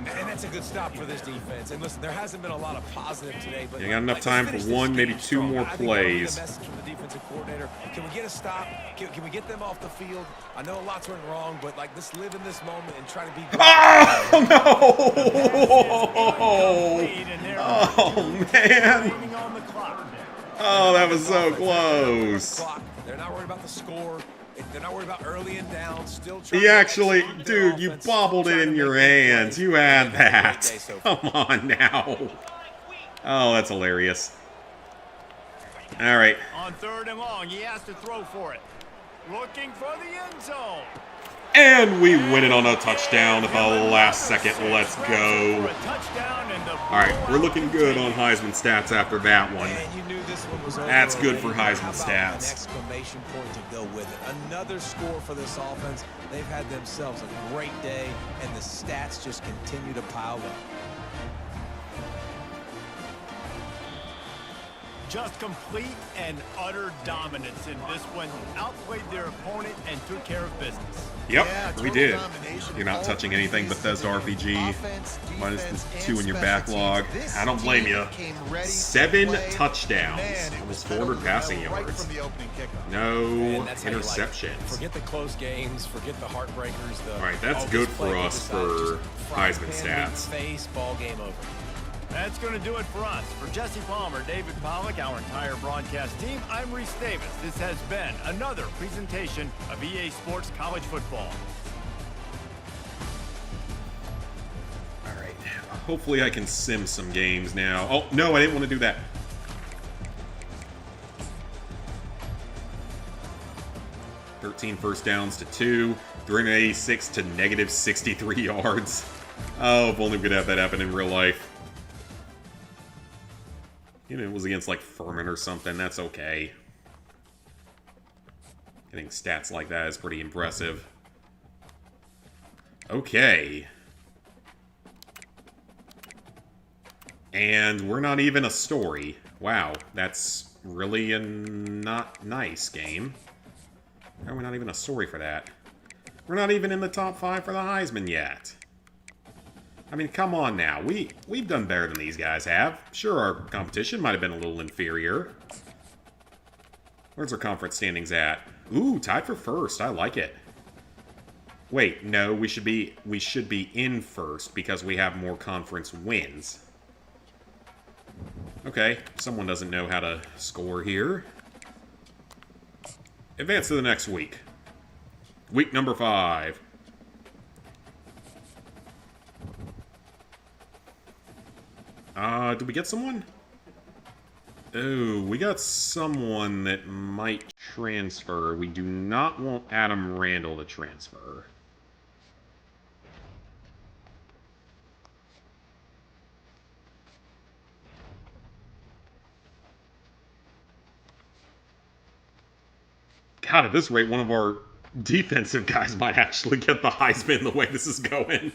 And that's a good stop for this defense. And listen, there hasn't been a lot of positive today, but you got enough time for one, maybe two more plays. Message from the defensive coordinator. Can we get a stop? Can we get them off the field? I know a lot's went wrong, but like let's live in this moment and try to be. Oh no! Oh man! Oh, that was so close. They're not worried about the score. They're not worried about early and down. Still He actually, dude, you bobbled it in your hands. You had that. Come on now. Oh, that's hilarious. All right. On 3rd and long, he has to throw for it. Looking for the end zone. And we win it on a touchdown at the last second. Let's go. All right, we're looking good on Heisman stats after that one. That's good for Heisman stats. Exclamation point to go with it. Another score for this offense. They've had themselves a great day, and the stats just continue to pile up. Just complete and utter dominance in this one. Outplayed their opponent and took care of business. Yep, Yeah, we total did. domination. You're not touching anything Bethesda RPG. Offense, Minus defense, the and 2 in your special backlog. teams. This I don't blame team you. came ready to 7 play. touchdowns. Man, it Almost was 400 passing right yards. from the opening kickoff. No And that's how you like it. interceptions. Forget the close games. Forget the heartbreakers. All right, that's good for us for Heisman stats. Face, ball game over. That's going to do it for us. For Jesse Palmer, David Pollack, our entire broadcast team, I'm Reese Davis. This has been another presentation of EA Sports College Football. All right, hopefully I can sim some games now. Oh, no, I didn't want to do that. $13 first downs to 2, 386 to negative 63 yards. Oh, if only we could have that happen in real life. You know, it was against like Furman or something. That's okay. Getting stats like that is pretty impressive. Okay. And we're not even a story. Wow, that's really a not nice game. How are we not even a story for that? We're not even in the top 5 for the Heisman yet. I mean, come on now. We've done better than these guys have. Sure, our competition might have been a little inferior. Where's our conference standings at? Ooh, tied for first. I like it. Wait, no, we should be in first because we have more conference wins. Okay, someone doesn't know how to score here. Advance to the next week. Week number 5. Did we get someone? Oh, we got someone that might transfer. We do not want Adam Randall to transfer. God, at this rate, one of our defensive guys might actually get the Heisman the way this is going.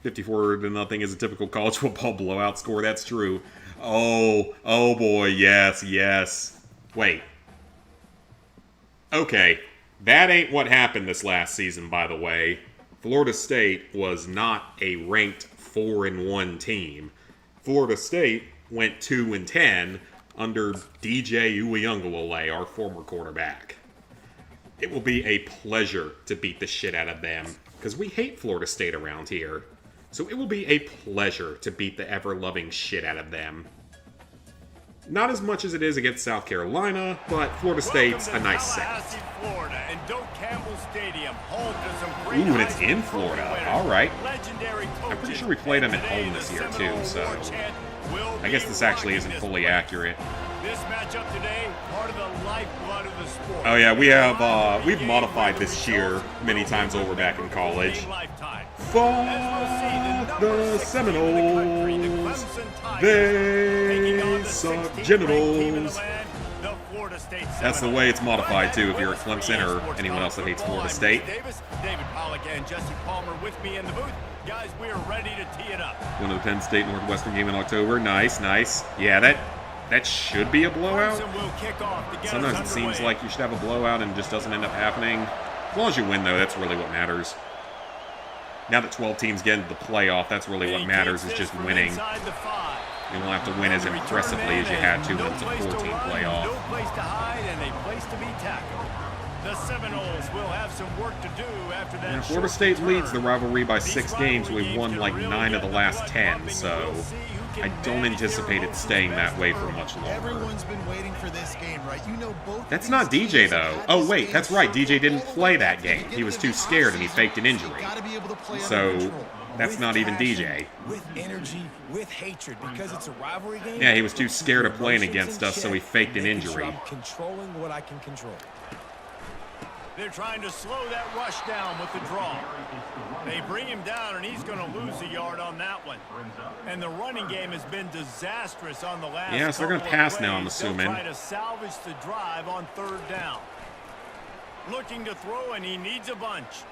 54-0 is a typical college football blowout score. That's true. Oh boy, yes, yes. Wait. Okay, that ain't what happened this last season, by the way. Florida State was not a ranked 4-1 team. Florida State went 2-10 under DJ Uiagalelei, our former quarterback. It will be a pleasure to beat the shit out of them, because we hate Florida State around here. So it will be a pleasure to beat the ever-loving shit out of them. Not as much as it is against South Carolina, but Florida State's a nice set. Florida and Doak Campbell Stadium, home to some great Ooh, and it's in Florida. All right. Legendary I'm pretty sure we played them at home this year, too, so I guess this actually isn't fully accurate. This matchup today, part of the lifeblood of the sport. Oh yeah, we've modified this cheer many times over back in college. Fuck the Seminoles. They suck genitals. That's the way it's modified too if you're a Clemson or anyone else that hates Florida State. David Pollack and Jesse Palmer with me in the booth. Guys, we are ready to tee it up. One of the Penn State Northwestern game in October. Nice, nice. Yeah, that should be a blowout. Sometimes it seems like you should have a blowout and it just doesn't end up happening. As long as you win, though, that's really what matters. Now that 12 teams get into the playoff, that's really what matters, is just winning. You don't have to win as impressively as you had to when it's a 14 playoff. No place to hide and a place to be tackled. The Seminoles will have some work to do after that. And Florida State leads the rivalry by 6 games. We've won like 9 of the last 10, so I don't anticipate it staying that way for much longer. Everyone's been waiting for this game, right? You know both. That's not DJ though. Oh wait, that's right. DJ didn't play that game. He was too scared and he faked an injury. So that's not even DJ. With energy, with hatred, because it's a rivalry game. Yeah, he was too scared of playing against us, so he faked an injury. I'm controlling what I can control. They're trying to slow that rush down with the draw. They bring him down, and he's going to lose a yard on that one. And the running game has been disastrous on the last. Yeah, so they're going to pass now, I'm assuming. They'll try to salvage the drive on 3rd down. Looking to throw, and he needs a bunch.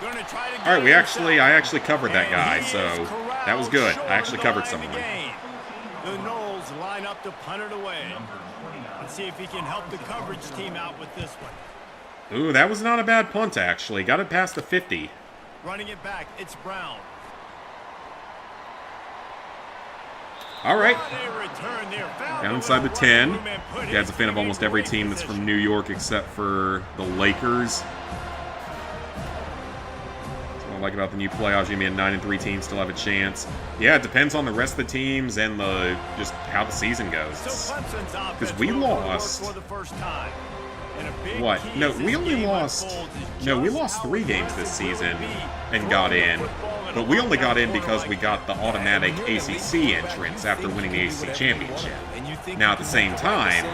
Going to try to. All right, I actually covered that guy, so that was good. I actually covered someone. The Noles line up to punt it away. Let's see if he can help the coverage team out with this one. Ooh, that was not a bad punt, actually. Got it past the 50. Running it back, it's Brown. All right. Down inside the 10. Dad's a fan of almost every team that's from New York except for the Lakers. That's what I like about the new playoffs. You mean 9-3 teams still have a chance. Yeah, it depends on the rest of the teams and just how the season goes. Because we lost. What? No, we only lost. No, we lost 3 games this season and got in. But we only got in because we got the automatic ACC entrance after winning the ACC championship. Now, at the same time,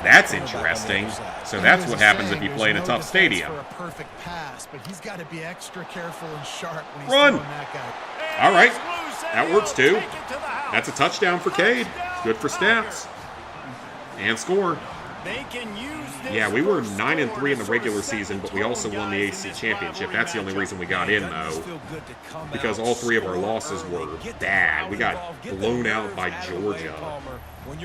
that's interesting. So that's what happens if you play in a tough stadium. Run! All right. That works too. That's a touchdown for Cade. Good for stats. And score. Yeah, we were 9-3 in the regular season, but we also won the ACC championship. That's the only reason we got in, though, because all 3 of our losses were bad. We got blown out by Georgia. We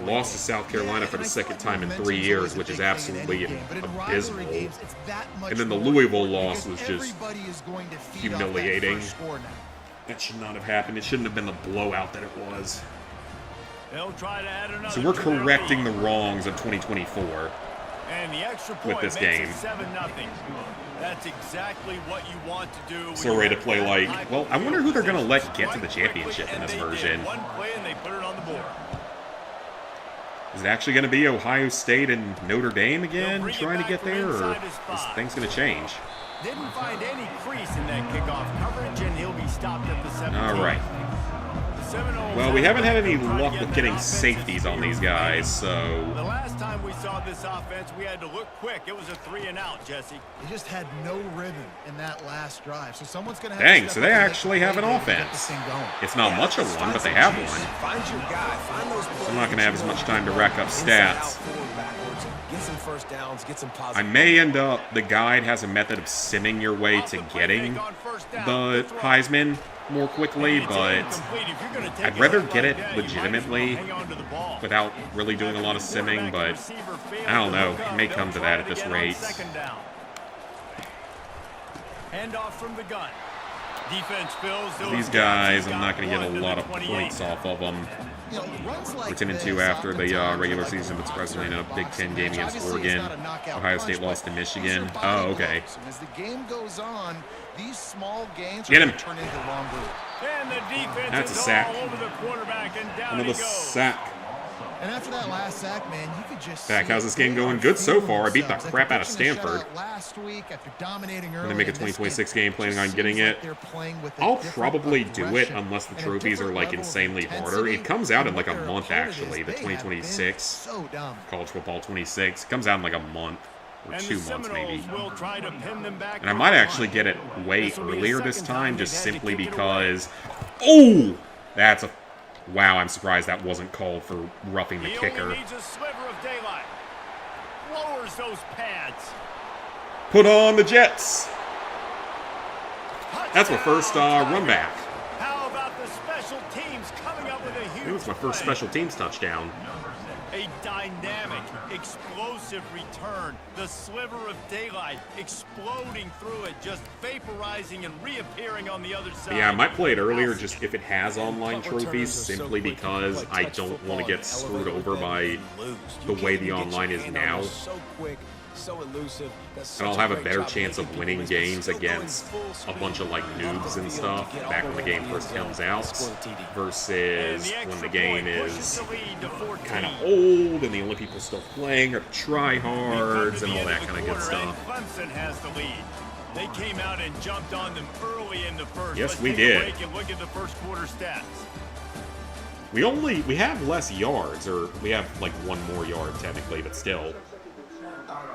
lost to South Carolina for the 2nd time in 3 years, which is absolutely abysmal. And then the Louisville loss was just humiliating. That should not have happened. It shouldn't have been the blowout that it was. So we're correcting the wrongs of 2024 with this game. That's exactly what you want to do. So we're ready to play like, well, I wonder who they're going to let get to the championship in this version. One play and they put it on the board. Is it actually going to be Ohio State and Notre Dame again trying to get there, or is things going to change? Didn't find any crease in that kickoff coverage, and he'll be stopped at the 17. All right. Well, we haven't had any luck with getting safeties on these guys, so... The last time we saw this offense, we had to look quick. It was a 3-and-out, Jesse. They just had no rhythm in that last drive, so someone's going to have Dang, to so they actually have an offense. It's not much of one, but they have one. So I'm not going to have as much time to rack up stats. I may end up... The guide has a method of simming your way to getting the Heisman more quickly, but I'd rather get it legitimately without really doing a lot of simming, but I don't know. It may come to that at this rate. Handoff from the gun. Defense fills these guys, I'm not going to get a lot of points off of them. We're 10-2 after the regular season, but surprisingly in a Big Ten game against Oregon. Ohio State lost to Michigan. Oh, okay. As the game goes on, these small games get him. Turn into longer. And the defense that's a sack. all over the quarterback, and down another he goes. Sack. And after that last sack, man, you could just back. How's this game going? Good so far. I beat the crap out of Stanford. Last week after dominating early, and they make a 2026 game, planning on getting it. I'll probably do it unless the trophies are like insanely harder. It comes out in like a month actually. The 2026 College Football 26 comes out in like a month or 2 months maybe. And I might actually get it way earlier this time, just simply because. Oh, that's a. Wow, I'm surprised that wasn't called for roughing the kicker. Needs a sliver of daylight. Lowers those pads. Put on the Jets. That's my first run back. How about the special teams coming up with a huge It was my first special teams touchdown. A A dynamic, explosive return. The sliver of daylight exploding through it, just vaporizing and reappearing on the other side. Yeah, I might play it earlier just if it has online trophies, simply because I don't want to get screwed over by the way the online is now. So elusive. And I'll have a better chance of winning games against a bunch of like noobs and stuff back when the game first comes out, versus when the game is kind of old and the only people still playing are the tryhards and all that kind of good stuff. Clemson has the lead. They came out and jumped on them early in the first. Yes, Let's we take did. a break and look at the first quarter stats. We have less yards, or we have like one more yard technically, but still.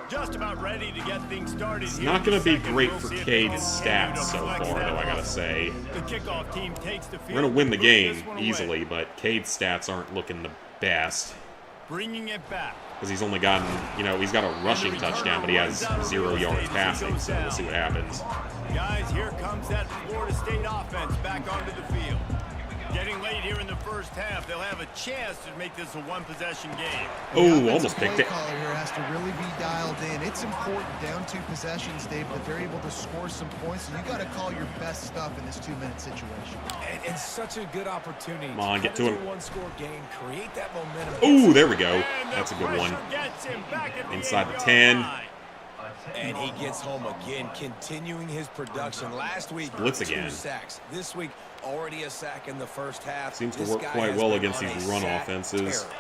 Just about ready to get things started. It's not going to be great for Cade's stats so far, though, I gotta say. The kickoff team takes the field. We're going to win the game easily, but Cade's stats aren't looking the best. Bringing it back. Because he's only gotten, he's got a rushing touchdown, but he has 0 yards passing, so we'll see what happens. Guys, here comes that Florida State offense back onto the field. Getting late here in the first half, they'll have a chance to make this a one-possession game. Oh, almost picked it. The caller here has to really be dialed in. It's important down 2 possessions, Dave, that they're able to score some points. So you got to call your best stuff in this 2-minute situation. And it's such a good opportunity. Come on, get to him. One-score game, create that momentum. Oh, there we go. That's a good one. Inside the 10. And he gets home again, continuing his production. Last week, Blitz 2 again. sacks. This week, already a sack in the first half. Seems to This work guy quite has well been against on these a run sack offenses. tear.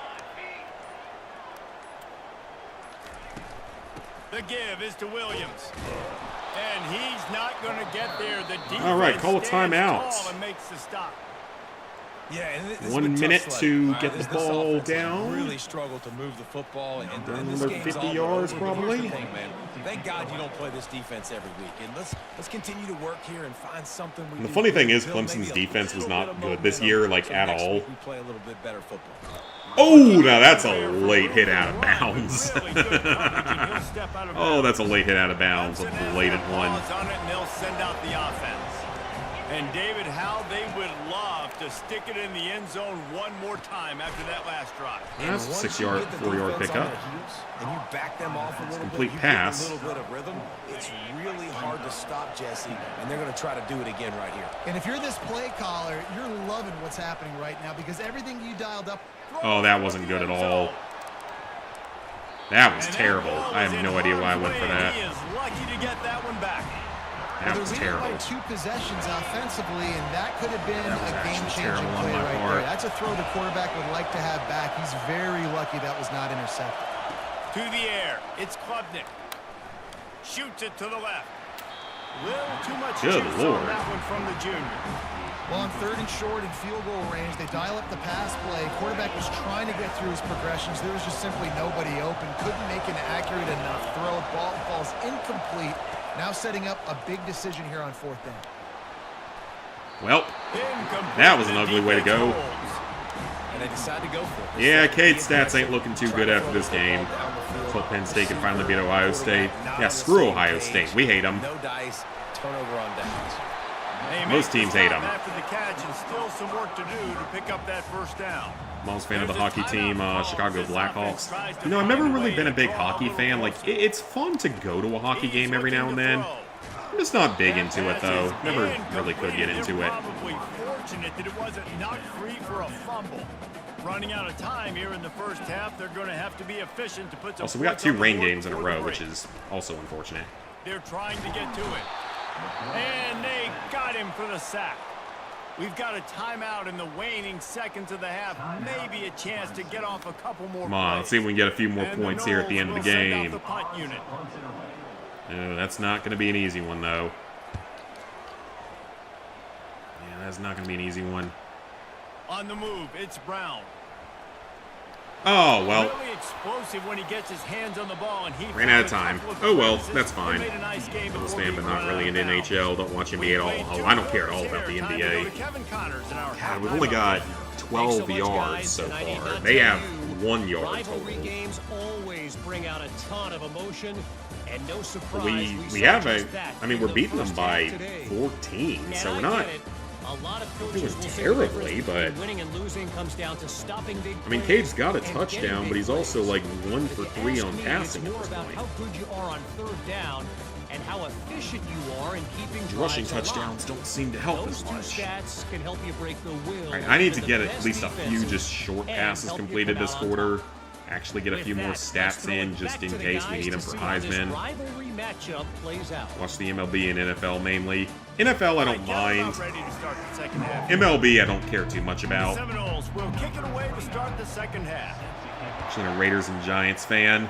The give is to Williams. And he's not going to get there. The defense All right, call a stands timeout. tall and makes the stop. Yeah, and this 1 has been minute tough to sledding. get the This ball offense has down. Really struggled to move the football, and Down this another game's 50 all yards, over. But here's probably. the thing, man. Thank God you don't play this defense every week, and let's continue to work here and find something. We And the can funny do thing to is, build maybe Clemson's a defense was little not bit of good this momentum, year, like so at next all. week we play a little bit better football. Oh, now that's a late hit out of bounds. Oh, that's a late hit out of bounds, a belated one. On it, and they'll send out the offense. And David, how they would love to stick it in the end zone one more time after that last drive. That's a Once 6 you yard, get the 4 yard defense on pickup. their heels and you back them off a little Complete bit, pass. You get a little bit of rhythm. It's really hard to stop Jesse, and they're going to try to do it again right here. And if you're this play caller, you're loving what's happening right now because everything you dialed up. Oh, that wasn't good at all. That was terrible. I have no idea why I went for that. He is lucky to get that one back. That was They're leading terrible. by 2 possessions offensively, and that could have been That was a actually game-changing terrible on play my right part. there. That's a throw the quarterback would like to have back. He's very lucky that was not intercepted. To the air, it's Klubnik. Shoots it to the left. Little too much Good juice Lord. on that one from the junior. Well, on 3rd and short and field goal range, they dial up the pass play. Quarterback was trying to get through his progressions. There was just simply nobody open. Couldn't make an accurate enough throw. Ball falls incomplete. Now setting up a big decision here on 4th down. Well, that was an ugly way to go. And they decide to go for it. Yeah, Cade's stats ain't looking too good after this game. Until Penn State can finally beat Ohio State. Yeah, screw Ohio State. We hate them. No dice, turnover on downs. Most teams hate 'em. After the catch, and still some work to do to pick up that first down. Mom's fan of the hockey team, Chicago Blackhawks. I've never really been a big hockey fan. Like, it's fun to go to a hockey game every now and then. I'm just not big into it, though. Never really could get into it. Probably fortunate that it wasn't knocked free for a fumble. Running out of time here in the first half, they're going to have to be efficient to put some Also, we got points 2 on the rain board games in a before the row, break. which is also unfortunate. They're trying to get to it. And they got him for the sack. We've got a timeout in the waning seconds of the half. Maybe a chance to get off a couple more Come on, let's see if we can get a few more And the points here at the end of the Noles will send out game. the punt unit. No, that's not going to be an easy one, though. Yeah, that's not going to be an easy one. On the move, it's Brown. Oh, well. Really explosive when he gets his hands on the ball, and he Ran out of found a time. couple of Oh, well, clearances. that's fine. They made a nice game Bills before fan, but being not run really out into of bounds. NHL. Don't watch NBA at all. Oh, I don't care at all about the Time to go NBA. to Kevin Connors in our God, we've only got 12 Thanks so much, yards guys. so And I need far. not They tell have you, 1 yard Rivalry total. games always bring out a ton of emotion, and no surprise We saw have a, just that I mean, in we're the beating them first by half today. 14, And so I we're not get it. A lot of It coaches was will say terribly, the difference but- between winning and losing comes down to stopping big I mean, plays Cade's got a and touchdown, getting but he's big also plays. like 1 for If you 3 ask on me, passing it's at more this about point. how good you are on third down and how efficient you are in keeping Rushing drives alive. touchdowns don't seem to help Those as two much. stats can help you break the will. All right, I need to of get the at best least a few defenses just short and passes help you completed come this out on quarter. top. Actually get a With few more that, let's stats throw it in just back in to the case we guys need to them for see how this Heisman. rivalry matchup plays out. Watch the MLB and NFL mainly. NFL I don't Get mind. about ready to start the second half. MLB I don't care too much about. Seminoles will kick it away to start the second half. Actually, a Raiders and Giants fan.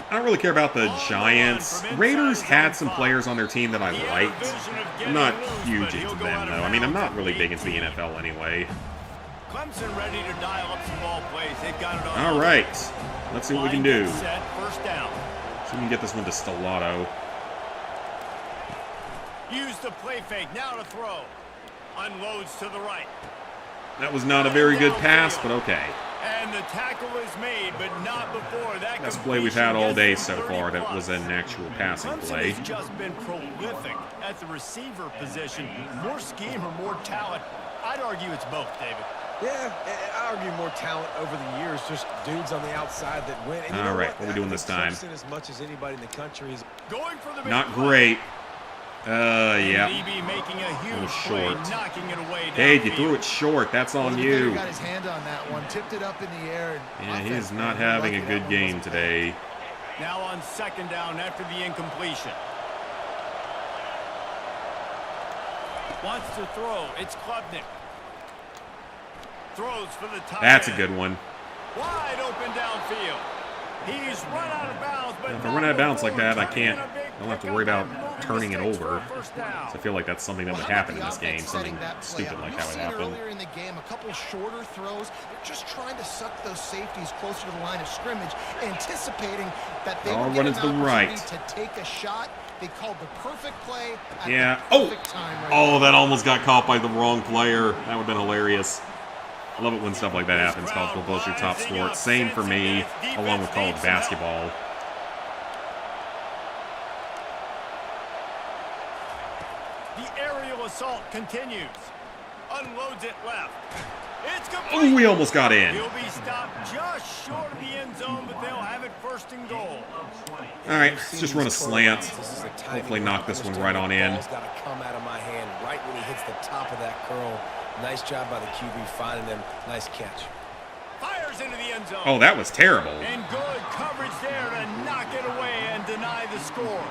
I don't really care about the Giants. Raiders had some players on their team that I liked. I'm not huge into them, though. I mean, I'm not really big into the NFL anyway. Clemson ready to dial up some ball plays. They've got it on. All right. Let's see what we can do. Set, first down. See if we can get this one to Stellato. Use the play fake. Now to throw. Unloads to the right. That was not a very good pass, but okay. And the tackle is made, but not before that. Best play we've had all day so completion far gets that was an actual passing Clemson play. has just been prolific at the receiver position. More scheme or more talent? I'd argue it's both, David. Yeah, I argue more talent over the years, just dudes on the outside that win. And you know All right, what are we doing this time? Clemson, as much as anybody in the country is Going for the big Not play. great. And Yeah. DB making a huge little play, short. knocking it away. Cade, you downfield. threw it short. That's on The defender you. got his hand on that one, tipped it up in the air. And Yeah, he offense, is not man, having a lucky good that one game wasn't today. Now on second down after the incompletion. Wants to throw. It's Klubnik. Throws for the tight That's a end. good one. Wide open downfield. He's run out of bounds, but If I run out of bounds like that, I turning in can't. a big I don't have to pickup worry about and moving turning it mistakes for over. a first down. So I feel like that's something that Well, would how happen in about this the game. offense Something setting that play stupid up? like You've that would seen happen. earlier in the game, a couple shorter throws. They're just trying to suck those safeties closer to the line of scrimmage, anticipating that they Oh, would get running an to the opportunity right. to take a shot. They called the perfect play at Yeah. the Oh! perfect time right Oh, there. that almost got caught by the wrong player. That would have been hilarious. I love it when stuff like that happens. College football is your top sport. Same for me, along with college basketball. The aerial assault continues. Unloads it left. It's complete. Oh, we almost got in. He'll be stopped just short of the end zone, but they'll have it first and goal. All right, let's just run a slant. This is a timing Hopefully knock this one right on in. Ball's got to come out of my hand right when he hits the top of that curl. Nice job by the QB finding him. Nice catch. Fires into the end zone. Oh, that was terrible. And good coverage there to knock it away and deny the score.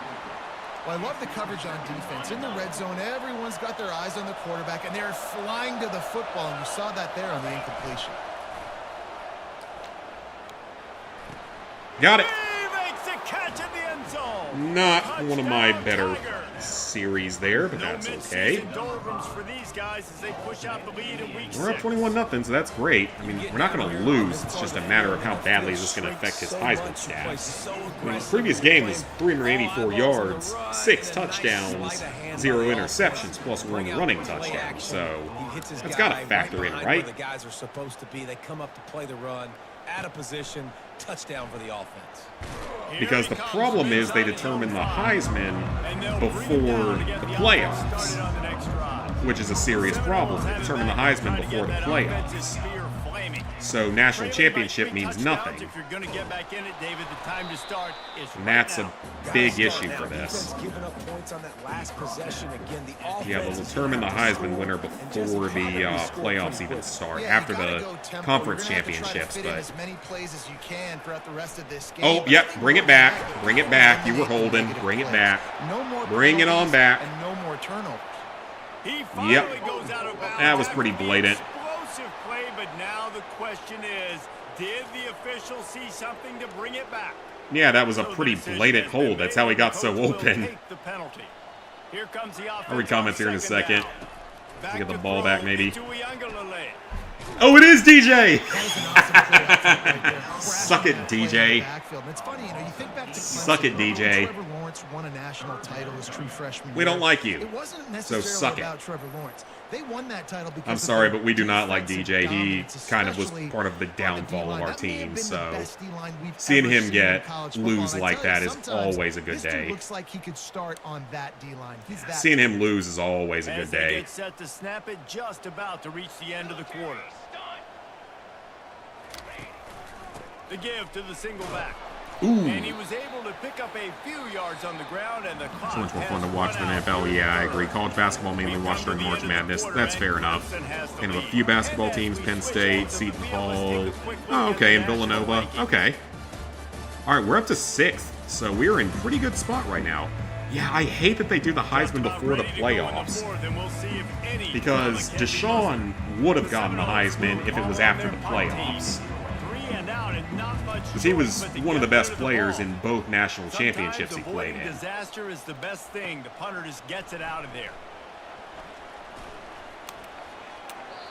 Well, I love the coverage on defense. In the red zone, everyone's got their eyes on the quarterback, and they're flying to the football, and you saw that there on the incompletion. Got it. He makes the catch in the end zone. Not one of my Touchdown, better Tigers. series there, but No that's okay. mid-season doldrums for these guys as they push out the lead in week We're up 6. 21-0, so that's great. I mean, we're not going to lose. It's just a matter of how badly is this going to affect his Heisman stats. I mean, the previous game was 384 yards, 6 touchdowns, 0 interceptions, plus 1 running touchdown. So that's got to factor in, right? The guys are supposed to be. They come up to play the run, out of position, touchdown for the offense. Because the problem is they determine the Heisman before the playoffs, which is a serious problem. They determine the Heisman before the playoffs. So national championship means nothing. If you're going to get back in it, David, the time to start is And right that's now. a big issue for this. Defense giving up points on that last possession. Again, the offense Yeah, they'll determine the Heisman winner before the playoffs even start, Yeah, after you gotta the go tempo. conference You're gonna have to try to championships. fit in But as many plays as you can throughout the rest of this game. oh, But yep, I think bring it we're back, gonna bring it back. You were holding, negative bring it plays. back. No more Bring it on penalties back. and no more turnovers. He finally Yep. goes out of bounds. That was pretty after the blatant. Explosive play, but now the question is, did the official see something to bring it back? Yeah, that was a So the pretty decision blatant has been hold. That's made. how he The got so coach will open. take the penalty. Here comes the offense I'll read comments here in a on second second. down. Back Get the to ball throw back, maybe. into Uiagalelei. Oh, it is DJ! That is an awesome play right there. Suck it, Crashing that play in DJ. the backfield. And it's funny, you know, you think back to Suck it, Clemson, DJ. Trevor Lawrence won a national title his true freshman We year. don't like you. It wasn't So necessarily suck it. about Trevor Lawrence. They won that title because I'm of sorry, their but we do not like defensive DJ. He dominance, kind of was especially part of the on the downfall of D-line. our That may have team, been the so best D-line we've seeing ever him seen get in college football. lose And I like tell you, that is sometimes always a good this dude day. looks like he could start on that D-line. He's that Seeing him lose is always a As good they day. get set to snap it, just about to reach the end of the quarter. The give to the single back. And he was able to pick up a few yards on the ground, and the clock So much more has fun to watch than run out. NFL. Yeah, I agree. College basketball mainly watched during March Madness. That's fair enough. And of a few basketball teams, Penn State, Seton Hall. Oh, okay, and Villanova. Okay. All right, we're up to 6th, so we're in pretty good spot right now. Yeah, I hate that they do the Heisman before the playoffs, because Deshaun would have gotten the Heisman if it was after the playoffs. Because he was one of the best players in both national championships he played in. Disaster is the best thing. The punter just gets it out of there.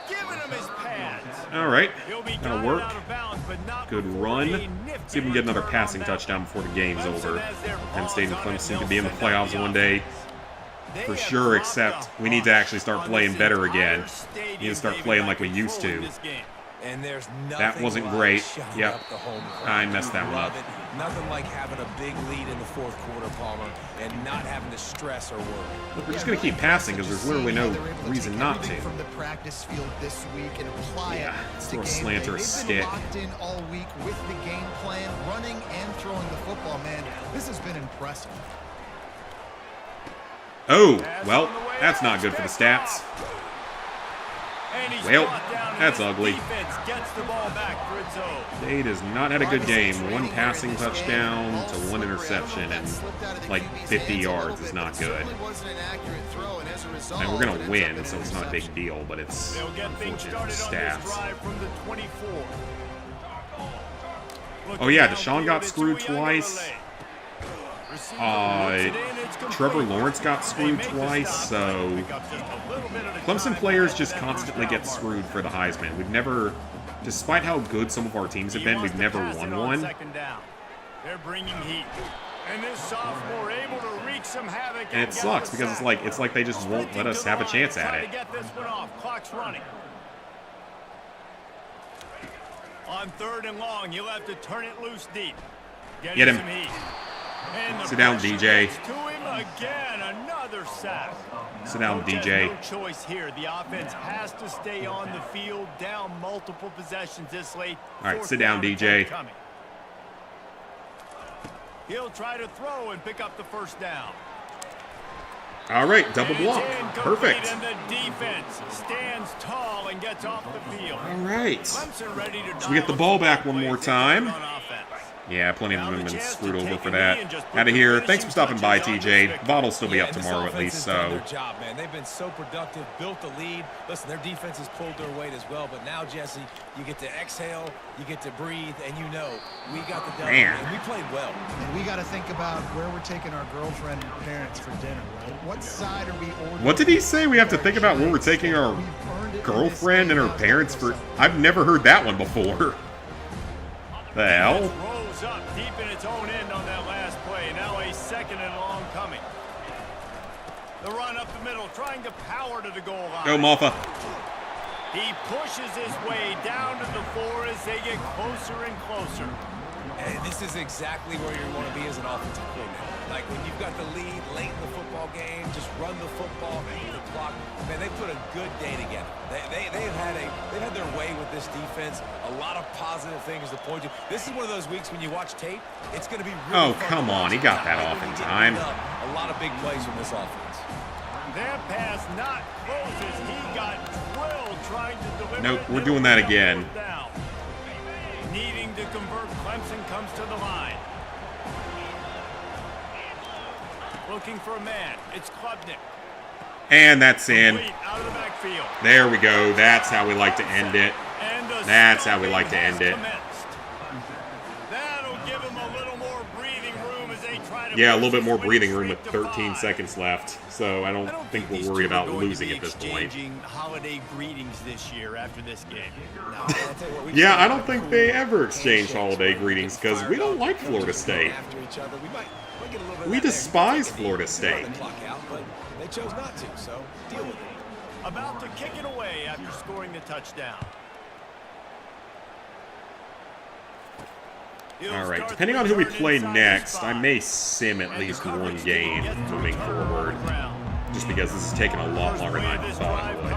Giving him his pads. All right, He'll be that'll guided work. out of bounds, but not Good before run. a See if we nifty can get another return passing on that touchdown before the game's Clemson over. has their Penn State and paws on it. Clemson could They'll be in the send out playoffs the one day. They For have sure, dropped except the we need to actually start on playing this better entire again. stadium. We need to start They've playing got like we used control in to. this game. And there's That nothing wasn't like great. shutting Yep. up the home crowd. I messed that one Love up. it. Nothing like having a big lead in the fourth quarter, Palmer, and not having to stress or worry. Look, we're just going to keep passing because there's literally no reason not to. From the practice field this week and apply Yeah, it to throw a game slant day. or a They've stick. been locked in all week with the game plan, running and throwing the football. Man, this has been impressive. Oh, well, that's not good for the stats. And he's Well, brought down, and that's this ugly. defense gets the ball back for its own. State has not had a good game. One passing touchdown to one interception, and like 50 yards is not good. And we're going to win, so it's not a big deal, but it's They'll get things unfortunate started on this stats. drive from the 24. Oh yeah, Looking Deshaun got downfield, screwed it's twice. Uiagalelei. Receiver looks it in, it's complete. Trevor Lawrence got They screwed make the twice, stop, so pick up just a little bit at a Clemson time players to just that constantly get first down screwed mark. for the Heisman. We've never, despite how good some of our teams have He been, wants we've to never pass won it on one. second down. They're bringing heat. And this sophomore able to wreak some havoc. And it get sucks the because sack. it's like they just won't let us have a chance at Trying it. to get this one off. Clock's running. On 3rd and long, you'll have to turn it loose deep. Get him. Some heat. And the Sit down, pressure DJ. gets to him again. Another sack. Sit down, Coach has DJ. No choice here. The offense has to stay on the field, down multiple possessions this late. All right, Fourth sit down, and DJ. 10 coming. He'll try to throw and pick up the first down. All right, double And block. it's incomplete, Perfect. And the defense stands tall and gets off the field. All right. Clemson ready to So we get the dial ball up back the one more plays time. on offense. Yeah, plenty of Now them the have been chance screwed to over take for a that. knee and just put Out of the here. Thanks for stopping finishing by, touches on TJ. this VOD'll still be Yeah, up and this tomorrow at offense least, has done so their job, man. They've been so productive, built the lead. Listen, their defense has pulled their weight as well, but now, Jesse, you get to exhale, you get to breathe, and you know we got the W, Man. and we played well. And we got to think about where we're taking our girlfriend and parents for dinner, right? What side are we ordering? What did he say? We have to think about where we're taking our We've earned it in girlfriend this and her game. parents for... I've never heard that one before. The hell? Rolls up deep in its own end on that last play. Now a 2nd and long coming. The run up the middle, trying to power to the goal line. Go, Moffa. He pushes his way down to the 4 as they get closer and closer. And this is exactly where you want to be as an offensive coordinator. Like when you've got the lead late in the football game, just run the football, the clock. Man, they put a good day together. They've had their way with this defense. A lot of positive things to point to. This is one of those weeks when you watch tape, it's going to be really Oh, fun come to on. watch. He got that Like off when in you get time. beat up, a lot of big plays from this offense. Their pass not close as he got drilled trying to deliver. Nope, it. we're They'll doing that bring up again. 4th down. Needing to convert, Clemson comes to the line. Looking for a man. It's Klubnik. And that's in. Complete out of the backfield. There we go. That's how we like to end it. And the That's how we like to stopping end it. has commenced. That'll give him a little more breathing room as they try Yeah, a little bit more breathing room with 13 seconds left, so I don't think we're worried about losing at this point. Holiday greetings this year after this game. Yeah, I don't think they ever exchange holiday greetings because we don't like Florida State. We despise Florida State. They chose not to, so deal with it. About to kick it away after scoring the touchdown. All right, depending on who we play next, I may sim at least one game moving forward. Just because this is taking a lot longer than I thought it would.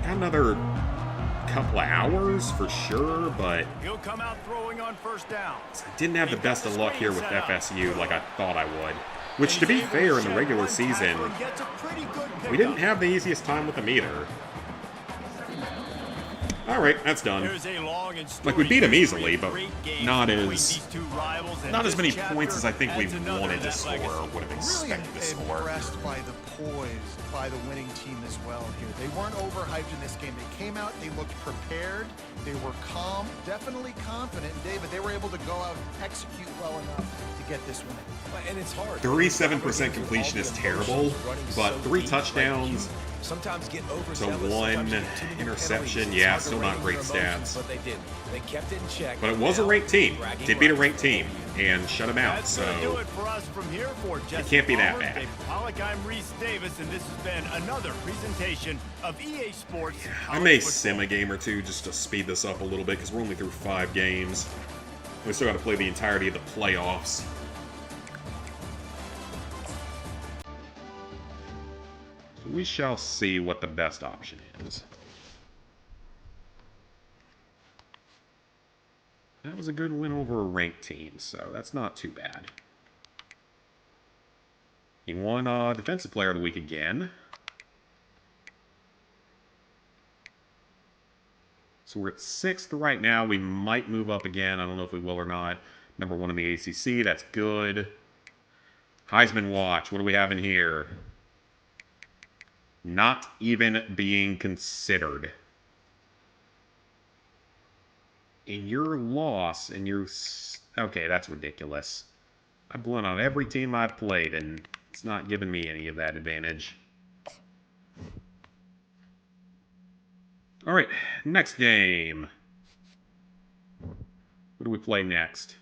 Got another couple of hours for sure, but He'll come out throwing on first down. I didn't have the best of luck here with FSU like I thought I would. Which, to be fair, in the regular season, we didn't have the easiest time with them either. Alright, that's done. Like, we beat them easily, but not as many points as I think we wanted to score or would have expected to score. Impressed by the poise by the winning team as well here. They weren't overhyped in this game. They came out, they looked prepared, they were calm, definitely confident. David, they were able to go out and execute well enough to get this win. And it's hard. 37% completion is terrible, but 3 touchdowns sometimes get to 1 interception. Yeah, still not great stats. But they did. They kept it in check. But it was a ranked team. Did beat a ranked team and shut them out. So it can't be that bad. I'm Reese Davis, and this has been another presentation of EA Sports. I may sim a game or two just to speed this up a little bit because we're only through 5 games. We still got to play the entirety of the playoffs. We shall see what the best option is. That was a good win over a ranked team, so that's not too bad. He won Defensive Player of the Week again. So we're at 6th right now. We might move up again. I don't know if we will or not. Number 1 in the ACC. That's good. Heisman Watch. What do we have in here? Not even being considered. In your loss, in your... Okay, that's ridiculous. I've blown out every team I've played, and it's not giving me any of that advantage. Alright, next game. What do we play next?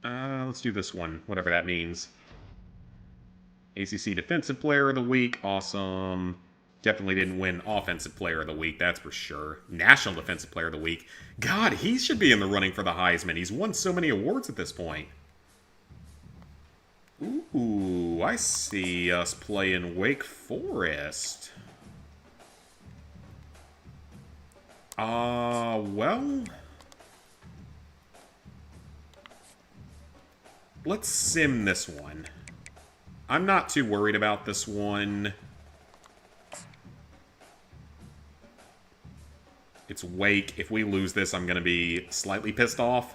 Let's do this one, whatever that means. ACC Defensive Player of the Week, awesome. Definitely didn't win Offensive Player of the Week, that's for sure. National Defensive Player of the Week. God, he should be in the running for the Heisman. He's won so many awards at this point. Ooh, I see us playing Wake Forest. Well... Let's sim this one. I'm not too worried about this one. It's Wake. If we lose this, I'm going to be slightly pissed off.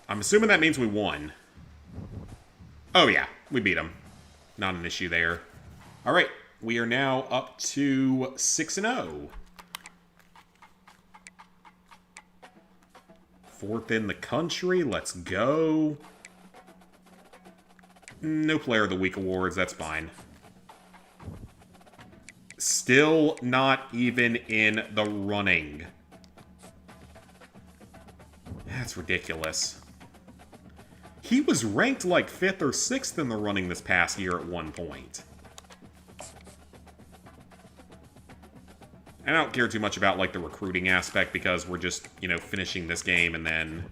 I'm assuming that means we won. Oh yeah, we beat them. Not an issue there. Alright, we are now up to 6-0. 4th in the country. Let's go. No Player of the Week awards. That's fine. Still not even in the running. That's ridiculous. He was ranked like 5th or 6th in the running this past year at one point. I don't care too much about, like, the recruiting aspect because we're just, you know, finishing this game and then...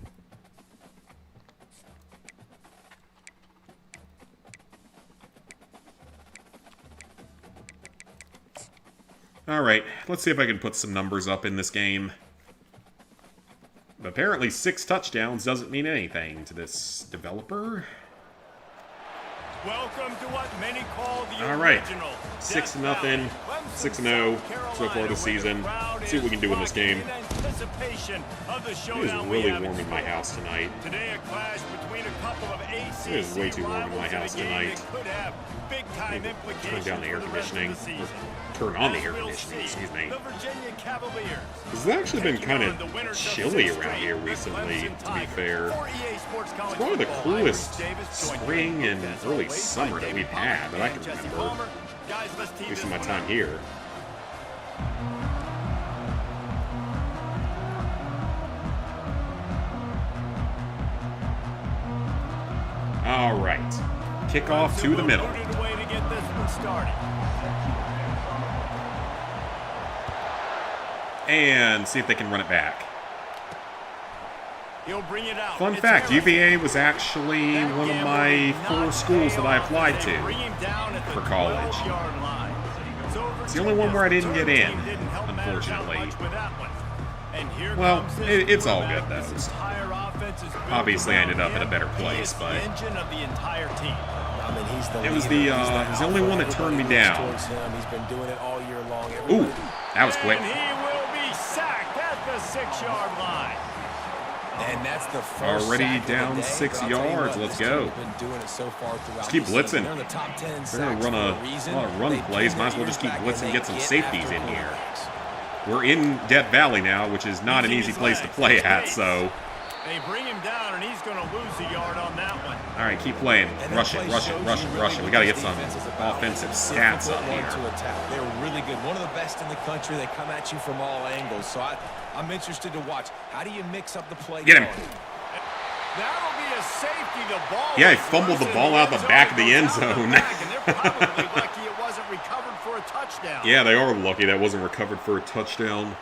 Alright, let's see if I can put some numbers up in this game. But apparently 6 touchdowns doesn't mean anything to this developer. Welcome to what many call the All right. original 6-0, 6-0 so far this season. Let's see what we can do in this game. It is really warm in my house tonight. Today a clash between a couple of ACC It is way too warm in my rivals in a house game tonight. that could have big-time Turn implications down the air for the rest of conditioning. the season. Turn on the As air we'll conditioning, see, excuse me. the Virginia Cavaliers It's actually been taking kind on the of winners of chilly 6 around here straight, the recently, Clemson to be Tigers. fair. For EA Sports College It's one of the Football, coolest I'm Rich Davis, joined spring here and as early always summer by that we've David had that I can and Jesse remember. Palmer. Guys, let's tee Based this on my one time up. here. All right. Kickoff to the middle. Booted away to get this one started. And see if they can run it back. He'll bring it out. Fun It's fact, Harris. UVA was actually That one of gamble my did 4 not schools pay that I off applied as they to. bring him down at the for college. 12-yard line. So It's the only one where I didn't get Virginia's in, return team didn't help matters out unfortunately. much with that one. And here Well, comes this it's all quarterback. good, though. This entire offense is built Obviously, I ended around up in a him. better He place, is the but engine of the entire team. I mean, he's the it was leader. the He's he's the only one that turned me everybody looks down. towards him. He's been doing it all year long. Ooh, that was quick. And he will be sacked at the 6-yard line. And that's the first Already sack of the down day, 6 but I'll tell you yards. what, Let's this go. team's been doing it so far throughout Just keep the season. blitzing. They're in the top 10 They're sacks gonna run for a reason. lot of run They plays. pin Might as their well just ears keep back blitzing and and get they some get safeties after in here. quarterbacks. We're in Death Valley now, which is not an easy place to play at, so... They bring him down, and he's going to lose a yard on that one. All right, keep playing. Rush it, rush it, rush it, rush it. We got to get some offensive stats up here. To attack. They're really good. One of the best in the country. They come at you from all angles. So I'm interested to watch. How do you mix up the play? Get him. That'll be a safety. The ball. Yeah, he fumbled the ball out the back of the end zone. And they're probably lucky it wasn't recovered for a touchdown. Yeah, they are lucky that wasn't recovered for a touchdown.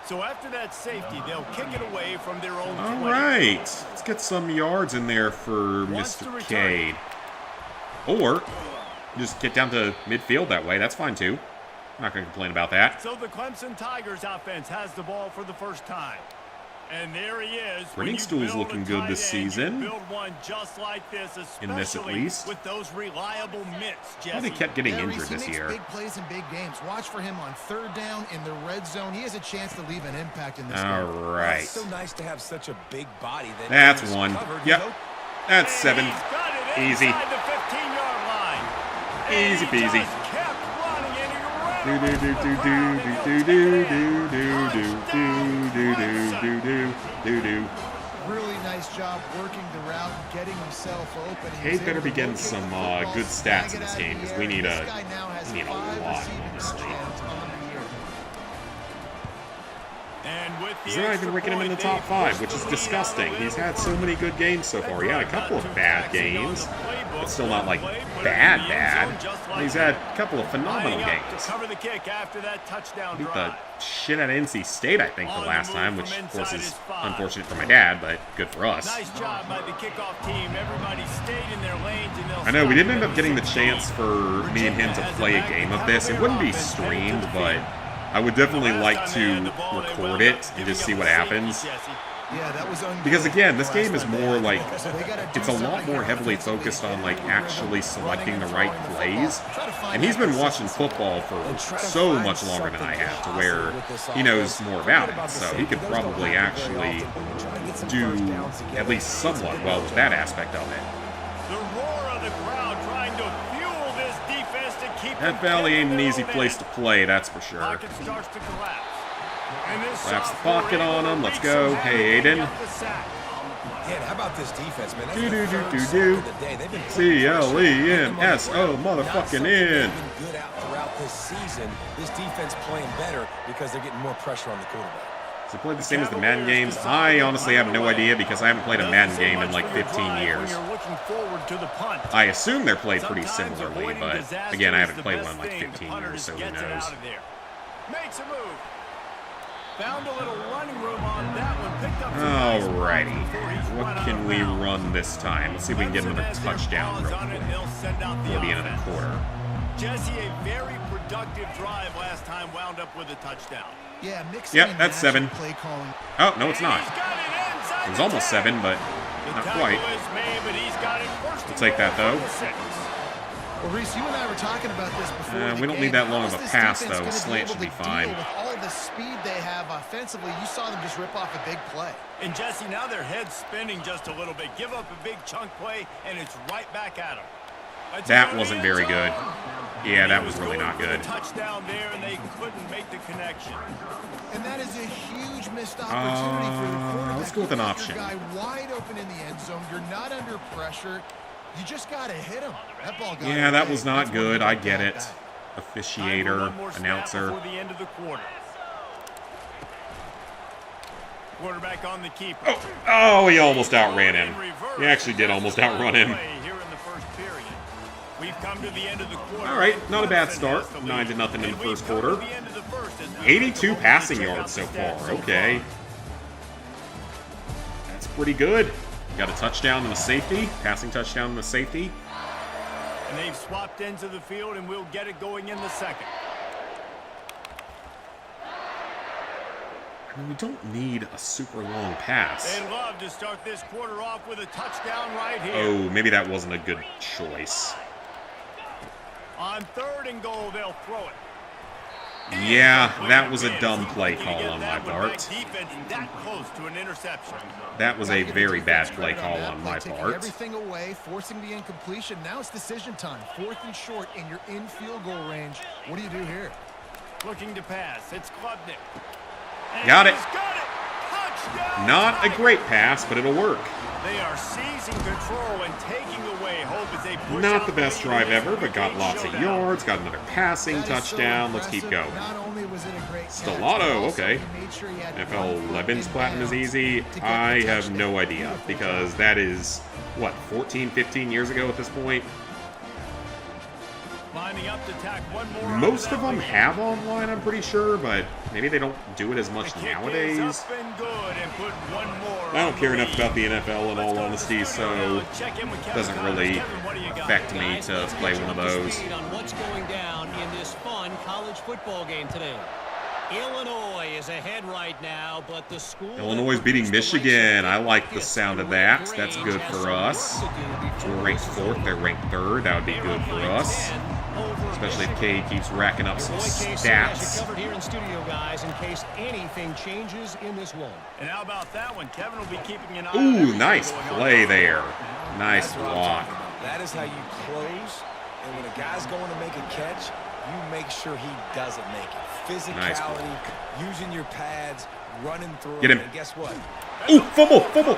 So after that safety, they'll kick it away from their own 20. All right, let's get some yards in there for Wants to Mr. return. Cade. Or just get down to midfield that way. That's fine, too. I'm not going to complain about that. So the Clemson Tigers offense has the ball for the first time. And there he is. Running stool's looking good this season. Build one just like this, In this, at especially least. with those reliable mitts, Jesse. Well, they kept getting Yeah, injured Reese, he this makes year. big plays in big games. Watch for him on 3rd down in the red zone. He has a chance to leave an impact in this All game. right. It's so nice to have such a big body. That's is one. covered, Yep. you know. That's 7. And he's got it Easy. inside the 15-yard line. And Easy he peasy. just kept running, and he ran Do do over do the do crowd, and do he'll do take it do in. do do Touchdown, do do Clemson. do do do do. Really nice job working the route, getting himself open. He Cade was better able be to getting locate some, the football, good snag stats it in this out of game, the 'cause air, we and need this a- guy now has we need a 5 lot, receiving honestly. touchdowns on the year. And with the He's not even extra ranking him in the point, top they 5, push which the is lead out disgusting. a He's little had so further. many good games so far. He had a couple of bad games, but still not like bad, bad. He's had a couple of phenomenal Lining up to games. cover the kick after that touchdown Beat the drive. shit out of NC State, I think, the On the last move time, from which of course inside is his 5. unfortunate for my dad, but good for us. Nice job by the kickoff team. Everybody stayed in their lanes, and they'll I know we didn't stop end up getting the them. chance for me and him to play a game of this. It wouldn't be streamed, but I would definitely like to record it and just see what happens. Yeah, that was ungood. Because again, this game is more like, So they gotta do it's a lot something more here heavily offensively. focused on like Get rid of actually him, selecting the running and right throwing the plays. football. Try to find And he's that been watching consistency. football for And try to so find much longer than I something have, to positive where with this he knows offense. more Forget about it. about the So he safety. could Those don't probably happen very actually often, but we're trying to get some do first downs together. at least It's a somewhat good well with job. that aspect of it. The roar of the crowd trying to fuel this defense to keep Death them Valley ain't an in easy their own place end. to play, that's for sure. Pocket starts to collapse. And this Slaps the sophomore pocket on able him. to Let's reach go. some Hey, heavy Aiden. up the sack. Man, how about this defense, man? That's Do, the do, third do, sack do. of the day. They've been putting C-L-E-M-S-O pressure on them on the ground. Not motherfucking something in. they've been good at throughout this season. This defense playing better because they're getting more pressure on the quarterback. Does it play the same as the Madden games? I honestly have no idea because I haven't played a Madden game in like 15 years. I assume they're played pretty similarly, but again, I haven't played one in like 15 years, so who knows. Makes a move. Found a little running room on that one. Picked up some nice Alrighty, yards before he's what run out can of we bounds. run this time? Let's see if we can get another Clemson has their touchdown paws real on it, quick and they'll send out the before the end of offense. the quarter. Jesse, a very productive drive last time, wound up with a touchdown. Yeah, mixing Yep, in that's national 7. Play calling. Oh, no, it's And not. he's got it inside It was the almost 10. 7, but Not quite. We'll take that, though. Well, Reese, you and I were talking about this before. We don't need that long of a pass, though. A slant should be fine. With all the speed they have offensively, you saw them just rip off a big play. And Jesse, now their head's spinning just a little bit. Give up a big chunk play, and it's right back at them. That wasn't very good. Yeah, that was really not good. Touchdown there, and they couldn't make the connection. And that is a huge missed opportunity for the quarterback. Let's go with an option. Your guy wide open in the end zone. You're not under pressure. You just got to hit him. That ball got yeah, that was not That's good. I get back. it. Officiator, announcer. The end of the quarter. Quarterback on the keeper. Oh, he almost outran him. He actually did almost outrun him. We've come to the end of the quarter. All right, not a bad start. 9-0 in the first quarter. 82 passing yards so far. Okay. That's pretty good. Got a touchdown and a safety. Passing touchdown and a safety. And they've swapped ends of the field, and we'll get it going in the second. I mean, we don't need a super long pass. They'd love to start this quarter off with a touchdown right here. Oh, maybe that wasn't a good choice. On 3rd and goal, they'll throw it. Yeah, that was a dumb play call on my part. That close to an interception. That was a very bad play call on my Taking part. everything away, forcing the incompletion. Now it's decision time. 4th and short, and you're in field goal range. What do you do here? Looking to pass. It's Klubnik. Got it. Touchdown, Not a Tigers. great pass, but it'll work. They are seizing control and taking away hope as they push Not out the best drive lead. ever, but got lots of yards, got another passing That is so touchdown. Let's keep impressive. going. Not only was it a great catch, Stellato, but also okay. he made sure he had NFL one foot Levin's in Platinum is bounds easy. to get the I have touchdown. no idea, because that is, what, 14, 15 years ago at this point? Lining up to tack one more Most of them lead. have online, I'm pretty sure, but maybe they don't do it as much The kick is nowadays. up and good and put one more I don't on care the enough lead. about the NFL in all honesty, so Check in with it Kevin doesn't Connors. really Kevin, what do you got? affect me Guys, to let's play get one of you up to those. speed on what's going down in this fun college football game today. Illinois is ahead right now, but the school Illinois is beating Michigan. I like the sound of that. That's good for us. So we're ranked 4th, they're ranked 3rd. That would be good for us. Especially if K keeps racking up some stats. Covered here in studio, guys, in case anything changes in this one. And how about that one? Kevin will be keeping an eye on Ooh, everything nice going on. play there. Nice That's what I'm block. talking about. That is how you close. And when a guy's going to make a catch, you make sure he doesn't make it. Physicality, using your pads, running through. Get him. And guess what? Ooh, fumble, fumble.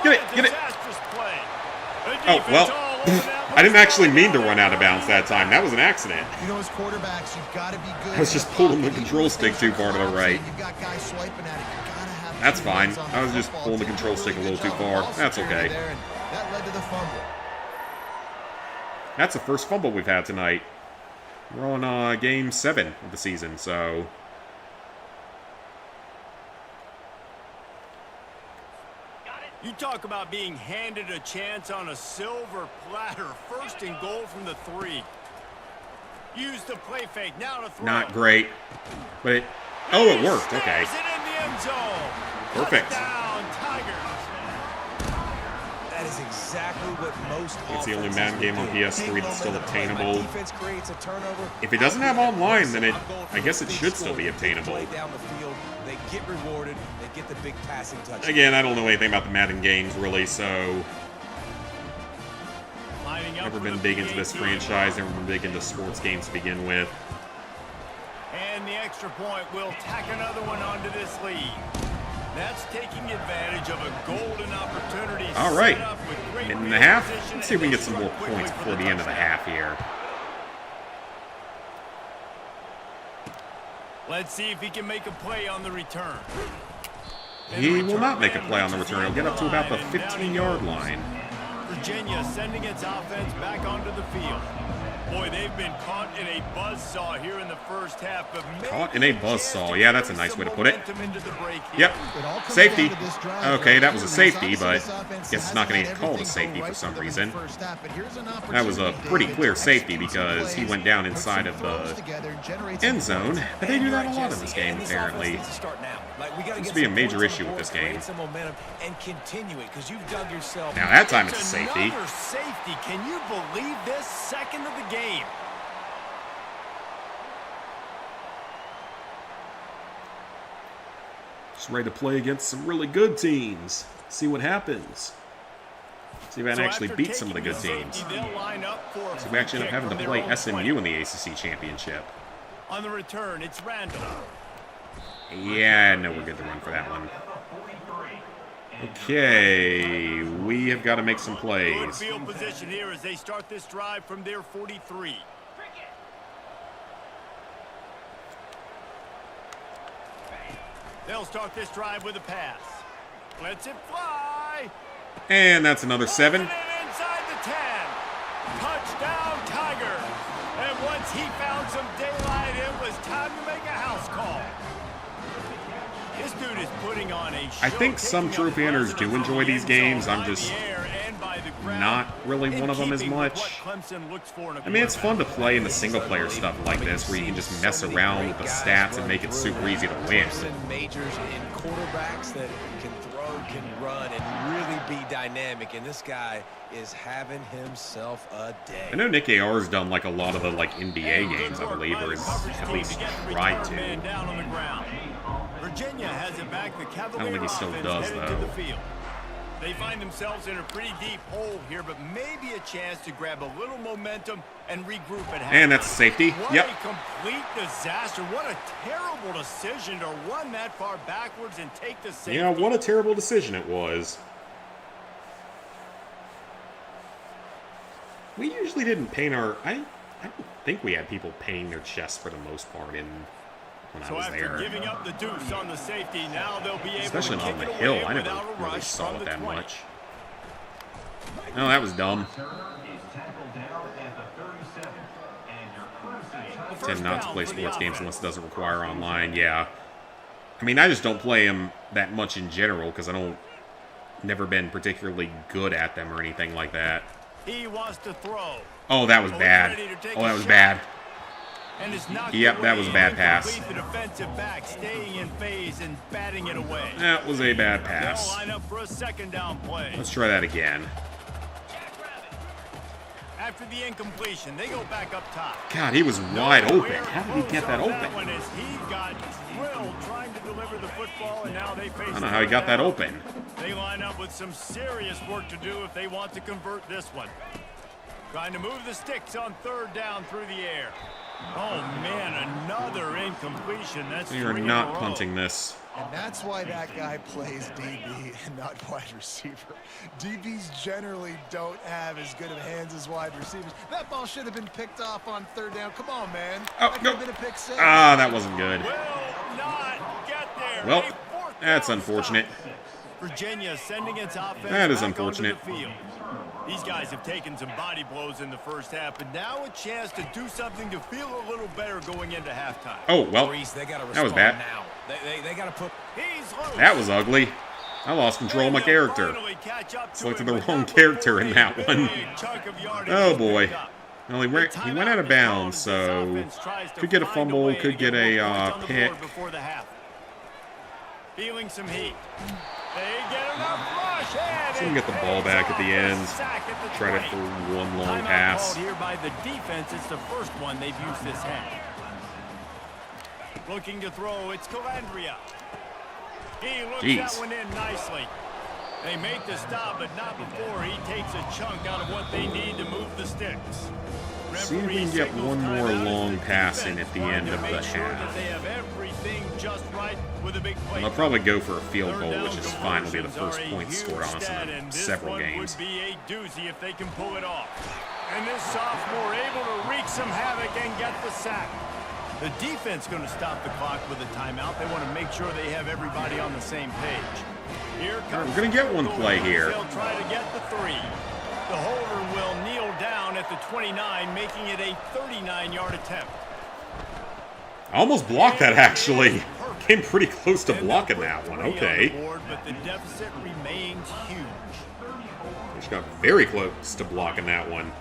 Get it, get it. Oh, well, I didn't actually mean to run out of bounds that time. That was an accident. You know, as quarterbacks, you've got to be good. I was just pulling the control stick too far to the right. You've got guys swiping at it. You gotta have That's teammates fine. on the I was just football pulling the team. control stick a little Good too job. far. Ball That's security okay. there, and that led to the fumble. That's the first fumble we've had tonight. We're on game 7 of the season, so... You talk about being handed a chance on a silver platter. 1st and goal from the 3. Use the play fake. Now to throw. Not great. But it... Oh, it worked. Okay. Snares it in the end zone. Perfect. Touchdown, Tigers. That is exactly what most It's the only offenses Madden game on do. PS3 Big that's still momentum play. My obtainable. defense creates a turnover. If it doesn't have online, then it... I'm going for I guess the it big should still score. be Big obtainable. play down the field. They get rewarded. They get the big passing touch. Again, I don't know anything about the Madden games, really, so... Lining up Never for been the big into this PAT. franchise, never been big into sports games to begin with. And the extra point will tack another one onto this lead. That's taking advantage of a golden opportunity. All right. set up with great Minute and a field half. position, Let's see if we and can they get some more struck quickly points for before the end of the touchdown. half here. Let's see if he can make a play on the return. And He the will not return make a man play on the reaches return. He'll get up to about the line, and down he 15-yard goes. line. Virginia sending its offense back onto the field. Boy, they've been caught in a buzzsaw here in the first half. But Caught in a buzzsaw. Yeah, that's a nice way to put it. Yep. Safety. Okay, that was a safety, but I guess it's not going to get called a safety for some reason. That was a pretty clear safety because he went down inside of the end zone. But they do that a lot in this game, apparently. Seems to be a major issue with this game. Now that time it's a safety. Another safety. Can you believe this? Second of the game. Just ready to play against some really good teams. See what happens. See if I can actually beat some of the good teams. So we actually end up having to play SMU in the ACC Championship. On the return, it's Randall. Yeah, no, we're good to run for that one. Okay, we have got to make some Good plays. field position here as they start this drive from their 43. They'll start this drive with a pass. Lets it fly. And that's another 7. Inside the 10. Touchdown, Tiger. And once he found some daylight, it was time to make a house call. This dude is putting on a show. I think some true fanners do enjoy these games. I'm just not really one of them as much. I mean, it's fun to play in the single-player stuff like this, where you can just mess around with the stats and make it super easy to win. Majors in quarterbacks that can throw, can run, and really be dynamic. And this guy is having himself a day. I know Nick AR's done like a lot of the like NBA games, I believe, or has at least tried to. Virginia has it back. The Cavalier I don't think he still does, though. They find themselves in a pretty deep hole here, but maybe a chance to grab a little momentum and regroup at half. And that's a safety. What Yep. a complete disaster. What a terrible decision to run that far backwards and take the safety. Yeah, what a terrible decision it was. We usually didn't paint our... I don't think we had people painting their chests for the most part when I was there. Giving up the deuce on the safety, now they'll be able Especially to on kick the it hill. away I never without a really rush saw from it the that 20. much. No, that was dumb. Tend not to play sports games unless it doesn't require online. Yeah. I mean, I just don't play them that much in general because I don't... Never been particularly good at them or anything like that. He wants to throw. Oh, that was bad. Oh, that was bad. And it's knocked Yep, that was a bad away. pass. The defensive back staying in phase and batting it away. That was a bad They'll pass. line up for a second down play. Let's try that again. After the incompletion, they go back up top. God, he was wide open. How did he get that open? That one is he got drilled trying to deliver the football, and now they face. I don't know how he got that open. They line up with some serious work to do if they want to convert this one. Trying to move the sticks on third down through the air. Oh, man, another incompletion. That's We are not punting this. And that's why that guy plays DB and not wide receiver. DBs generally don't have as good of hands as wide receivers. That ball should have been picked off on third down. Come on, man. Oh, that could no. have been a pick six. Ah, that wasn't good. Will not get there. Well, A fourth that's down unfortunate. stop. Virginia sending its offense That is back onto unfortunate. the field. These guys have taken some body blows in the first half, but now a chance to do something to feel a little better going into halftime. Oh, well, Maurice, they gotta that was respond bad. now. They got to put. He's loose. That was ugly. I lost control of my character. Selected the wrong character in that one. Oh, boy. Well, he went out of bounds, so could get a fumble, could get a pick. Feeling some heat. They get enough rush. So we can get the ball back at the end. Try it for one long pass. Here by the defense. It's the first one they've used this half. Looking to throw. It's Calandria. He looks that one in nicely. They make the stop, but not before he takes a chunk out of what they need to move the sticks. See if we can get one more long pass in at the end of the half. They have everything just right with a big play. And they'll probably go for a field goal, which is fine. It'll be the first point scored on us in several games. Would be a doozy if they can pull it off. And this sophomore able to wreak some havoc and get the sack. The defense going to stop the clock with a timeout. They want to make sure they have everybody on the same page. Here comes We're going to get one play here. They'll try to get the 3. The holder will kneel down at the 29, making it a 39-yard attempt. I almost blocked that, actually. Came pretty close to blocking that one. Okay. But the deficit remains huge. Just got very close to blocking that one.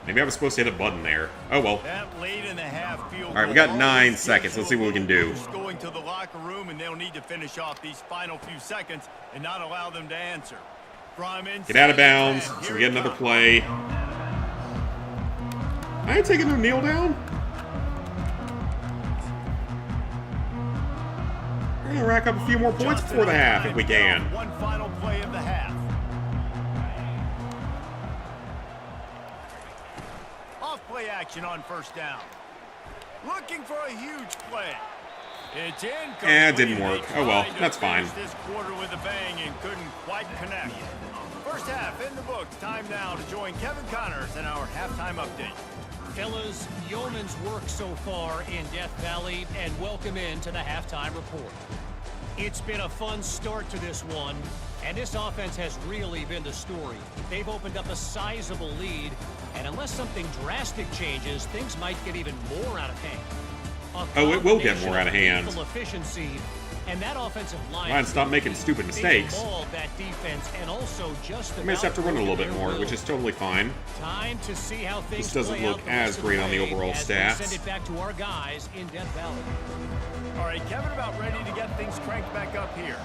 Maybe I was supposed to hit a button there. Oh, well. That late in the half field. All right, we got 9 seconds. Let's see what we can do. Going to the locker room, and they'll need to finish off these final few seconds and not allow them to answer. Get out of bounds so we get another play. I ain't taking no kneel down. We're going to rack up a few more points before the half if we can. One final play of the half. Off-play action on first down. Looking for a huge play. It's incomplete. It didn't work. Oh well, that's fine. This quarter with a bang and couldn't quite connect. First half in the books. Time now to join Kevin Connors in our halftime update. Fellas, yeoman's work so far in Death Valley, and welcome into the halftime report. It's been a fun start to this one, and this offense has really been the story. They've opened up a sizable lead, and unless something drastic changes, things might get even more out of hand. Oh, it will get more out of hand. Efficiency, and that offensive line. Ryan, stop making stupid mistakes. That defense, and also just I may just have to run a little bit more, which is totally fine. Time to see how things this doesn't look as great on the overall stats. Send it back to our guys in Death Valley. All right, Kevin, about ready to get things cranked back up here.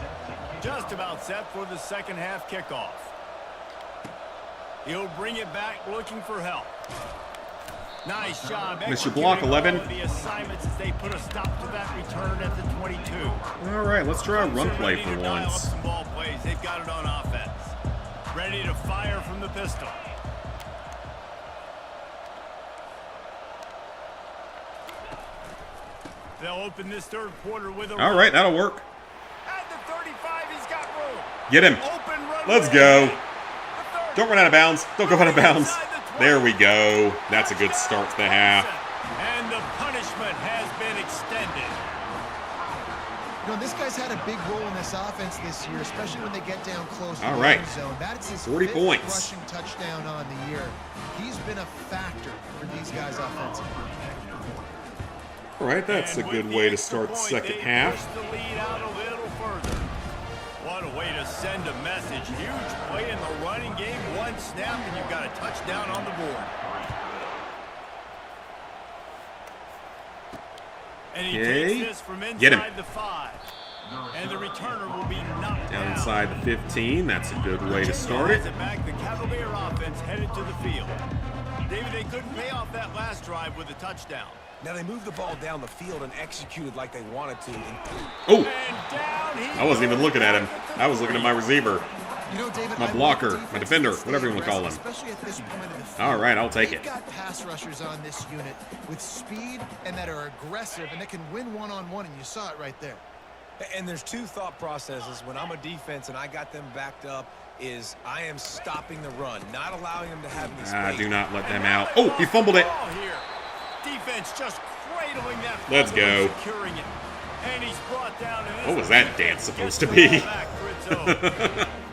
Just about set for the second half kickoff. He'll bring it back looking for help. Nice job. Mr. Block 11. The assignments as they put a stop to that return at the 22. All right, let's try a run play for once. Some ball plays. They've got it on offense. Ready to fire from the pistol. They'll open this third quarter with a All right, that'll work. At the 35, he's got room. Get him. Let's go. Don't run out of bounds. Don't go out of bounds. There we go. That's a good start to the half. And the punishment has been extended. You know, this guy's had a big role in this offense this year, especially when they get down close to All the right. end zone. That's his 40 fifth points. rushing touchdown on the year. He's been a factor for these guys offensively. All right, that's a good way to start the second half. Push the lead out a little further. What a way to send a message. Huge play in the running game. One snap, and you've got a touchdown on the board. And he takes this from inside the 5. And the returner will be knocked down. Inside the 15. That's a good way to start it. Back, the Cavalier offense headed to the field. David, they couldn't pay off that last drive with a touchdown. Now they moved the ball down the field and executed like they wanted to. Oh! I wasn't even looking at him. I was looking at my receiver. You know, David, My blocker, my defender, whatever you want to call him. Especially at this point of the field. All right, I'll take it. They've got pass rushers on this unit with speed and that are aggressive and that can win one-on-one, and you saw it right there. And there's two thought processes when I'm a defense and I got them backed up is I am stopping the run, not allowing them to have any space. Do not let them out. Oh, he fumbled it. Defense just cradling that. Let's go. Securing it. And he's brought down. What was that dance supposed to be?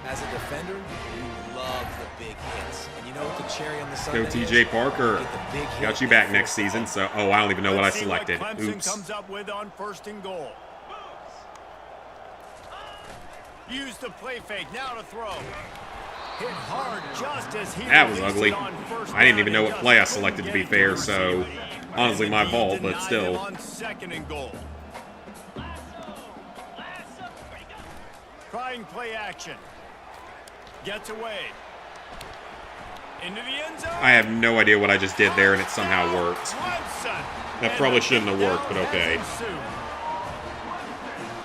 As a defender, you love the big hits. And you know what the cherry on the Sunday Go TJ Parker. Get the big hit. Got you back next season. So, oh, I don't even know what I selected. Clemson Oops. comes up with on 1st and goal. Use the play fake. Now to throw. Hit hard just as he That was ugly. I didn't even know what play I selected, to be fair, so honestly my fault, but still. On 2nd and goal. Trying play action. Gets away. Into the end zone. I have no idea what I just did there, and it somehow worked. That probably shouldn't have worked, but okay.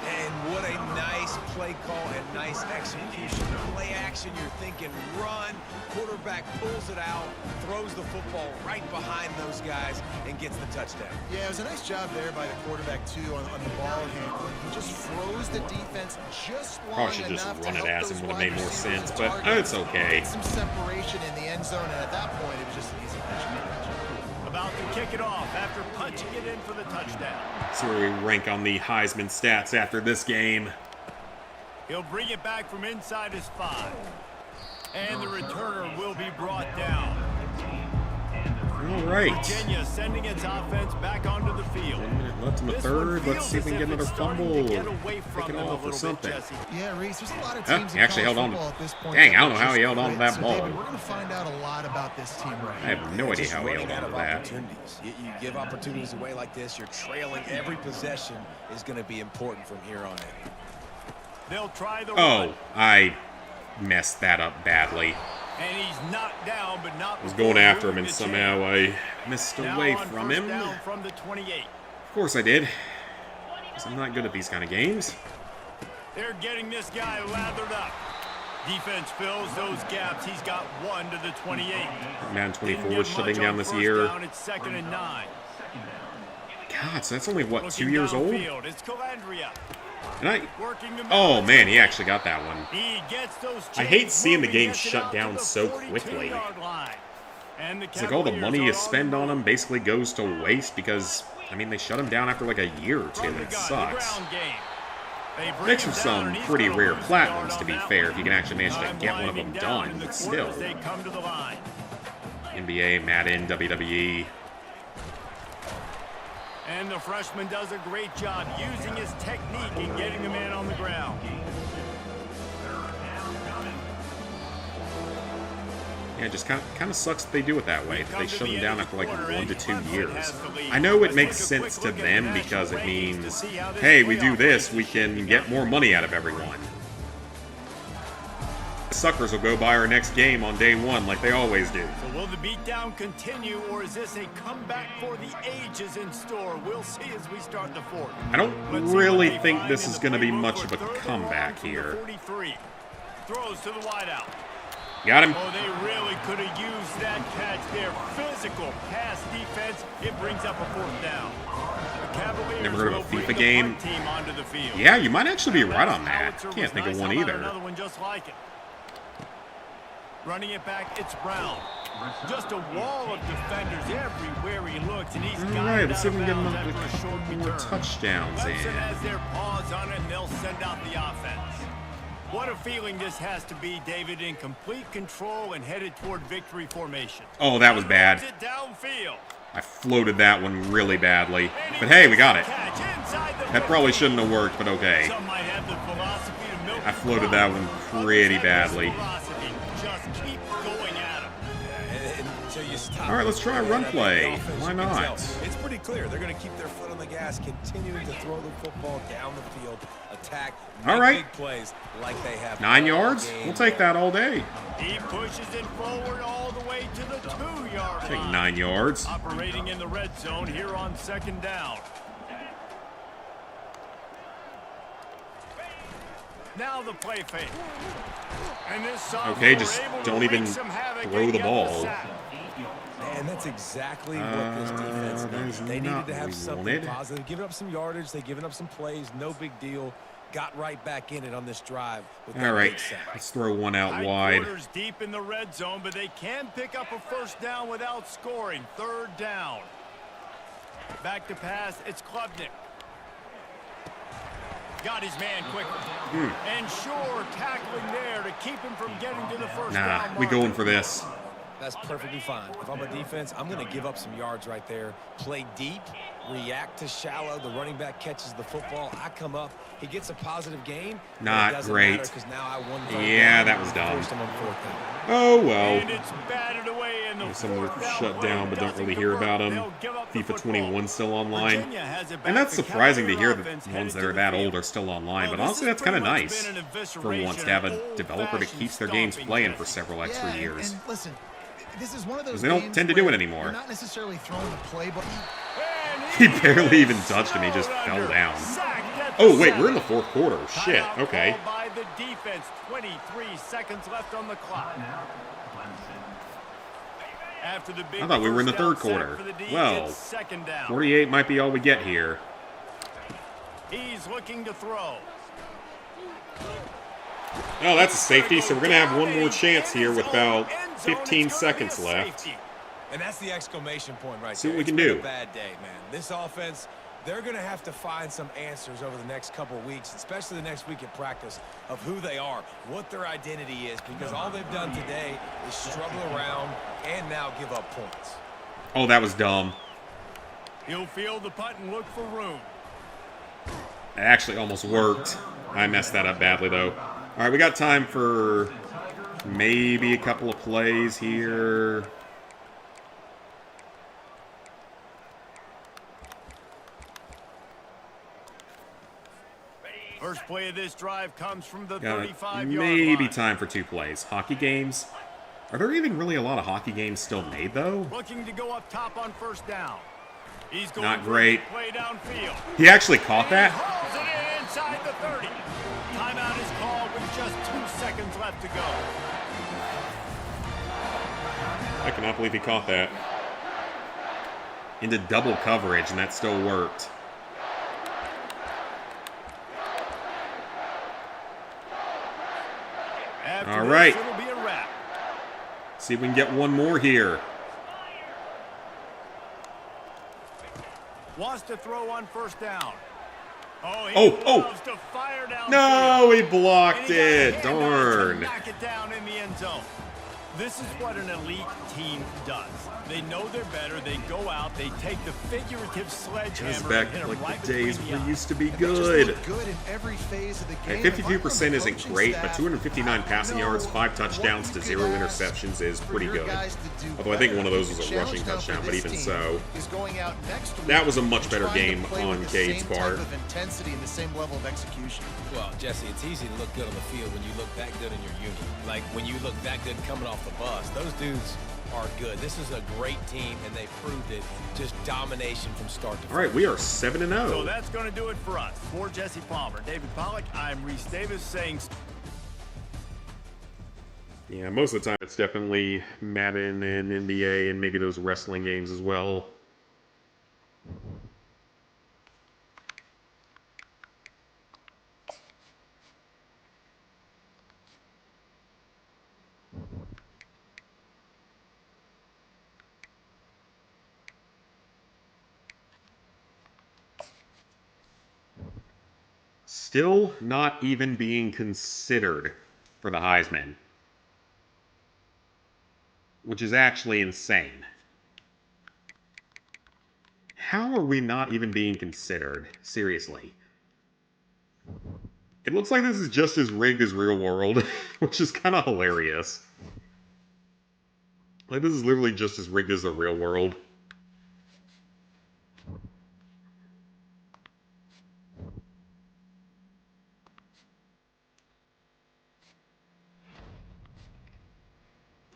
And what a nice play call and nice execution. Play action, you're thinking run. Quarterback pulls it out, throws the football right behind those guys, and gets the touchdown. Yeah, it was a nice job there by the quarterback, too, on the ball handling. He just froze the defense just long Probably should just run it at him, would have made more sense, but it's okay. Some separation in the end zone, and at that point, it was just an easy catch. About to kick it off after punching it in for the touchdown. So where we rank on the Heisman stats after this game. He'll bring it back from inside his 5. And the returner will be brought down. All right. Virginia sending its offense back onto the field. 1 minute left in the third. Let's see if we can get another fumble. Take it off or something. Yeah, Reese, there's a lot of teams He actually held on. at this point. Dang, I don't know how he held on to that so ball. David, we're going to find out a lot about this team right I have no idea how he held on to that. You give opportunities away like this, you're trailing. Every possession is going to be important from here on in. They'll try the Oh, run. I messed that up badly. And he's knocked down, but not I was going after him and somehow I missed away from him. Down from the 28. Of course I did. Because I'm not good at these kind of games. They're getting this guy lathered up. Defense fills those gaps. He's got 1 to the 28. Man, 24 Didn't shutting get much down on this first year. down. It's 2nd and 9. God, so that's only, what, 2 Looking years old? downfield. It's Calandria. And I... Working the Oh, middle. man, he actually got that one. He gets those I hate chains seeing the moving, game gets it shut out to down the so quickly. 42-yard line. And the It's like all the Cavaliers money are is spent on the him move. basically goes to waste because, I mean, they shut him down after like a year or two. From the It gun, sucks. the ground game. They bring Makes him for down, some and he's pretty gonna rare lose the yard platinums, to on be that fair, one. if you can actually manage to Time get one of winding them down done, in the but quarters, still. They come to the line. NBA, Madden, WWE. And the freshman does a great job using his technique and getting the man on the ground. Yeah, it just kind of sucks that they do it that way. That they shut them down after like 1 to 2 Clemson years. has the lead. I know it Let's makes take a quick sense to look at them the because it national rankings to means, see how this hey, we do playoff this, race we is can shaping get up. more money out of everyone. Suckers will go buy our next game on day 1 like they always do. So will the beatdown continue, or is this a comeback for the ages in store? We'll see as we start the fourth. I don't Let's see really what they think find this in is the going to be playbook much for of a 3rd and comeback long from the here. 43. Throws to the wideout. Got him. Oh, they really could have used that catch there. Physical pass defense. It brings up a 4th down. The Cavaliers Never heard of a will bring FIFA the game. punt team onto the field. Yeah, you might actually be right on that. Howitzer Can't was think of nice. one How about either. another one just like it? Running it back, it's Brown. Just a wall of defenders everywhere he looks, and he's All got right, it let's out see of if we can get bounds a after a short couple more return. touchdowns in. Clemson has their paws on it, and they'll send out the offense. What a feeling this has to be, David, in complete control and headed toward victory formation. Oh, that was bad. Runs it downfield. I floated that one really badly. But hey, we got it. Catch inside the That probably 50. shouldn't have worked, but okay. Some might have the philosophy to milk I the floated clock. that one pretty Others have this badly. philosophy. Just keep going at him. Until you stop. All right, let's try a run The play. offense, Why you can not? tell. It's pretty clear. They're going to keep their foot on the gas, continuing to throw the football down the field, attack, All make right. big plays like they have. 9 all yards? game We'll take that all day. He pushes it forward all the way to the 2-yard Take line. 9 yards. Operating in the red zone here on 2nd down. Now the play fake. And this sophomore Okay, just able to don't even wreak some havoc throw and the get ball. sack. And that's exactly what this defense that is needed. They needed not to what have we something wanted. positive. Giving up some yardage, they given up some plays, no big deal. Got right back in it on this drive. With that All right, big sack. let's throw one out Tight wide. quarters deep in the red zone, but they can pick up a 1st down without scoring. 3rd down. Back to pass, it's Klubnik. Got his man quickly. And sure, tackling there to keep him from getting to the 1st down Nah, we mark. going for this. That's perfectly fine. If I'm a defense, I'm going to give up some yards right there. Play deep, react to shallow. The running back catches the football. I come up. He gets a positive gain. Not It doesn't great. matter 'cause now I won 3rd Yeah, down. that was dumb. Forced him on 4th down. Oh, well. And it's batted away in the Some are 4th down shut play. down but don't Doesn't really hear convert. about them. They'll give up the FIFA football. 21 still online. Virginia has it back. And that's The surprising to Cavalier hear that offense the headed ones that to are the that field. old are still online. But Well, honestly, this that's has kind of pretty much nice been an for once to have a old-fashioned developer that keeps their games stomping playing for Jesse. several extra Yeah, years. And listen, this is one of those Because they don't games tend to do where it anymore. You're not necessarily throwing the play, but He barely even touched him. He just fell down. Oh, wait, we're in the 4th quarter. Shit, Timeout okay. called by the defense. 23 seconds left on the clock. After the big I thought we were in the first down 3rd quarter. sack for the D, Well, it's 2nd down. 48 might be all we get here. He's looking to throw. Oh, that's a safety, so we're going to have one more chance here with about 15 seconds left. And that's the exclamation point right See there. what we can It's been do. a bad day, man. This offense, they're going to have to find some answers over the next couple of weeks, especially the next week at practice, of who they are, what their identity is, because all they've done today is struggle around and now give up points. Oh, that was dumb. He'll field the punt and look for room. It actually almost worked. I messed that up badly, though. All right, we got time for maybe a couple of plays here. First play of this drive comes from the Got 35-yard maybe line. time for 2 plays. Hockey games. Are there even really a lot of hockey games still made, though? Looking to go up top on first down. He's going Not for great. a play downfield. He actually caught He that? hauls it in inside the 30. Timeout is called with just 2 seconds left to go. I cannot believe he caught that. Into double coverage, and that still worked. After All this, right. it'll be a wrap. See if we can get one more here. Wants to throw on first down. Oh, he Oh. loves to fire downfield. No, he And blocked he got a it. hand on it to Darn. knock it down in the end zone. This is what an elite team does. They know they're better. They go out. They take the figurative This sledgehammer is and back hit 'em like right the days between the we eyes. used to be Just good. look good in every phase of the game. At 52% isn't great, but 259 passing yards, 5 touchdowns to 0 interceptions is pretty good. Although I think one of those was a rushing touchdown, but even so. That was a much better game on Cade's part. Intensity and the same level of execution. Well, Jesse, it's easy to look good on the field when you look that good in your unit. Like when you look that good coming off the bus. Those dudes are good. This is a great team, and they proved it. Just domination from start to finish. All right, we are 7-0. So that's going to do it for us. For Jesse Palmer, David Pollack, I'm Reese Davis saying... Yeah, most of the time it's definitely Madden and NBA and maybe those wrestling games as well. Still not even being considered for the Heisman, which is actually insane. How are we not even being considered? Seriously. It looks like this is just as rigged as Real World, which is kind of hilarious. Like, this is literally just as rigged as the Real World.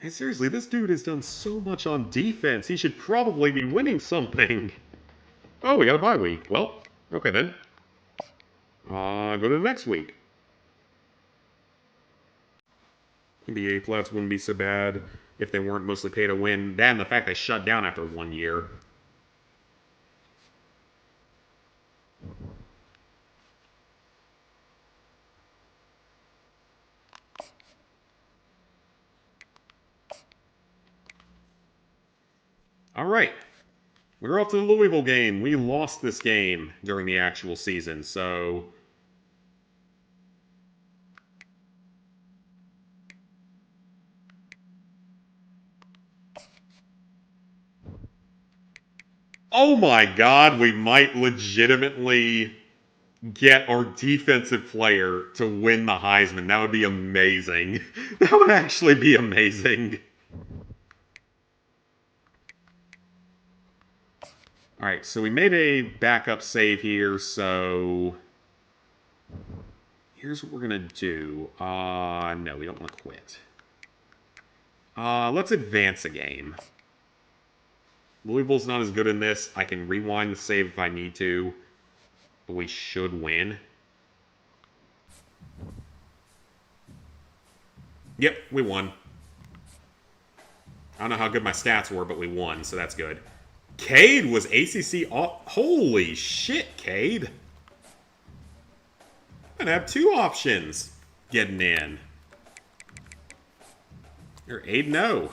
Hey, seriously, this dude has done so much on defense. He should probably be winning something. Oh, we got a bye week. Well, okay then. Go to the next week. The A flats wouldn't be so bad if they weren't mostly pay to win. That and the fact they shut down after 1 year. All right. We're off to the Louisville game. We lost this game during the actual season, so... Oh my god, we might legitimately get our defensive player to win the Heisman. That would be amazing. That would actually be amazing. Alright, so we made a backup save here, so... Here's what we're gonna do. No, we don't want to quit. Let's advance a game. Louisville's not as good in this. I can rewind the save if I need to. But we should win. Yep, we won. I don't know how good my stats were, but we won, so that's good. Cade was ACC... Holy shit, Cade. I'm gonna have 2 options getting in. You're 8-0.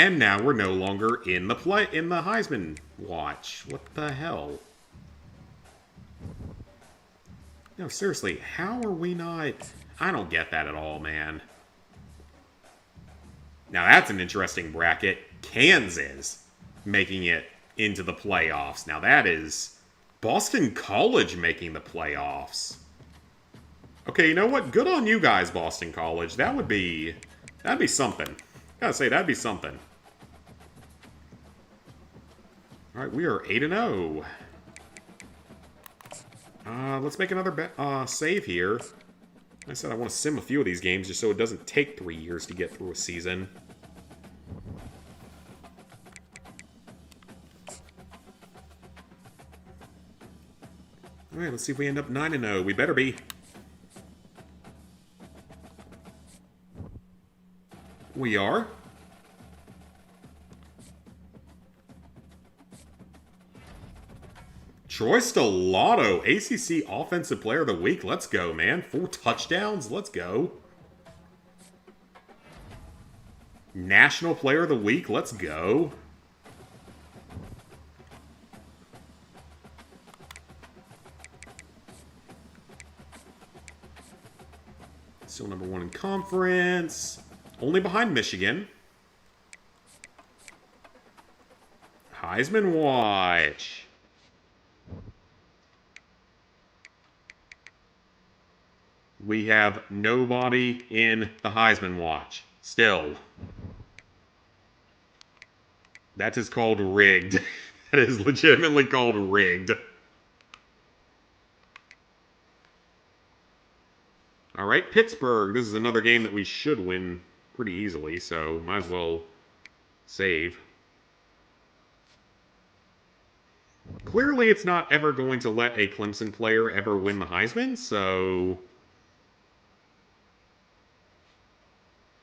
And now we're no longer in the Heisman watch. What the hell? No, seriously, how are we not... I don't get that at all, man. Now that's an interesting bracket. Kansas making it into the playoffs. Now that is Boston College making the playoffs. Okay, you know what? Good on you guys, Boston College. That'd be something. Gotta say, that'd be something. Alright, we are 8-0. Let's make another save here. I said I want to sim a few of these games just so it doesn't take 3 years to get through a season. Alright, let's see if we end up 9-0. We better be. We are. Troy Stellato, ACC Offensive Player of the Week. Let's go, man. 4 touchdowns. Let's go. National Player of the Week. Let's go. Still number 1 in conference. Only behind Michigan. Heisman watch. We have nobody in the Heisman watch. Still. That is called rigged. That is legitimately called rigged. Alright, Pittsburgh. This is another game that we should win pretty easily, so might as well save. Clearly it's not ever going to let a Clemson player ever win the Heisman, so...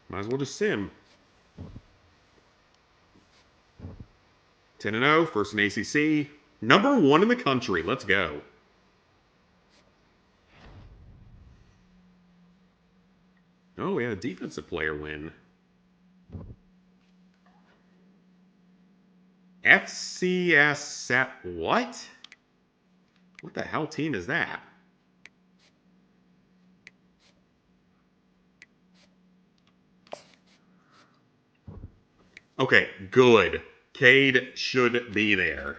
might as well just sim. 10-0, first in ACC. Number 1 in the country. Let's go. Oh, we had a defensive player win. FCS what? What the hell team is that? Okay, good. Cade should be there.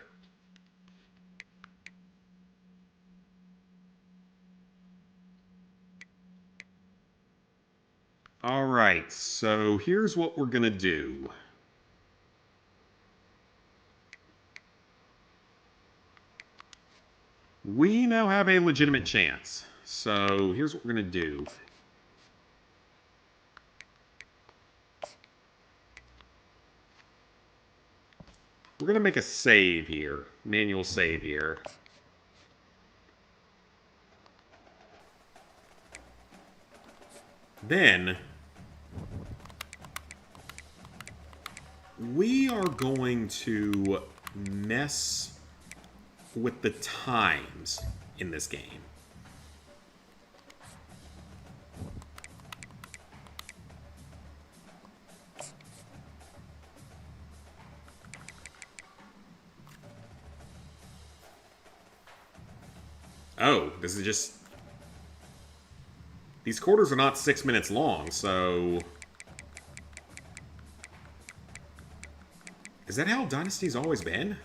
Alright, so here's what we're gonna do. We now have a legitimate chance. So here's what we're gonna do. We're gonna make a save here. Manual save here. Then we are going to mess with the times in this game. Oh, this is just... these quarters are not 6 minutes long, so... is that how Dynasty's always been?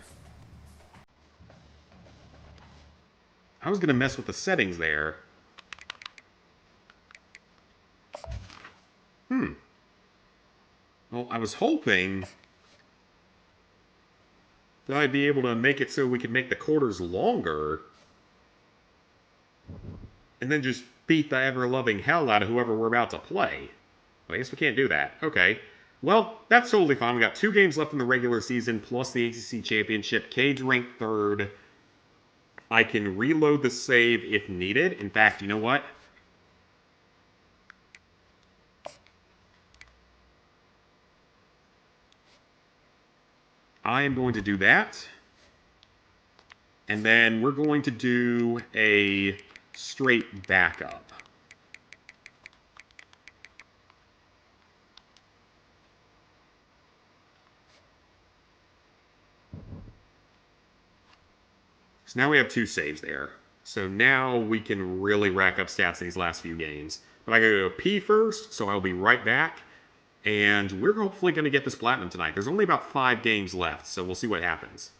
I was going to mess with the settings there. Well, I was hoping that I'd be able to make it so we could make the quarters longer. And then just beat the ever-loving hell out of whoever we're about to play. Well, I guess we can't do that. Okay. Well, that's totally fine. We got 2 games left in the regular season, plus the ACC Championship. Cade's ranked 3rd. I can reload the save if needed. In fact, you know what? I am going to do that. And then we're going to do a straight backup. So now we have 2 saves there. So now we can really rack up stats in these last few games. But I gotta go pee first, so I'll be right back. And we're hopefully going to get this platinum tonight. There's only about 5 games left, so we'll see what happens.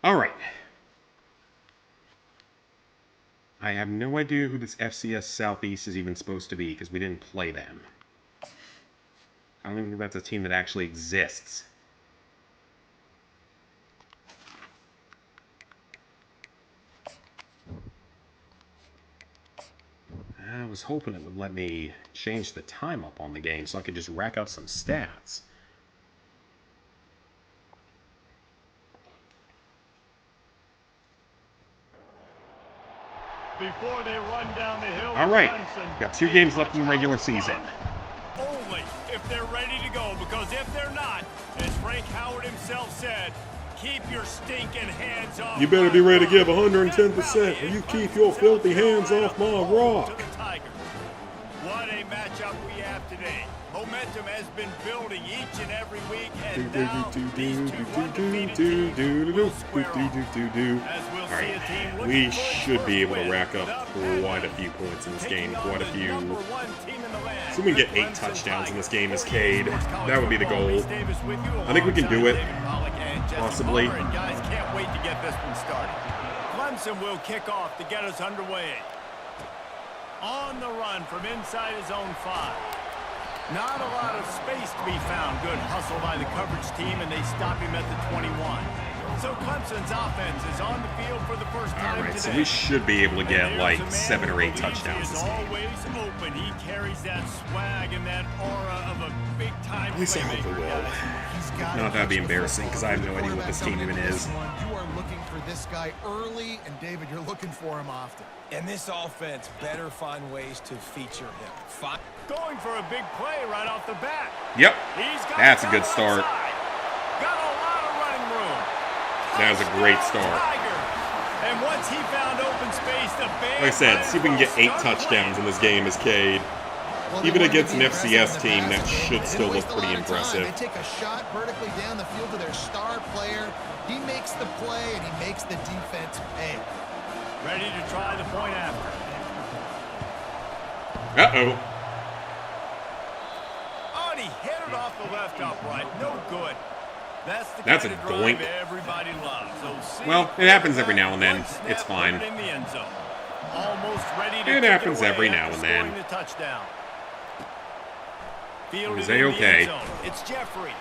All right. I have no idea who this FCS Southeast is even supposed to be because we didn't play them. I don't even think that's a team that actually exists. I was hoping it would let me change the time up on the game so I could just rack up some stats. Before they run down the hill. All right, got 2 games left in the regular season. Only if they're ready to go, because if they're not, as Frank Howard himself said, keep your stinking hands off. You better be ready to give 110%, or you keep your filthy hands off my rock. What a matchup we have today. Momentum has been building each and every week, and now these 2 undefeated teams will square off. Alright, we should be able to rack up quite a few points in this game, quite a few. So we can get 8 touchdowns in this game as Cade. That would be the goal. I think we can do it, possibly. Guys can't wait to get this one started. Clemson will kick off to get us underway. On the run from inside his own 5. Not a lot of space to be found. Good hustle by the coverage team, and they stop him at the 21. So Clemson's offense is on the field for the first time Alright, today. so we should be able to get like 7 or 8 touchdowns this game. Always open. He carries that swag and that aura of a big-time At least I hope we will. He's got Not that'd be embarrassing because I have no idea what this team even is. You are looking for this guy early, and David, you're looking for him often. And this offense better find ways to feature him. Going for a big play right off the bat. Yep. That's a good start. Got a lot of running room. That was a great start. And once he found open space, the big like I said, see if we can get 8 touchdowns in this game as Cade. Even against an FCS team, that should still look pretty impressive. They take a shot vertically down the field to their star player. He makes the play, and he makes the defense pay. Ready to try the point after. Uh-oh. Oh, and he hit it off the left upright. No good. That's a doink. Everybody loves. Well, it happens every now and then. It's fine. In the end zone. Almost ready to it happens every now and then. The touchdown. Is A-okay? It's Jeffrey.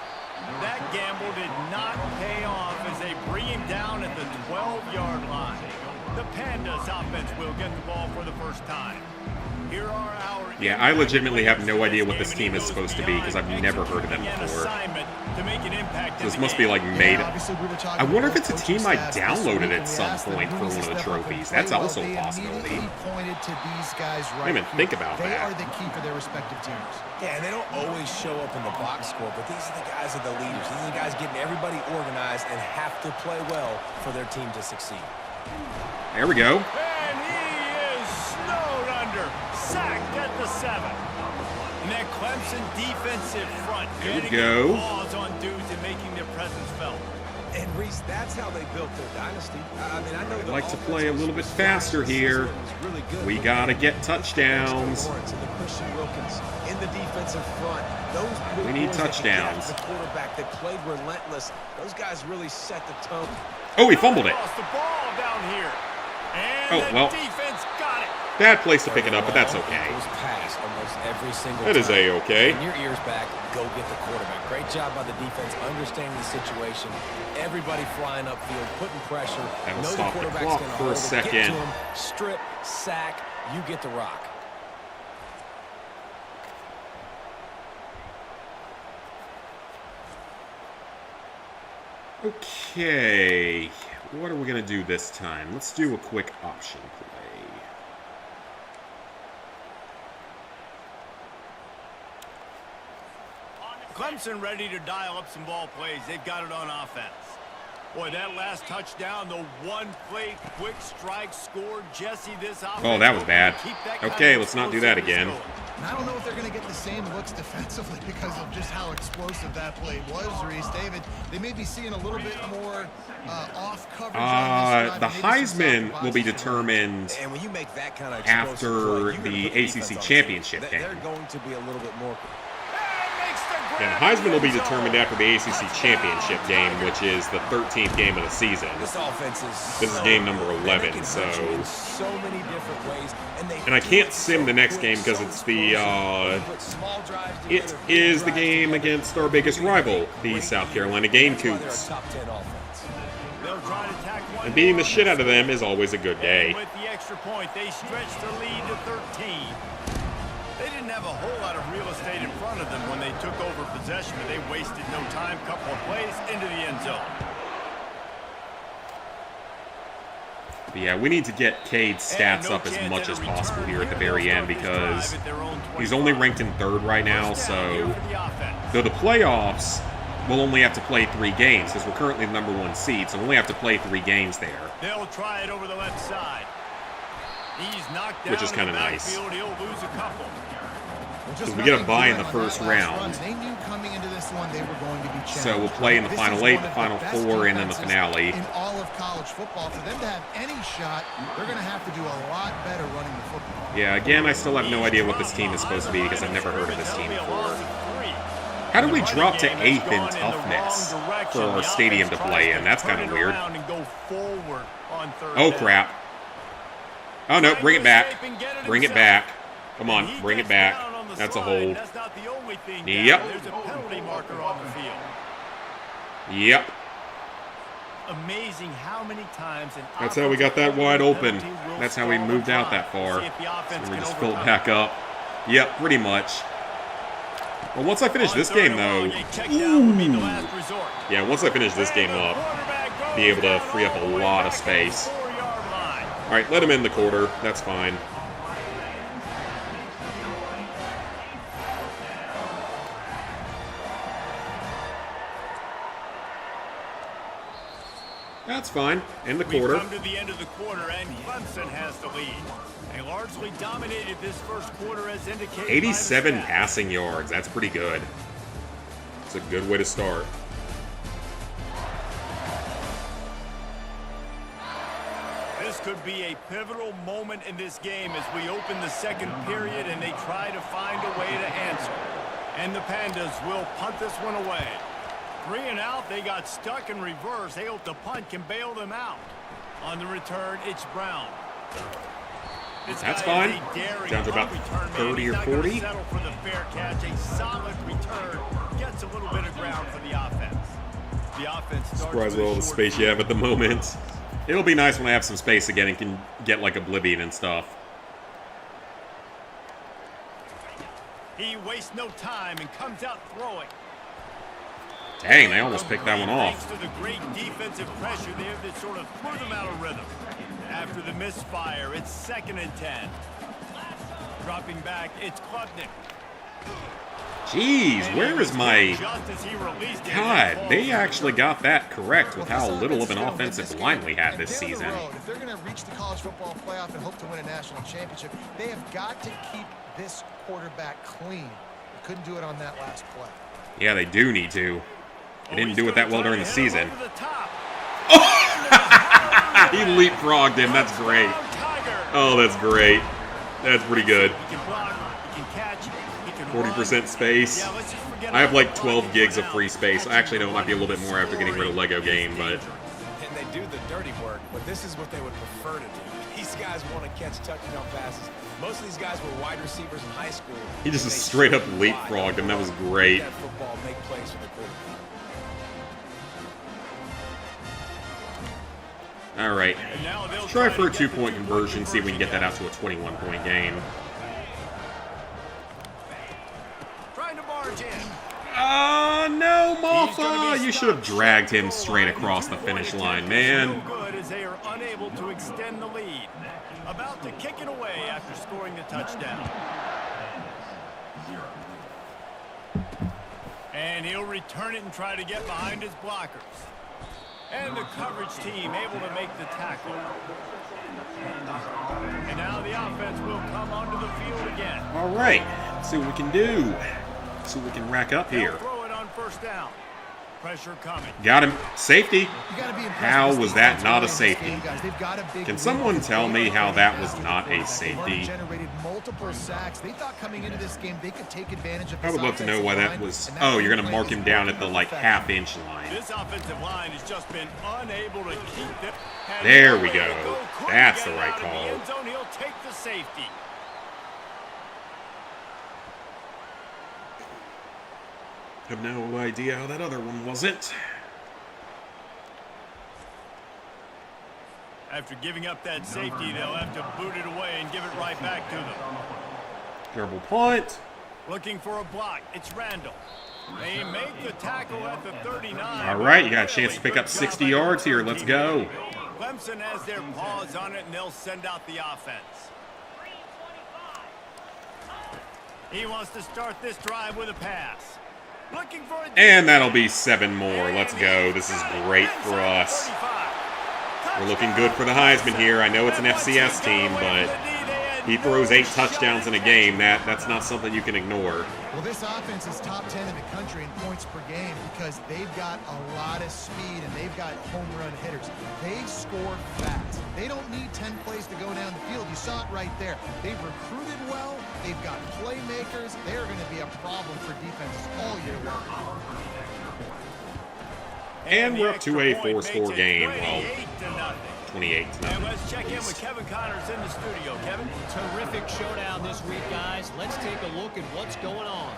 That gamble did not pay off as they bring him down at the 12-yard line. The Pandas offense will get the ball for the first time. Here are our yeah, I legitimately have no idea what this team is supposed to be because I've never heard of them before. So this must be like made. I wonder if it's a team I downloaded at some point for one of the trophies. That's also a possibility. I didn't even think about that. They are the key for their respective teams. Yeah, and they don't always show up in the box score, but these are the guys that are the leaders. These are the guys getting everybody organized and have to play well for their team to succeed. There we go. And he is snowed under. Sacked at the 7. And that Clemson defensive front there we go. Paws on dudes and making their presence felt. And Reese, that's how they built their dynasty. I mean, I know I'd like to play a little bit faster here. We gotta get touchdowns. In the defensive front, those we need touchdowns. The quarterback that played relentless. Those guys really set the tone. Oh, he fumbled it. Lost the ball down here. And oh, well. Defense got it. Bad place to pick it up, but that's okay. That is A-okay. In your ears back, go get the quarterback. Great job by the defense, understanding the situation. Everybody flying upfield, putting pressure. That will stop the clock for a second. Get to him, strip, sack, you get the rock. Okay, what are we going to do this time? Let's do a quick option play. Clemson ready to dial up some ball plays. They've got it on offense. Boy, that last touchdown, the one-play quick strike scored Jesse this offense. Oh, that was bad. Okay, let's not do that again. And I don't know if they're going to get the same looks defensively because of just how explosive that play was, Reese. David, they may be seeing a little bit more off coverage on this the Heisman will be determined and when you make that kind of after the ACC championship game. They're going to be a little bit more. Yeah, the Heisman will be determined after the ACC championship game, which is the 13th game of the season. This offense is game number 11, so many different ways, and I can't sim the next game because it's the it is the game against our biggest rival, the South Carolina Gamecocks. And beating the shit out of them is always a good day. With the extra point, they stretched the lead to 13. They didn't have a whole lot of real estate in front of them when they took over possession, but they wasted no time. Couple of plays into the end zone. But yeah, we need to get Cade's stats up as much as possible here at the very end because he's only ranked in 3rd right now, so though the playoffs we'll only have to play 3 games because we're currently the #1 seed, so we'll only have to play 3 games there. They'll try it over the left side. He's knocked down, which is kind of nice. He'll lose a couple. Because we get a bye in the first round. They knew coming into this one they were going to be challenged. So we'll play in the final 8, the final 4, and then the finale. In all of college football, for them to have any shot, they're going to have to do a lot better running the football. Yeah, again, I still have no idea what this team is supposed to be because I've never heard of this team before. How did we drop to 8th in toughness for our stadium to play in? That's kind of weird. Oh, crap. Oh, no, bring it back. Bring it back. Come on, bring it back. That's a hold. Yep. Yep. Amazing how many times that's how we got that wide open. That's how we moved out that far. And we just filled back up. Yep, pretty much. Well, once I finish this game, though... Ooh. Yeah, once I finish this game up... be able to free up a lot of space. All right, let him in the quarter. That's fine. That's fine. In the quarter. We've come to the end of the quarter, and Clemson has the lead. They largely dominated this first quarter as indicated. 87 passing yards. That's pretty good. It's a good way to start. This could be a pivotal moment in this game as we open the second period and they try to find a way to answer. And the Pandas will punt this one away. 3 and out, they got stuck in reverse. They hope the punt can bail them out. On the return, it's Brown. That's fine. Down to about 30 or 40. Settle for the fair catch. A solid return gets a little bit of ground for the offense. The offense starts Surprised with all the space you have at the moment. It'll be nice when I have some space again and can get like Oblivion and stuff. He wastes no time and comes out throwing. Dang, they almost picked that one off. Thanks to the great defensive pressure there that sort of threw them out of rhythm. After the misfire, it's 2nd and 10. Dropping back, it's Klubnik. Jeez, where is my... God, they actually got that correct with how little of an offensive line we had this season. If they're going to reach the college football playoff and hope to win a national championship, they have got to keep this quarterback clean. They couldn't do it on that last play. Yeah, they do need to. They didn't do it that well during the season. He leapfrogged him. That's great. Oh, that's great. That's pretty good. 40% space. I have like 12 gigs of free space. Actually, no, it might be a little bit more after getting rid of Lego Game, but... And they do the dirty work, but this is what they would prefer to do. These guys want to catch touchdown passes. Most of these guys were wide receivers in high school. He just straight up leapfrogged him. That was great. That football make plays for the quarterback. All right. Let's try for a 2-point conversion, see if we can get that out to a 21-point game. Trying to barge in. No, Moffa! You should have dragged him straight across the finish line, man. Good as they are unable to extend the lead. About to kick it away after scoring the touchdown. And he'll return it and try to get behind his blockers. And the coverage team able to make the tackle. And now the offense will come onto the field again. All right. Let's see what we can do. See what we can rack up here. Throw it on 1st down. Pressure coming. Got him. Safety. How was that not a safety? Can someone tell me how that was not a safety? I would love to know why that was. Oh, you're going to mark him down at the like half-inch line. This offensive line has just been unable to keep them. There we go. That's the right call. He'll take the safety. Have no idea how that other one wasn't. After giving up that safety, they'll have to boot it away and give it right back to them. Terrible punt. Looking for a block. It's Randall. They make the tackle at the 39. All right, you got a chance to pick up 60 yards here. Let's go. Clemson has their paws on it, and they'll send out the offense. He wants to start this drive with a pass. And that'll be 7 more. Let's go. This is great for us. We're looking good for the Heisman here. I know it's an FCS team, but he throws 8 touchdowns in a game. That's not something you can ignore. Well, this offense is top 10 in the country in points per game because they've got a lot of speed and they've got home run hitters. They score fast. They don't need 10 plays to go down the field. You saw it right there. They've recruited well. They've got playmakers. They're going to be a problem for defenses all year long. And we're up to a 4-score game. Well, 28-0. And let's check in with Kevin Connors in the studio. Kevin? Terrific showdown this week, guys. Let's take a look at what's going on.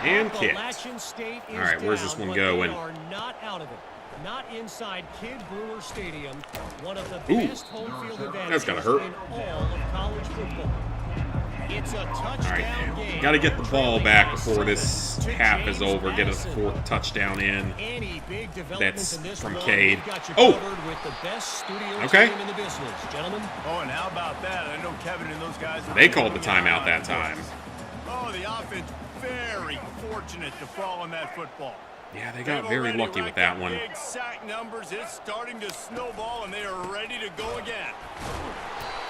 And kicked. All right, where's this one going? They are not out of it. Not inside Kid Brewer Stadium, one of the best home field advantages that's gotta hurt. in all of college football. It's a All touchdown right, game. got to get the ball back before this half is over. Get a 4th touchdown in. Any big developments That's in this from one, Cade. we've got you Oh! covered with the best studio Okay. team in the business, gentlemen. Oh, and how about that? I know Kevin and those guys. They called the timeout that time. Oh, the offense very fortunate to fall on that football. Yeah, they They've got very already lucky with racked that up one. Big sack numbers. It's starting to snowball, and they are ready to go again.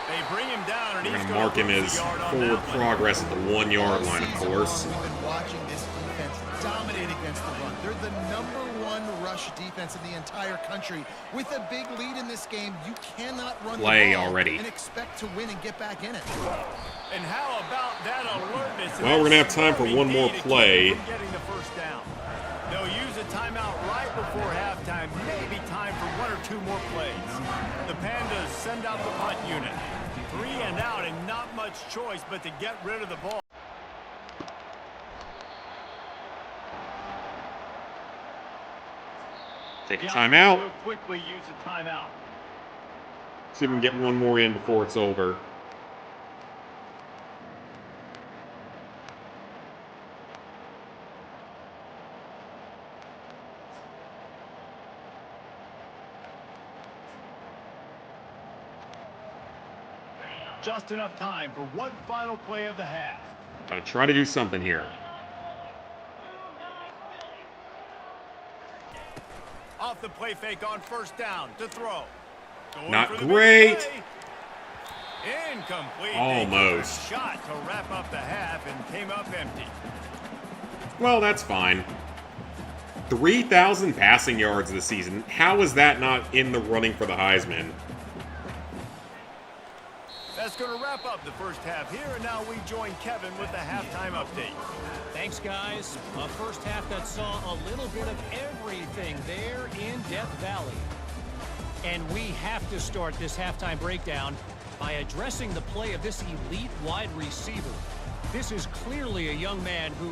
They bring him down, and We're he's going to mark him as forward progress at the 1-yard line, of course. We've been watching this defense dominate against the run. They're the #1 rush defense in the entire country. With a big lead in this game, you cannot run Play the ball already. and expect to win and get back in it. And how about that alertness? Well, we're gonna have time for one more play. Getting the first down. They'll use a timeout right before halftime. Maybe time for 1 or 2 more plays. The Pandas send out the punt unit. 3 and out, and not much choice but to get rid of the ball. Take a timeout. We'll quickly use a timeout. See if we can get one more in before it's over. Just enough time for one final play of the half. Gotta try to do something here. Off the play fake on first down to throw. Going Not for the big great. play. Incomplete. Almost. They took a shot to wrap up the half and came up empty. Well, that's fine. 3,000 passing yards this season. How is that not in the running for the Heisman? That's going to wrap up the first half here, and now we join Kevin with the halftime update. Thanks, guys. A first half that saw a little bit of everything there in Death Valley. And we have to start this halftime breakdown by addressing the play of this elite wide receiver. This is clearly a young man who,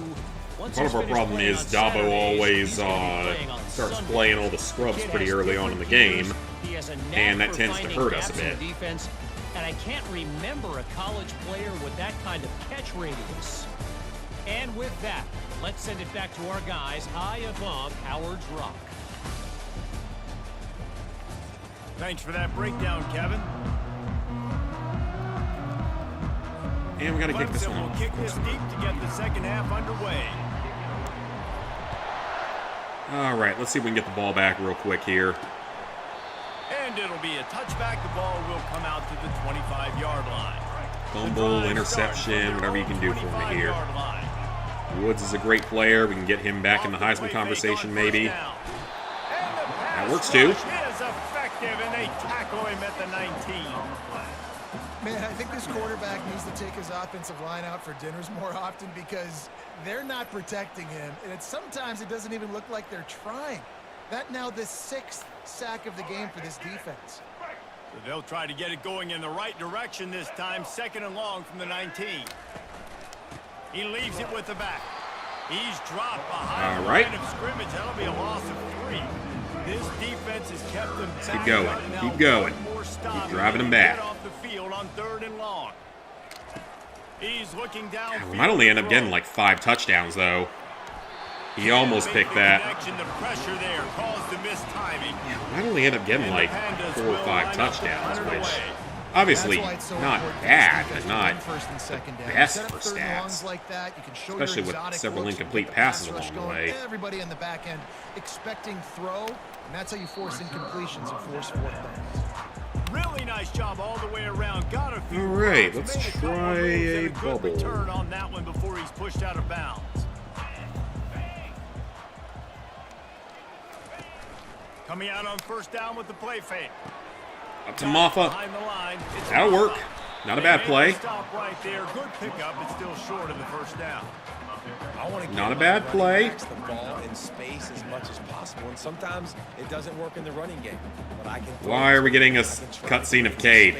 once Part he's of our finished problem playing is on Dabo Saturdays, always he's gonna be playing on starts Sundays. playing all the scrubs Kid pretty has early on in the different game, years. He has a knack and that for tends to finding hurt us a gaps in bit. the defense, and I can't remember a college player with that kind of catch radius. And with that, let's send it back to our guys high above Howard's Rock. Thanks for that breakdown, Kevin. And we got to kick this Clemson one will off. kick this deep to get the second half underway. All right, let's see if we can get the ball back real quick here. And it'll be a touchback. The ball will come out to the 25-yard line. Fumble, interception, whatever you can do for me here. Woods is a great player. We can get him back in the Heisman conversation, maybe. That works too. Is effective, and they tackle him at the 19. Man, I think this quarterback needs to take his offensive line out for dinners more often because they're not protecting him. And sometimes it doesn't even look like they're trying. That now the 6th sack of the game for this defense. So they'll try to get it going in the right direction this time. 2nd and long from the 19. He leaves it with the back. He's dropped behind the line of scrimmage. That'll be a loss of 3. This defense has kept them back. Keep going. Keep going. Keep driving them back. Get off the field on 3rd and long. He's looking down. We might only end up getting like 5 touchdowns, though. He almost picked that. The pressure there caused the missed timing. We might only end up getting like 4 or 5 touchdowns, which obviously not bad, but not the best for stats. Especially with several incomplete passes along the way. Everybody in the back end expecting throw, and that's how you force incompletions and force 4th downs. Really nice job all the way around. Got a few. All right, runs, let's made a couple try moves, a and good bubble. return on that one before he's pushed out of bounds. Coming out on 1st down with the play fake. Up to Maffa. Behind the line. It's That'll work. Maffa. Not a bad They play. make the stop right there. Good pickup. It's still short of the 1st down. I want to Not a bad play. the ball in space as much as possible, and sometimes it doesn't work in the running game. But I can. Why are we getting a cutscene of Cade?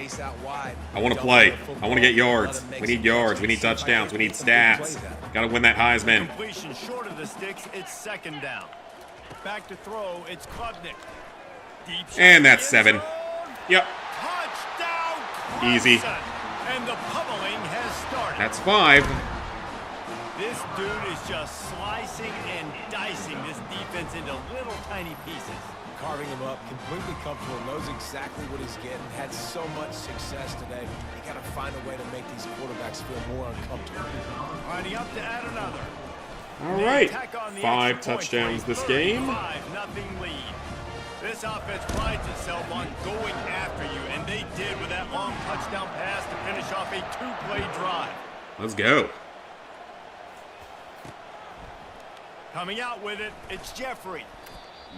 I want to play. I want to get yards. We need yards. We need touchdowns. We need stats. Got to win that Heisman. Completion short of the sticks. It's 2nd down. Back to throw. It's Klubnik. Deep shot And that's in the 7. end zone. Yep. Touchdown. Easy. Clemson. And the pummeling has started. That's 5. This dude is just slicing and dicing this defense into little tiny pieces. Carving him up, completely comfortable, knows exactly what he's getting, had so much success today. You got to find a way to make these quarterbacks feel more uncomfortable. Lining up to add another. All right, 5 touchdowns this game. 5-0 lead. This offense prides itself on going after you, and they did with that long touchdown pass to finish off a 2-play drive. Let's go. Coming out with it, it's Jeffrey.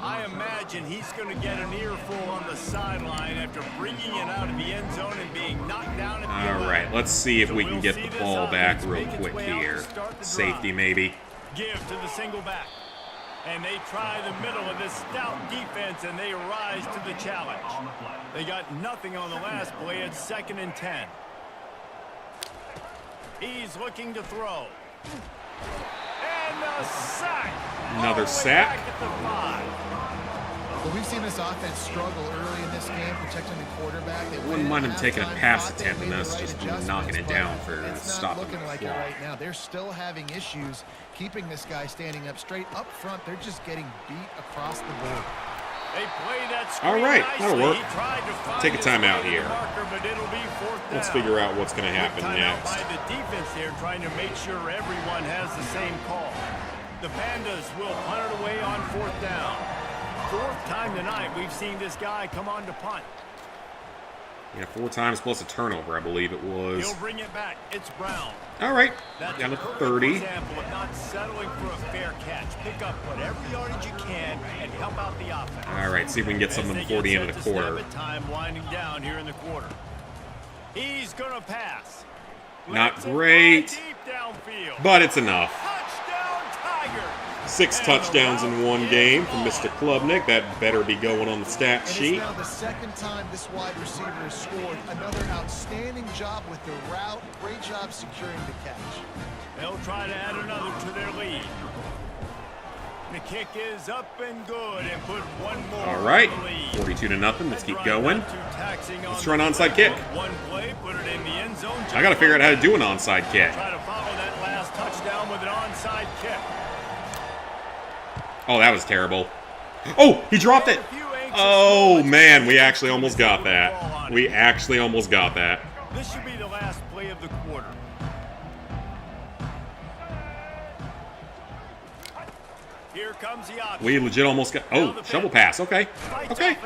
I imagine he's going to get an earful on the sideline after bringing it out of the end zone and being knocked down at the All right, let's see if we can get the ball back real quick here. Safety, maybe. Give to the single back. And they try the middle of this stout defense, and they rise to the challenge. They got nothing on the last play. It's 2nd and 10. He's looking to throw. And a sack. Another sack. Back at the 5. Well, we've seen this offense struggle early in this game, protecting the quarterback. They Wouldn't mind him taking a pass thought they attempt and made the us right just adjustments, knocking it but down for it's not stopping looking the like it clock. right now. They're still having issues keeping this guy standing up straight up front. They're just getting beat across the board. They play that screen All right, nicely. that'll work. He tried to find Take a his timeout way to the here. marker, but it'll be 4th down. Let's figure out what's going to happen Timeout next. by the defense here, trying to make sure everyone has the same call. The Pandas will punt it away on 4th down. 4th time tonight we've seen this guy come on to punt. Yeah, 4 times plus a turnover, I believe it was. He'll bring it back. It's Brown. All right, That's down a to perfect 30. example of not settling for a fair catch. Pick up whatever yardage you can and help out the offense. All right, see if we can get something before the end of the quarter. Time winding down here in the quarter. He's gonna pass. Not Lets it great, fly deep downfield. but it's enough. Touchdown, Tigers! 6 touchdowns in one game from Mr. Klubnik. That better be going on the stat And sheet. it's now the 2nd time this wide receiver has scored. Another outstanding job with the route. Great job securing the catch. They'll try to add another to their lead. The kick is up and good, and put one more All right, on the lead. 42 to nothing. Let's keep Try going. not too taxing Let's on try an the onside kick. One play, put it in the end zone. I got to figure out how to do an onside kick. Try to follow that last touchdown with an onside kick. Oh, that was terrible. Oh, he dropped it. Oh, man, we actually almost got that. We actually almost got that. This should be the last play of the quarter. Here comes the option. We legit almost got... Oh, shovel pass. Okay. Okay.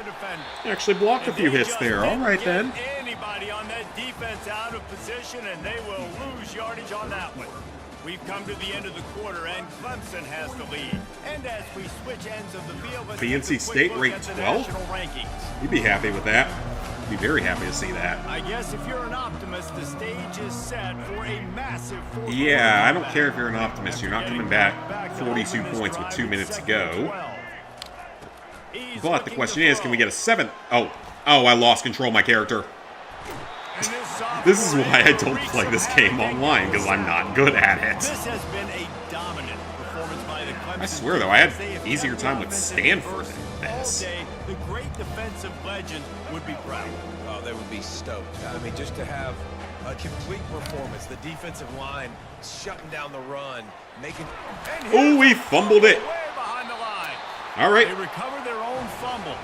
Actually blocked a few hits there. All right, then. Anybody on that defense out of position, and they will lose yardage on that one. We've come to the end of the quarter, and Clemson has the lead. And as we switch ends of the field, let's BNC take a quick State look ranked at the 12th? national rankings. You'd be happy with that. You'd be very happy to see that. I guess if you're an optimist, the stage is set for a massive fourth Yeah, I don't quarter. care if you're an optimist. You're not coming back 42 points with 2 minutes to go. But the question is, can we get a 7th? Oh, I lost control of my character. This is why I don't play this game online, because I'm not good at it. This has been a dominant performance by the Clemson. I swear, though, I had easier time with Stanford than this. All day, the great defensive legend would be proud. Oh, they would be stoked. I mean, just to have a complete performance. The defensive line shutting down the run, making... Oh, we fumbled it. Way behind the line. All right. They recover their own fumble.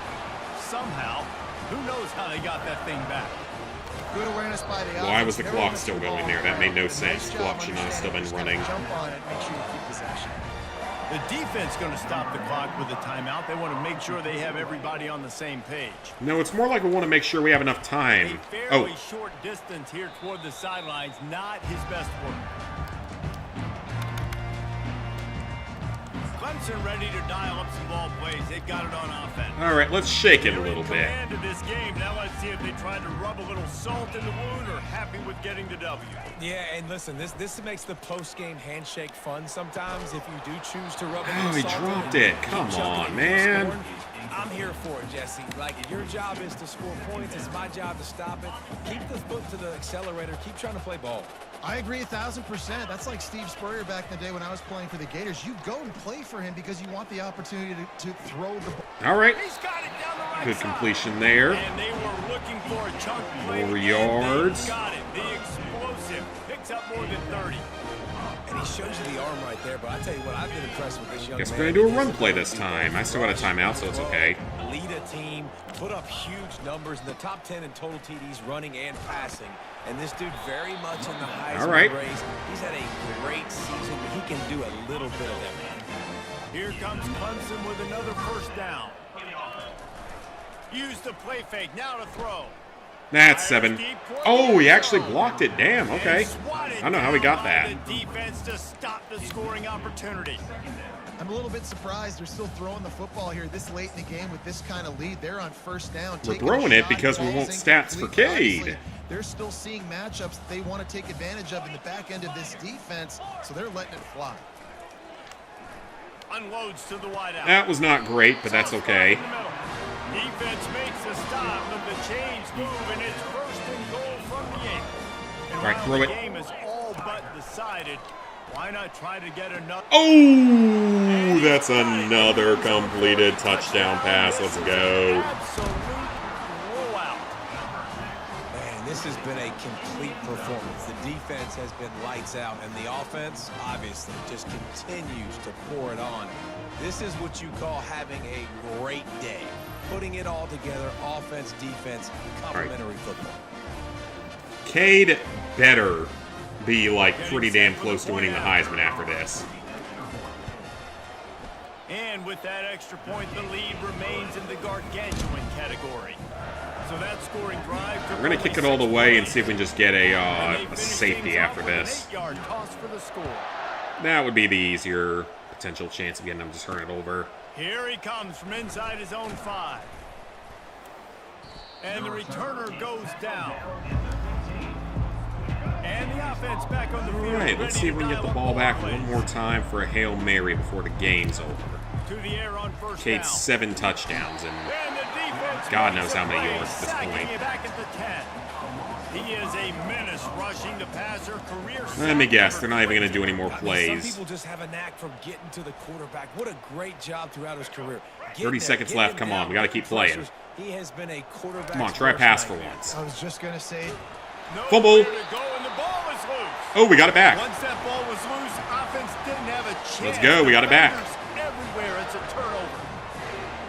Somehow, who knows how they got that thing back. Good awareness by the Why was the offense. clock still going there? That made no Nice sense. job Clock should not have still been understanding. running. Just gotta jump on it, make sure you keep possession. The defense going to stop the clock with a timeout. They want to make sure they have everybody on the same page. No, it's more like we want to make sure we have enough time. A Oh, fairly short distance here toward the sidelines, not his best work. Clemson ready to dial up some ball plays. They've got it on offense. all right, let's shake it a They're little in bit. command of this game. Now let's see if they try to rub a little salt in the wound or happy with getting the W. Yeah, and listen, this makes the post-game handshake fun sometimes if you do choose to rub a Oh, little he salt in dropped and it. keep Come chugging on, and keep man. scoring. I'm here for it, Jesse. Like, your job is to score points. It's my job to stop it. Keep the foot to the accelerator. Keep trying to play ball. I agree 1,000%. That's like Steve Spurrier back in the day when I was playing for the Gators. You go and play for him because you want the opportunity to throw the ball. All right. He's got it down the right Good completion there. And they were looking for a chunk play. 4 yards. Got it. The explosive picks up more than 30. And he shows you the arm right there, but I tell you what, I've been impressed with this young Guess man. we're going to do a run play this time. I still got a timeout, so it's okay. Lead a team, put up huge numbers in the top 10 in total TDs, running and passing. And this dude very much in the Heisman race. He's had a great season, but he can do a little bit of everything. Here comes Clemson with another first down. Use the play fake, now to throw. That's 7. Oh, he actually blocked it. Damn, okay. I don't know how he got that. The defense to stop the scoring opportunity. I'm a little bit surprised they're still throwing the football here this late in the game with this kind of lead. They're on first down. We're throwing it because we want stats for Cade. They're still seeing matchups that they want to take advantage of in the back end of this defense, so they're letting it fly. Unloads to the wideout. That was not great, but that's okay. Defense makes a stop, but the chains move, and it's first and goal from the 8. And All right, while throw the it. game is all but decided, why not try to get another? Oh, that's another completed touchdown pass. Let's go. Absolute blowout. Man, this has been a complete performance. The defense has been lights out, and the offense, obviously, just continues to pour it on. This is what you call having a great day. Putting it all together, offense, defense, complementary football. Cade better be, like, pretty damn close to winning the Heisman after this. And with that extra point, the lead remains in the gargantuan category. So that scoring drive. We're going to kick it all the way and see if we can just get a safety after this. 8-yard toss for the score. That would be the easier potential chance of getting him to turn it over. Here he comes from inside his own 5. And the returner goes down. And the offense back on the field. All right, let's see if we can get the ball back one more time for a Hail Mary before the game's over. To the air on first Cade's down. 7 touchdowns, and And the defense God makes knows a how many play, yards at this sacking point. it back at the 10. He is a menace rushing the passer. Career. Let me guess, they're not even going to do any more Some plays. people just have a knack for getting to the quarterback. What a great job throughout his career. 30 seconds left. Come on, we got to keep playing. He has been a quarterback. Come on, try pass for once. I was just going to say, Fumble. Nowhere to go, and the ball is loose. Oh, we got it back. Once that ball was loose, offense didn't have a chance. Let's go, we got it back. Everywhere, it's a turnover.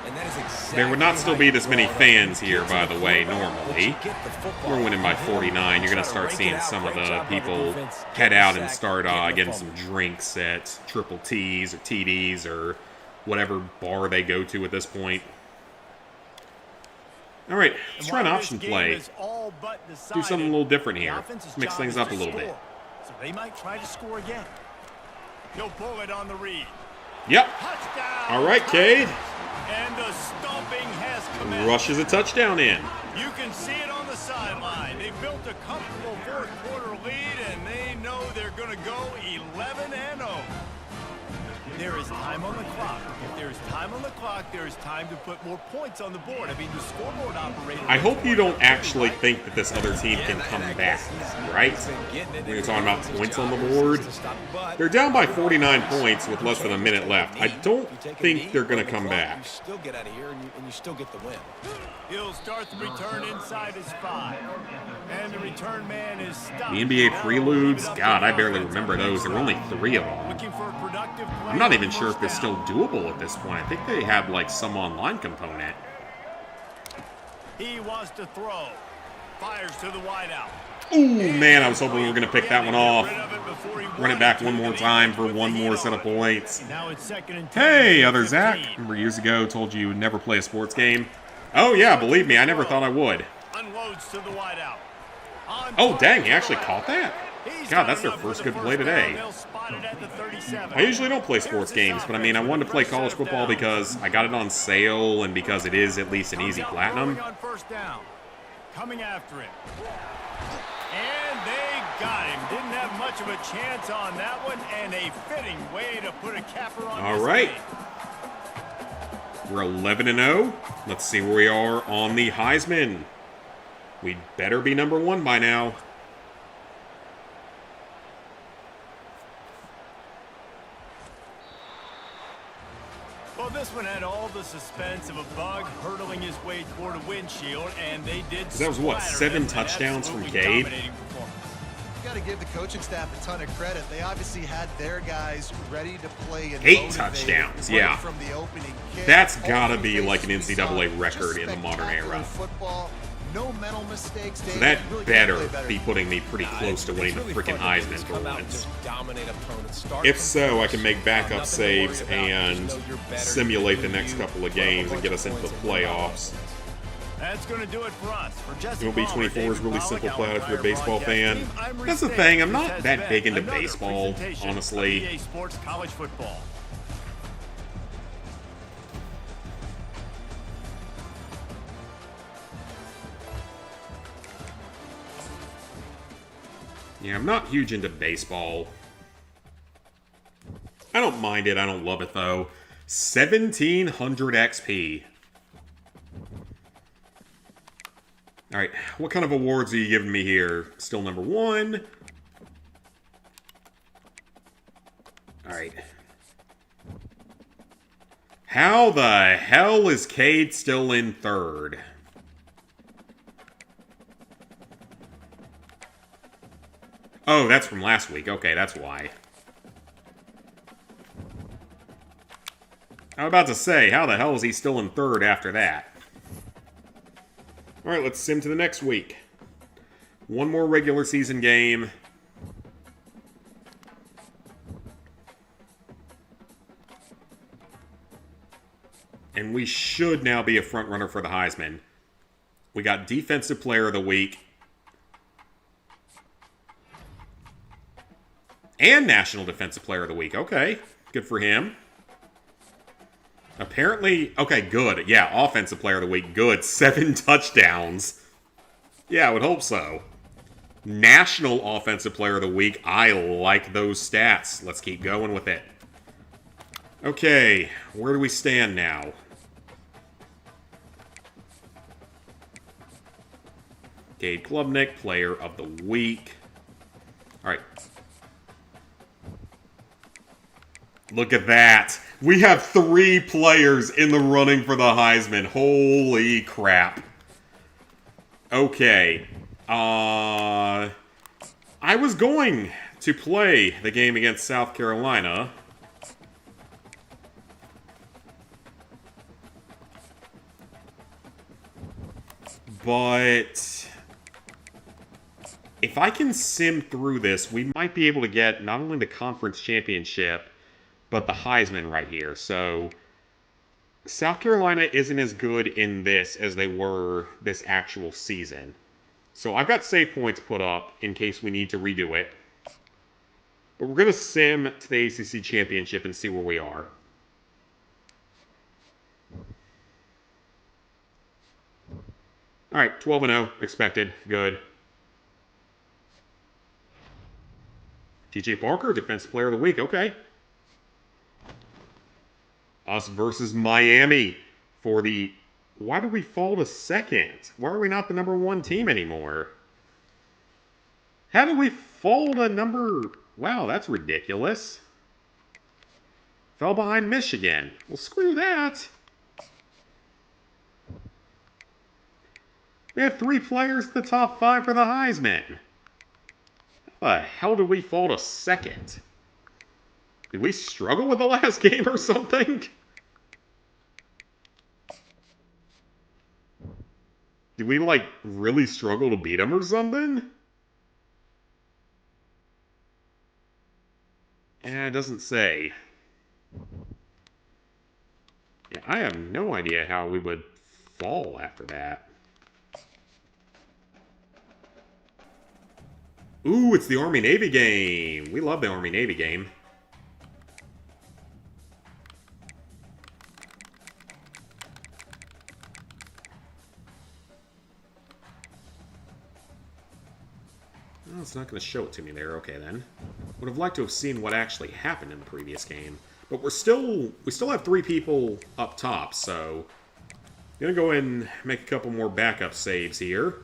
And that is exactly There would not still be this many fans here, by the way, But normally. you get the football. We're winning by 49. You're going to start seeing some of the people head out and start getting some drinks at Triple T's or TD's or whatever bar they go to at this point. All right, let's try an option play. Do something a little different here. Let's mix things up a little bit. So they might try to score again. He'll pull it on the read. Yep. Touchdown. All right, Cade. And the stomping has commenced. Rushes a touchdown in. You can see it on the sideline. They built a comfortable fourth-quarter lead, and they know they're going to go 11-0. There is time on the clock. If there is time on the clock, there is time to put more points on the board. I mean, the scoreboard operator... I hope you don't actually think that this other team can come back, right? When you're talking about points on the board. They're down by 49 points with less than a minute left. I don't think they're going to come back. You still get out of here, and you still get the win. He'll start the return inside his 5. And the return man is stopped. The NBA preludes, God, I barely remember those. There were only 3 of them. Looking for a productive play. I'm not even sure if they're still doable at this point. I think they have like some online component. He wants to throw. Fires to the wideout. Ooh, man, I was hoping we were going to pick that one off. Run it back one more time for one more set of points. Now it's 2nd and 10. Hey, other Zach. Remember years ago told you you would never play a sports game? Oh, yeah, believe me, I never thought I would. Unloads to the wideout. Oh, dang, he actually caught that? God, that's their first good play today. I usually don't play sports games, but I mean, I wanted to play college football because I got it on sale and because it is at least an easy platinum. Coming after him. And they got him. Didn't have much of a chance on that one, and a fitting way to put a capper on All this right. game. We're 11-0. Let's see where we are on the Heisman. We'd better be number 1 by now. Well, this one had all the suspense of a bug hurtling his way toward a windshield, and they did. That was what, 7 touchdowns from Cade? You got to give the coaching staff a ton of credit. They obviously had their guys ready to play and 8 touchdowns, yeah. From the opening kick. That's got to be like an NCAA record in the modern era. Football. No mental mistakes. So that better be putting me pretty close to winning the freaking Heisman for once. If so, I can make backup saves and simulate the next couple of games and get us into the playoffs. That's going to do it for us. For Jesse MLB 24 is really simple play if you're a baseball fan. That's the thing, I'm not that big into baseball, honestly. EA Sports College Football. Yeah, I'm not huge into baseball. I don't mind it, I don't love it though. 1700 XP. Alright, what kind of awards are you giving me here? Still number 1. Alright. How the hell is Cade still in 3rd? Oh, that's from last week. Okay, that's why. I was about to say, how the hell is he still in 3rd after that? Alright, let's sim to the next week. One more regular season game. And we should now be a front runner for the Heisman. We got Defensive Player of the Week. And National Defensive Player of the Week. Okay, good for him. Apparently, okay, good. Yeah, Offensive Player of the Week, good. 7 touchdowns. Yeah, I would hope so. National Offensive Player of the Week, I like those stats. Let's keep going with it. Okay, where do we stand now? Cade Klubnik, Player of the Week. Alright. Look at that. We have 3 players in the running for the Heisman. Holy crap. Okay. I was going to play the game against South Carolina. But if I can sim through this, we might be able to get not only the conference championship, but the Heisman right here. So South Carolina isn't as good in this as they were this actual season. So I've got save points put up in case we need to redo it. But we're going to sim to the ACC championship and see where we are. Alright, 12-0. Expected. Good. TJ Parker, Defensive Player of the Week. Okay. Us versus Miami for the... Why did we fall to 2nd? Why are we not the number 1 team anymore? How did we fall to number... Wow, that's ridiculous. Fell behind Michigan. Well, screw that. We have 3 players in the top 5 for the Heisman. How the hell did we fall to 2nd? Did we struggle with the last game or something? Did we, like, really struggle to beat them or something? It doesn't say. Yeah, I have no idea how we would fall after that. Ooh, it's the Army-Navy game. We love the Army-Navy game. Well, it's not going to show it to me there. Okay, then. Would have liked to have seen what actually happened in the previous game. But we still have 3 people up top, so... I'm going to go ahead and make a couple more backup saves here.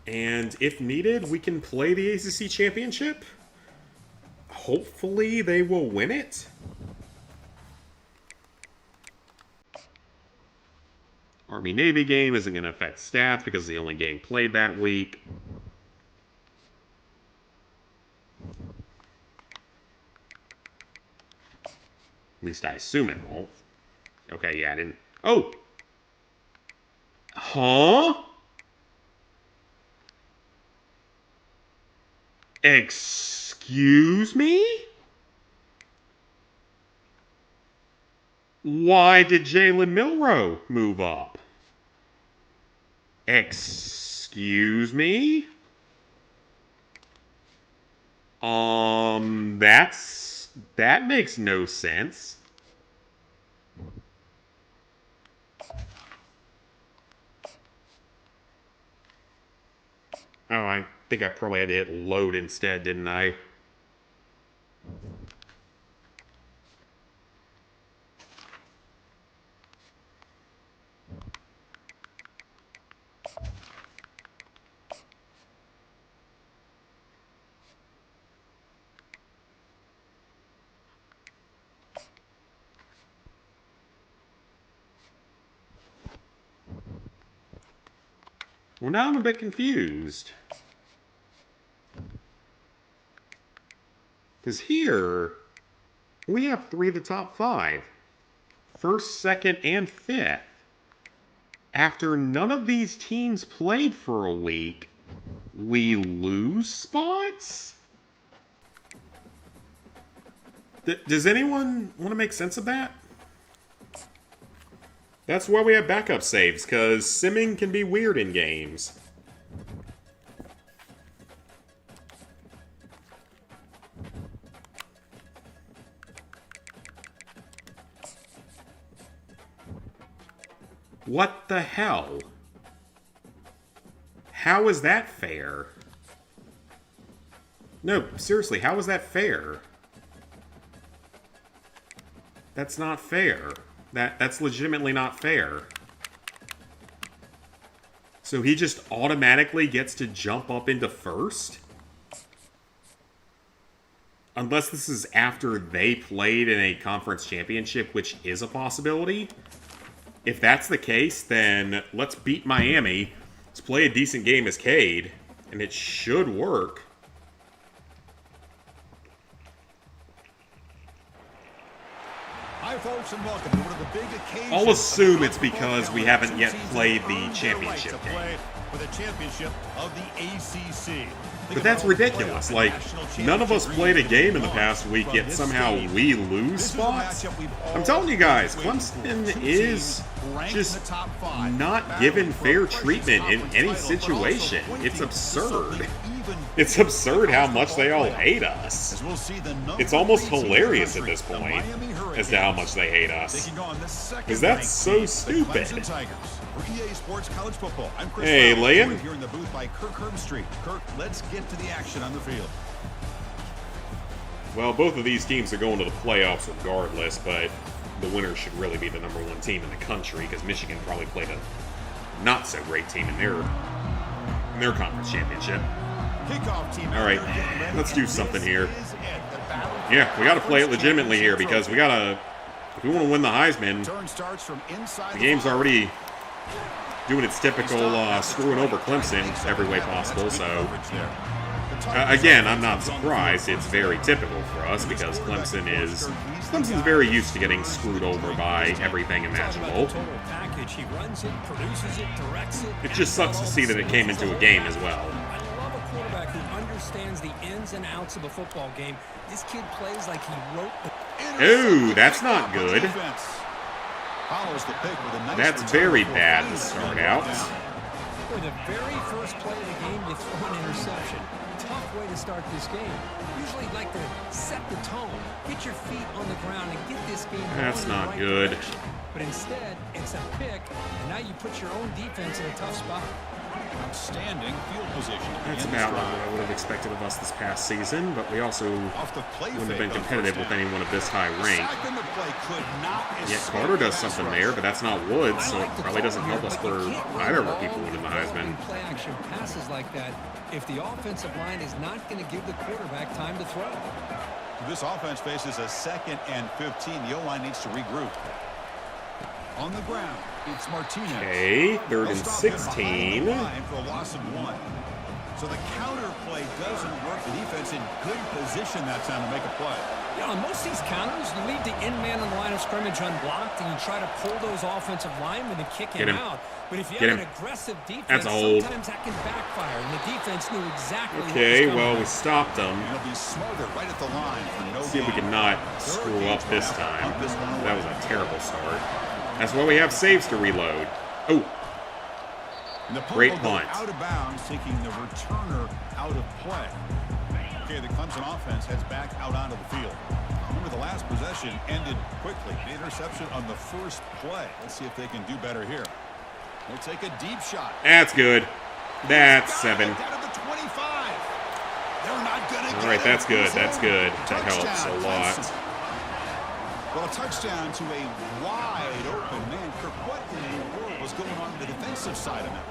And if needed, we can play the ACC Championship. hopefully they will win it. Army-Navy game isn't going to affect stats because it's the only game played that week. At least I assume it won't. Okay, yeah, I didn't... Oh! Huh? Excuse me? Why did Jalen Milroe move up? Excuse me? That makes no sense. Oh, I think I probably had to hit load instead, didn't I? Well, now I'm a bit confused. Because here, we have 3 of the top 5. First, second, and fifth. After none of these teams played for a week, we lose spots? Does anyone want to make sense of that? That's why we have backup saves, because simming can be weird in games. What the hell? How is that fair? No, seriously, how is that fair? That's not fair. That's legitimately not fair. So he just automatically gets to jump up into first? Unless this is after they played in a conference championship, which is a possibility. If that's the case, then let's beat Miami. Let's play a decent game as Cade, and it should work. Hi, folks, and welcome to one of the big occasions. I'll assume it's because we haven't yet played the championship game. For the championship of the ACC. But that's ridiculous. Like, none of us played a game in the past week, yet somehow we lose spots? I'm telling you guys, Clemson is just not given fair treatment in any situation. It's absurd. It's absurd how much they all hate us. It's almost hilarious at this point as to how much they hate us. Because that's so stupid. Hey, Liam. Here in the booth by Kirk Herbstreit. Kirk, let's get to the action on the field. Well, both of these teams are going to the playoffs regardless, but the winner should really be the #1 team in the country because Michigan probably played a not-so-great team in their conference championship. All right, let's do something here. Yeah, we got to play it legitimately here because we got to, if we want to win the Heisman, the game's already doing its typical screwing over Clemson every way possible, so again, I'm not surprised. It's very typical for us because Clemson's very used to getting screwed over by everything imaginable. It just sucks to see that it came into a game as well. Quarterback who understands the ins and outs of a football game. This kid plays like he wrote the... Ooh, that's not good. That's very bad to start out. For the very first play of the game, you throw an interception. Tough way to start this game. Usually like to set the tone, get your feet on the ground, and get this game going. That's not right good. direction. But instead, it's a pick, and now you put your own defense in a tough spot. Outstanding field position. That's about what I would have expected of us this past season, but we also wouldn't have been competitive with anyone of this high rank. Yet Carter does something there, but that's not Woods, so it probably doesn't help us for either of our people winning the Heisman. Play action passes like that if the offensive line is not going to give the quarterback time to throw. This offense faces a 2nd and 15. The O-line needs to regroup. On the ground, it's Martinez. Okay, 3rd and 16. For a loss of 1. So the counter play doesn't work. The defense in good position that time to make a play. Yeah, on most of these counters, you leave the in man on the line of scrimmage unblocked, and you try to pull those offensive linemen and kick him out. But if you have an aggressive defense, sometimes that can backfire, and the defense knew exactly what was coming. Well, we stopped them. He'll be smarter right at the line for no See if we gain. can not screw up this time. That was a terrible start. That's why we have saves to reload. Oh, And the punt great will go punt. out of bounds, taking the returner out of play. Okay, the Clemson offense heads back out onto the field. Remember, the last possession ended quickly. The interception on the first play. Let's see if they can do better here. They'll take a deep shot. That's good. That's 7. Down to the 25. They're not going to get All right, that's good. it. That's good. That helps a Touchdown, lot. Clemson. Well, a touchdown to a wide open man. Kirk, what in the world was going on the defensive side of it?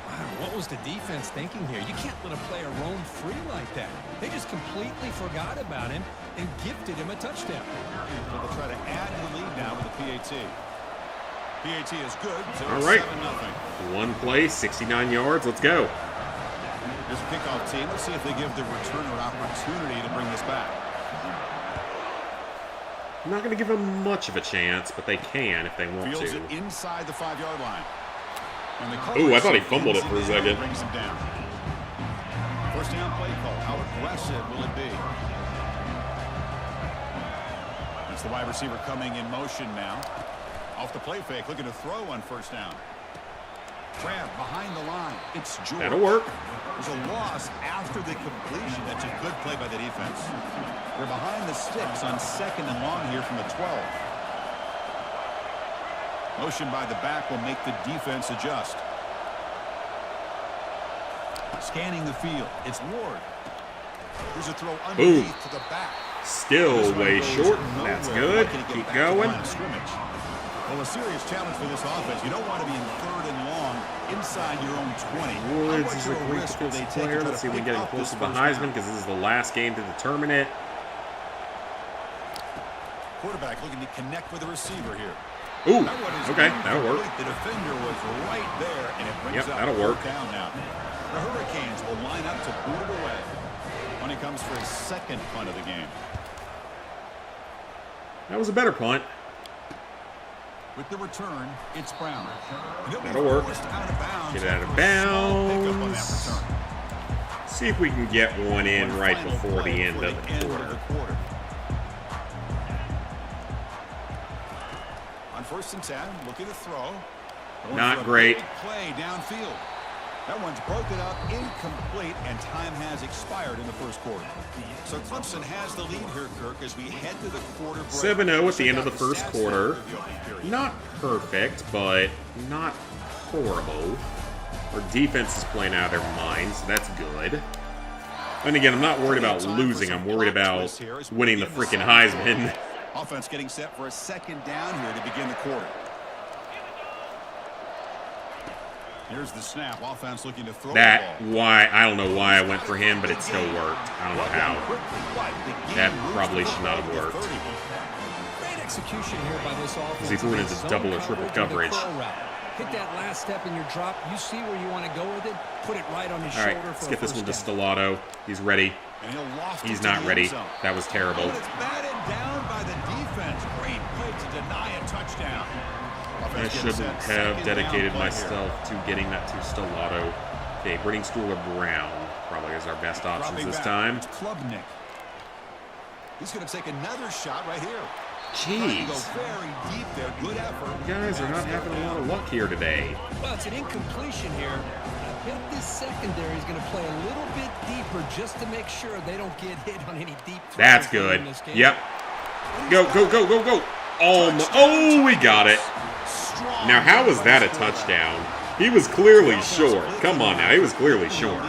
Wow, what was the defense thinking here? You can't let a player roam free like that. They just completely forgot about him and gifted him a touchdown. So they'll try to add to the lead now with the PAT. PAT is good. All right. 7-0. One play, 69 yards. Let's go. Here's a kickoff team. Let's see if they give the returner opportunity to bring this back. I'm not going to give them much of a chance, but they can if they want Fields to. it inside the 5-yard line. And the Ooh, I thought he coverage fumbled it ends for a in the air, second. brings him down. First down play call. How aggressive will it be? That's the wide receiver coming in motion now. Off the play fake, looking to throw on first down. Grab behind the line. It's George. That'll work. There's a loss after the completion. That's a good play by the defense. They're behind the sticks on 2nd and long here from the 12. Motion by the back will make the defense adjust. Scanning the field. It's Ward. Here's a throw underneath to the back. Still This one way goes short. nowhere. That's good. Why can't he get Keep back to the going. line of scrimmage? Well, a serious challenge for this offense. You don't want to be in 3rd and long inside your own 20. Woods is a great defensive player. Let's see if we can get him close to the Heisman because this is the last game to determine it. Quarterback looking to connect with the receiver here. Ooh, That one is okay, incomplete. that'll work. The defender was right there, and it brings Yep, up that'll 4th work. down now. The Hurricanes will line up to boot it away when he comes for his 2nd punt of the game. That was a better punt. With the return, it's Brown. That'll work. Out of bounds. Get it out of Small pickup on that bounds. return. See if we can get one in One right final before the play end for of the quarter. quarter. On 1st and 10, looking to throw. Going Not for a great. big play downfield. That one's broken up, incomplete, and time has expired in the 1st quarter. So Clemson has the lead here, Kirk, as we head to the quarter break. 7-0 at the end of the first Stats quarter. of the opening period. Not perfect, but not horrible. Our defense is playing out of their minds, so that's good. And again, I'm not worried about losing. I'm worried about winning the freaking Heisman. Offense getting set for a 2nd down here to begin the quarter. Here's the snap. Offense looking to throw the ball. I don't know why I went for him, but it still worked. I don't know how. That probably should not have worked. Great execution here by this offense. He threw it into Zone double or triple coverage coverage. and the curl route. Hit that last step in your drop. You see where you want to go with it. Put it right on his All shoulder right, let's for get a this one first to down. Stellato. He's ready. And he'll loft it He's to not the ready. end zone. That was terrible. But it's batted down by the defense. Great play to deny a touchdown. I Offense shouldn't getting set. have 2nd dedicated down play myself to getting that to Stellato. Okay, Brittany Stuhler Brown probably is our best here. options Dropping this back. time. It's Klubnik. He's going to take another shot right here. Trying to go Jeez, very deep there. Good effort. you guys are not having a lot of luck here today. Well, it's an incompletion here. I bet this secondary is going to play a little bit deeper just to make sure they don't get hit on any deep throws. That's late good. in this game. Yep. Go, go, go, go, go. Oh, we got it. Strong Now, how was that a by the quarterback. touchdown? He was clearly short. Come on now, he was clearly short.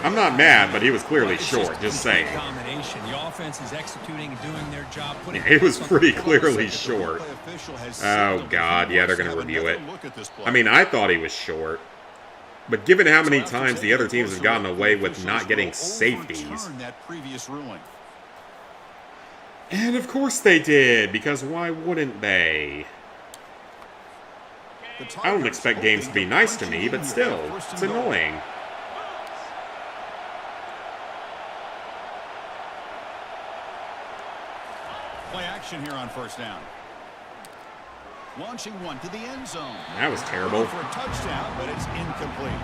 I'm not mad, but he was clearly It's short, just saying. Domination. The offense is executing and doing their job. Putting It was on pretty the clearly close. short. Oh, God, yeah, they're going to review it. I mean, I thought he was short. But given how many times the other teams have gotten away with not getting safeties, And of course they did, because why wouldn't they? I don't expect games to be nice to me, but still, it's annoying. Play action here on first down. Launching one to the end zone. That was terrible. For a touchdown, but it's incomplete.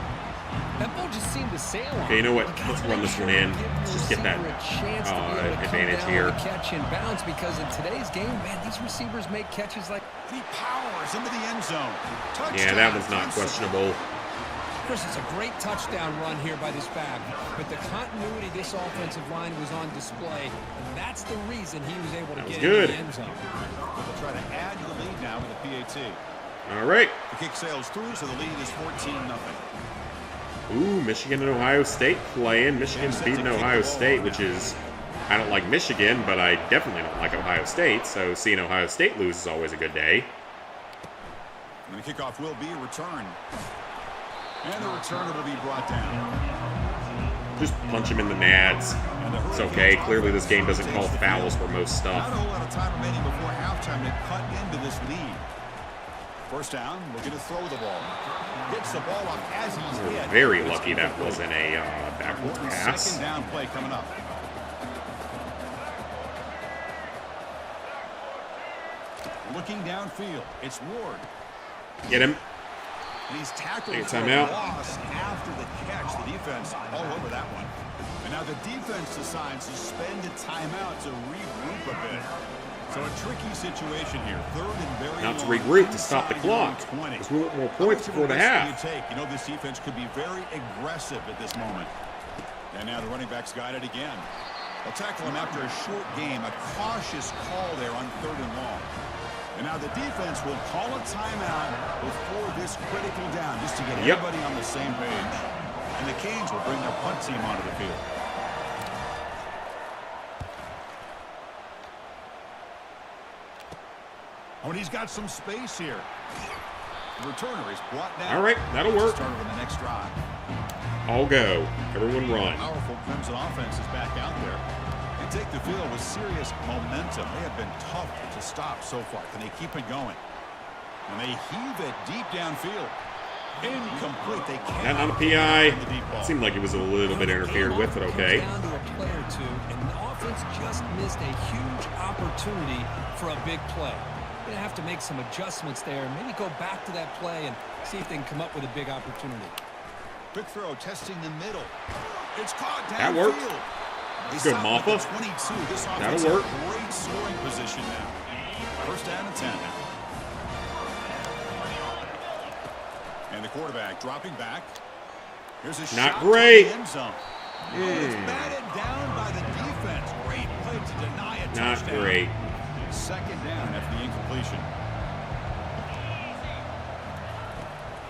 That ball just seemed to sail on. Okay, you know what? Let's run this one in. Let's just get that advantage here. Catch and bounce, because in today's game, man, these receivers make catches like. He powers into the end zone. Touchdown. Yeah, that was not questionable. Chris, it's a great touchdown run here by this back, but the continuity of this offensive line was on display, and that's the reason he was able to get into the end zone. They'll try to add to the lead now with a PAT. All right. The kick sails through, so the lead is 14-0. Ooh, Michigan and Ohio State playing. Michigan's beating Ohio State, which is... I don't like Michigan, but I definitely don't like Ohio State, so seeing Ohio State lose is always a good day. And the kickoff will be a return. And the returner will be brought down. Just punch him in the nads. It's okay. Clearly this game doesn't call fouls for most stuff. Not a whole lot of time remaining before halftime to cut into this lead. First down, looking to throw the ball. Gets the ball off as he's hit. Very lucky that wasn't a backward pass. Second down play coming up. Looking downfield, it's Ward. Get him. And he's tackled for a loss after the catch. The defense all over that one. And now the defense decides to spend a timeout to regroup a bit. So a tricky situation here. Third and very Not to regroup, to stop the clock. Because we want more points before the half. You know this defense could be very aggressive at this moment. And now the running back's got it again. They'll tackle him after a short game. A cautious call there on third and long. And now the defense will call a timeout before this critical down, just to get everybody on the same page. And the Canes will bring their punt team onto the field. Oh, and he's got some space here. The returner is brought down. All right, that'll work. Started on the next drive. All go. Everyone run. Powerful Crimson offense is back out there. They take the field with serious momentum. They have been tough to stop so far. Can they keep it going? And they heave it deep downfield. Incomplete. They can't. That on a PI. It seemed like it was a little bit interfered with, but okay. Down to a play or two, and the offense just missed a huge opportunity for a big play. Going to have to make some adjustments there, and maybe go back to that play and see if they can come up with a big opportunity. Quick throw, testing the middle. It's caught downfield. That worked. Good, Maffa. That'll work. Great scoring position now. First down and 10. And the quarterback dropping back. Here's a Not shot great. To the end zone. It's batted down by the defense. Great play to deny a touchdown. Not great. Second down after the incompletion.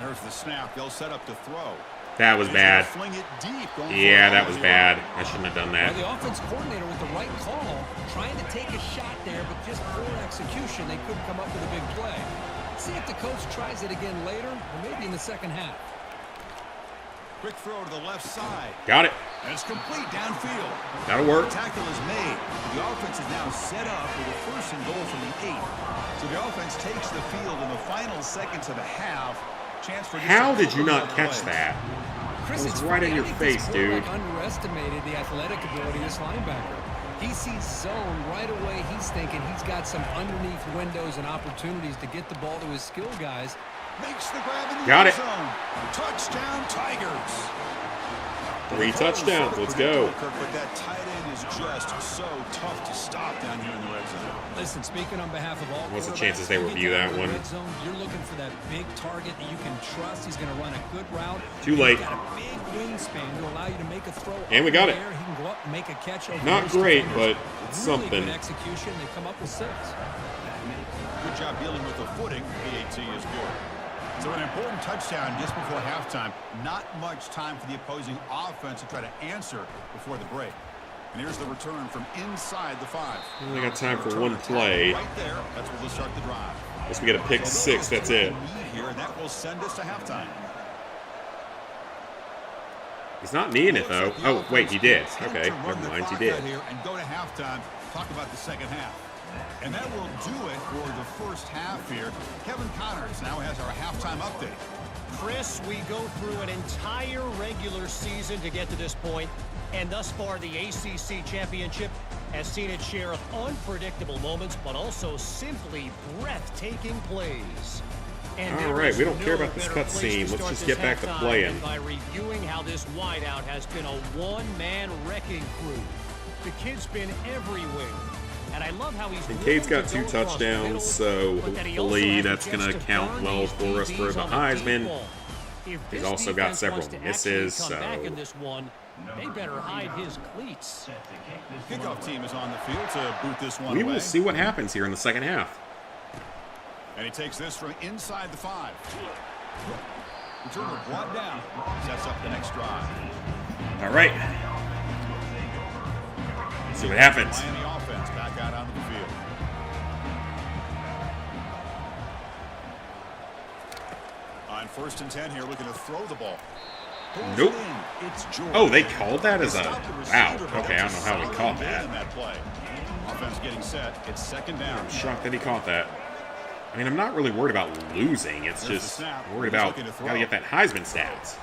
There's the snap. They'll set up to throw. That was bad. Fling it deep, yeah, that was bad. I shouldn't have done that. Well, the offense coordinator with the right call, trying to take a shot there, but just poor execution. They couldn't come up with a big play. See if the coach tries it again later, or maybe in the second half. Quick throw to the left side. Got it. And it's complete downfield. That'll work. The tackle is made. The offense is now set up with a first and goal from the 8. So the offense takes the field in the final seconds of the half. Chance for how did you not catch that? Chris, it was right in your face, dude. Underestimated the athletic ability of this linebacker. He sees zone right away. He's thinking he's got some underneath windows and opportunities to get the ball to his skill guys. Makes the grab in the got it. Zone. Touchdown, Tigers. 3 touchdowns. Let's go. But that tight end is just so tough to stop down here in the red zone. Listen, speaking on behalf of all, what's the chances they review that one? Red zone, you're looking for that big target that you can trust. He's going to run a good route. Too late. He's got a big wingspan to allow you to make a throw. And we got it. He can go up and make a catch over not great, defenders. but it's really something. Good execution. They come up with 6. Good job dealing with the footing. PAT is good. So an important touchdown just before halftime. Not much time for the opposing offense to try to answer before the break. And here's the return from inside the 5. Only got time for one play. Right there. That's where they'll start the drive. Guess we get a pick 6. That's it. Here, and that will send us to halftime. He's not needing it though. Oh wait, he did. Okay, never mind. He did. And go to halftime Talk about the second half. And that will do it for the first half here. Kevin Connors now has our halftime update. Chris, we go through an entire regular season to get to this point, and thus far the ACC Championship has seen its share of unpredictable moments, but also simply breathtaking plays. And all right, we don't care about this cutscene. Let's just get back to playing. By reviewing how this wideout has been a one-man wrecking crew. The kid's been everywhere. And I love how he's Cade's got 2 touchdowns, so hopefully that's going to count well for us for the Heisman. He's also got several misses, so they better hide his cleats. Kickoff team is on the field to boot this one we away. will see what happens here in the second half. And he takes this from inside the 5. Returner brought down. Sets up the next drive. All right. See what happens. Miami offense back out onto the field. On 1st and 10 here, looking to throw the ball. Nope. Oh, they called that as a... Wow. Okay, I don't know how he caught that. Offense getting set. It's 2nd down. I'm shocked that he caught that. I mean, I'm not really worried about losing. It's just worried about gotta get that Heisman stats.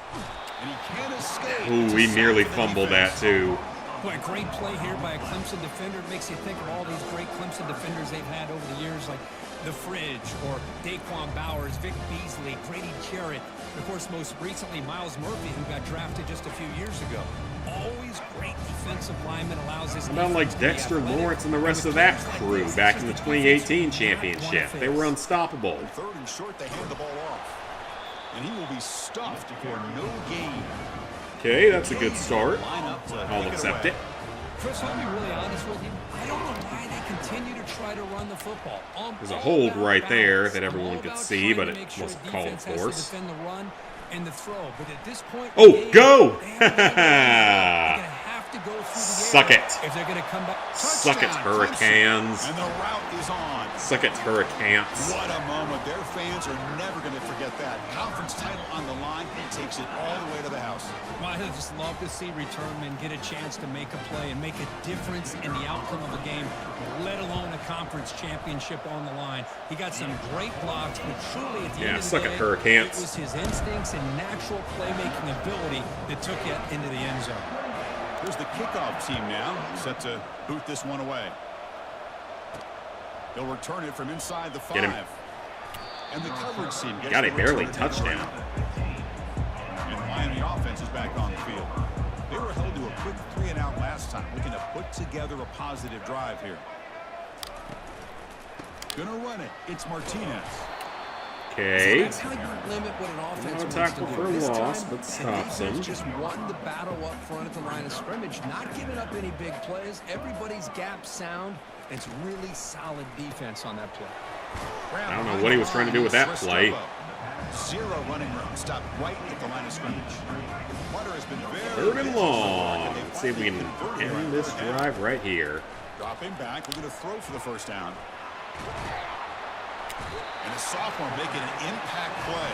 Ooh, we nearly fumbled that too. Boy, a great play here by a Clemson defender. It makes you think of all these great Clemson defenders they've had over the years, like The Fridge or Daquan Bowers, Vic Beasley, Grady Jarrett, and of course, most recently, Miles Murphy, who got drafted just a few years ago. Always great defensive lineman, allows his... Not like Dexter Lawrence and the rest of that crew back in the 2018 championship. They were unstoppable. 3rd and short, they hand the ball off. And he will be stuffed for no gain. Okay, that's a good start. I'll accept it. Chris, I'll be really honest with you. I don't know why they continue to try to run the football. There's a hold right there that everyone could see, but it wasn't called for us. Defend the run and the throw, but at this point, oh, go! to go through the Suck it. If they're going to come back. Suck it, Hurricanes. And the route is on. Suck it, Hurricanes. What a moment. Their fans are never going to forget that. Conference title on the line. He takes it all the way to the house. Well, I just love to see returnmen get a chance to make a play and make a difference in the outcome of a game, let alone a conference championship on the line. He got some great blocks, but truly at the end of the suck day, it, Hurricanes. it was his instincts and natural playmaking ability that took it into the end zone. Here's the kickoff team now, set to boot this one away. They'll return it from inside the 5. Get him. And the coverage team gets Got a the barely return touchdown. And the Miami offense is back on the field. They were held to a quick 3-and-out last time, looking to put together a positive drive here. Gonna run it. It's Martinez. Okay. So that's how you limit what an offense wants to tackle do. for This loss, time, but the stops defense him. just won the battle up front at the line of scrimmage, not giving up any big plays. Everybody's gap sound. It's really solid defense on that play. I don't know what he was trying to do with that play. 0 running room. Stop right at the line of scrimmage. Water has been very 3rd and long. Let's see if we can end this drive right here. Dropping back, we're going to throw for the first down. And a sophomore making an impact play.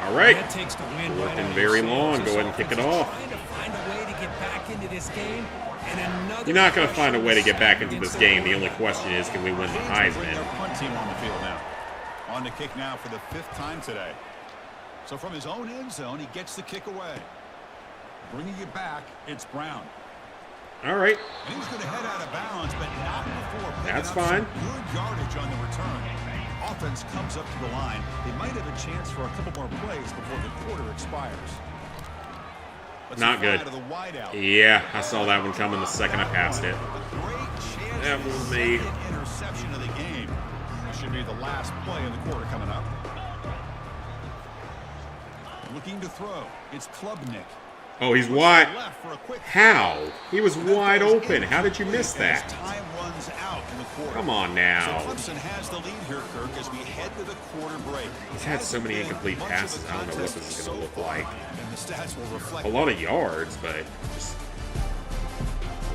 All right. That takes the win right Looking out of very your long. sails. Go ahead and kick it off. Trying to find a way to get back into this game. And another You're not going to find a way to get back into this game. The only question is, can we win the Bring Heisman? their punt team on the field now. On the kick now for the 5th time today. So from his own end zone, he gets the kick away. Bringing it back, it's Brown. All right. And he's going to head out of bounds, but not before picking That's up fine. some good yardage on the return. Offense comes up to the line. They might have a chance for a couple more plays before the quarter expires. Not good. Yeah, I saw that one coming the second I passed it. That was me. Interception of the game. This should be the last play of the quarter coming up. Looking to throw. It's Klubnik. Oh, he's wide. How? He was wide open. How did you miss that? Time runs out in the quarter. Come on now. So Clemson has the lead here, Kirk, as we head to the quarter break. He's had so many incomplete passes. I don't know what this is going to look like. And the stats will reflect A lot of yards, but just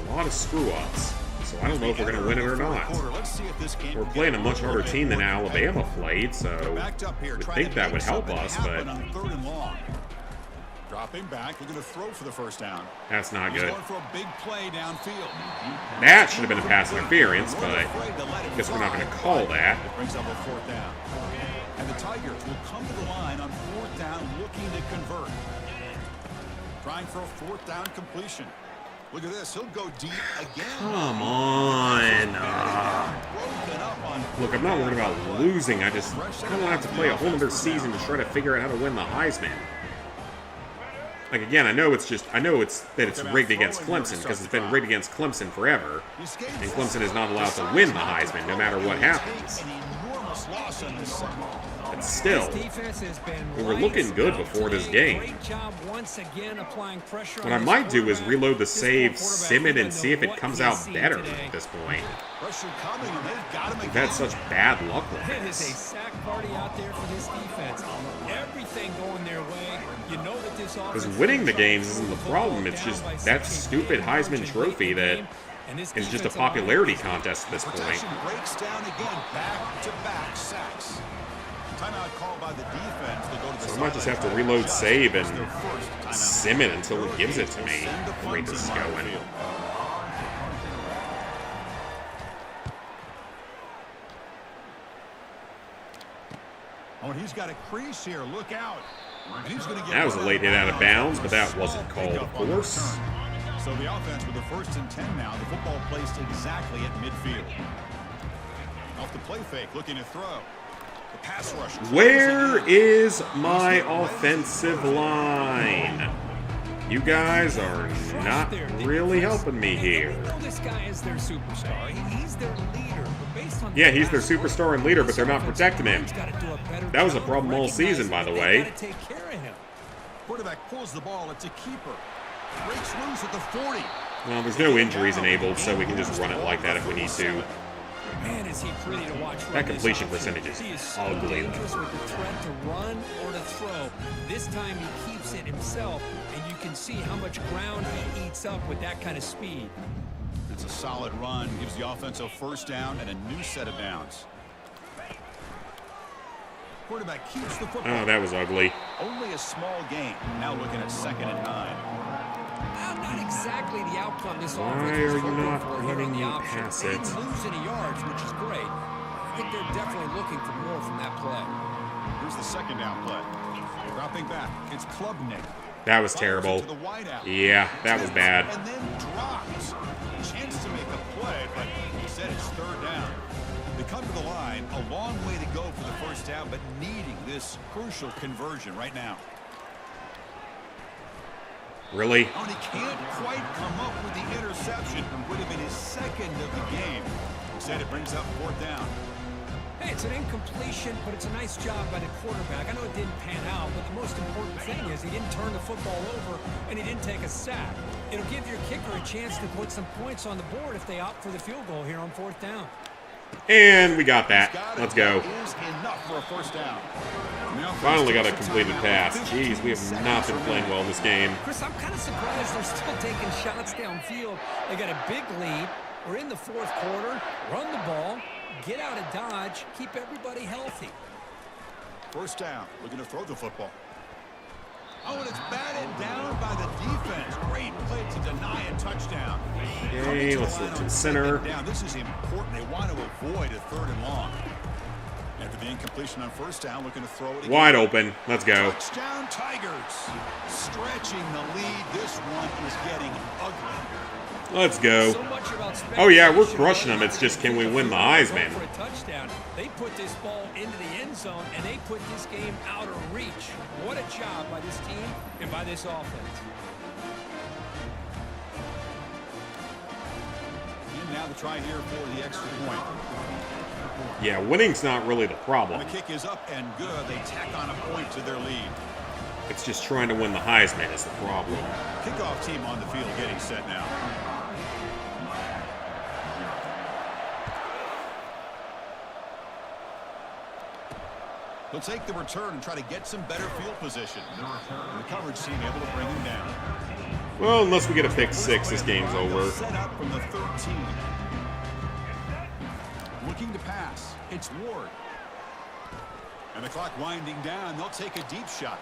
a lot of screw-ups. So I don't know if we're going to win it or not. We're playing a much harder team than Alabama played, so I would think that would help us, but Dropping back, we're going to throw for the first down. That's not He's good. going for a big play downfield. That should have been a pass interference, but I guess we're not going to call that. It brings up a fourth down. And the Tigers will come to the line on fourth down looking to convert. Trying for a fourth down completion. Look at this. He'll go deep again. Come on. Look, I'm not worried about losing. I don't want to have to play a whole other season to try to figure out how to win the Heisman. Like, again, I know it's rigged against Clemson because it's been rigged against Clemson forever. And Clemson is not allowed to win the Heisman no matter what happens. But still, we were looking good before this game. What I might do is reload the save, sim it, and see if it comes out better at this point. We've had such bad luck with It is a this. sack party out there for this defense. Everything going their way. You know that this offense Because winning the games isn't the problem, it's just that stupid Heisman trophy that is just a popularity contest at this point. Breaks down again, back-to-back sacks. Timeout call by the defense to go to the So I might just have to reload save and sim it until it gives it to me. The way this is going. Oh, and he's got a crease here. Look out. And he's gonna get That was a late hit out of bounds, but that wasn't called, of course. So the offense with the 1st and 10 now. The football placed exactly at midfield. Off the play fake, looking to throw. The pass rush. Where is my offensive line? You guys are not really helping me here. This guy is their superstar. He's their leader. Yeah, he's their superstar and leader, but they're not protecting him. That was a problem all season, by the way. Quarterback pulls the ball. It's a keeper. Breaks loose at the 40. Well, there's no injuries enabled, so we can just run it like that if we need to. Man, is he pretty to watch. That completion percentage is ugly. Dangerous with the threat to run or to throw. This time he keeps it himself, and you can see how much ground he eats up with that kind of speed. It's a solid run. Gives the offense a first down and a new set of downs. Quarterback keeps the football. Oh, that was ugly. Only a small gain. Now looking at 2nd and 9. Not exactly the outcome this Why offense are was you looking not for here letting in the me option. pass They it? didn't lose any yards, which is great. I think they're definitely looking for more from that play. Here's the 2nd down play. Dropping back. It's Klubnik. That was terrible. Yeah, that was bad. And then drops. Chance to make a play, but instead it's 3rd down. They come to the line, a long way to go for the first down, but needing this crucial conversion right now. Really? Oh, and he can't quite come up with the interception. Would have been his 2nd of the game. Instead, it brings up 4th down. Hey, it's an incompletion, but it's a nice job by the quarterback. I know it didn't pan out, but the most important thing is he didn't turn the football over and he didn't take a sack. It'll give your kicker a chance to put some points on the board if they opt for the field goal here on 4th down. And we got that. Let's go. Is enough for a first down. Finally got a completed pass. Jeez, we have not been playing well this game. Chris, I'm kind of surprised they're still taking shots downfield. They got a big lead. We're in the 4th quarter. Run the ball. Get out of Dodge. Keep everybody healthy. First down. Looking to throw the football. Oh, and it's batted down by the defense. Great play to deny a touchdown. Okay, let's look to the center. This is important. They want to avoid a 3rd and long. After the incompletion on first down, looking to throw it again. Wide open. Let's go. Touchdown, Tigers. Stretching the lead. This one is getting ugly. Let's go. So much about Oh yeah, we're crushing them. It's just, can we win the Heisman? For a touchdown. They put this ball into the end zone, and they put this game out of reach. What a job by this team and by this offense. And now the try here for the extra point. Yeah, winning's not really the problem. The kick is up and good. They tack on a point to their lead. It's just trying to win the Heisman is the problem. Kickoff team on the field getting set now. They'll take the return and try to get some better field position. The coverage team able to bring him down. Well, unless we get a pick 6, this game's over. Set up from the 13. Looking to pass. It's Ward. And the clock winding down. They'll take a deep shot.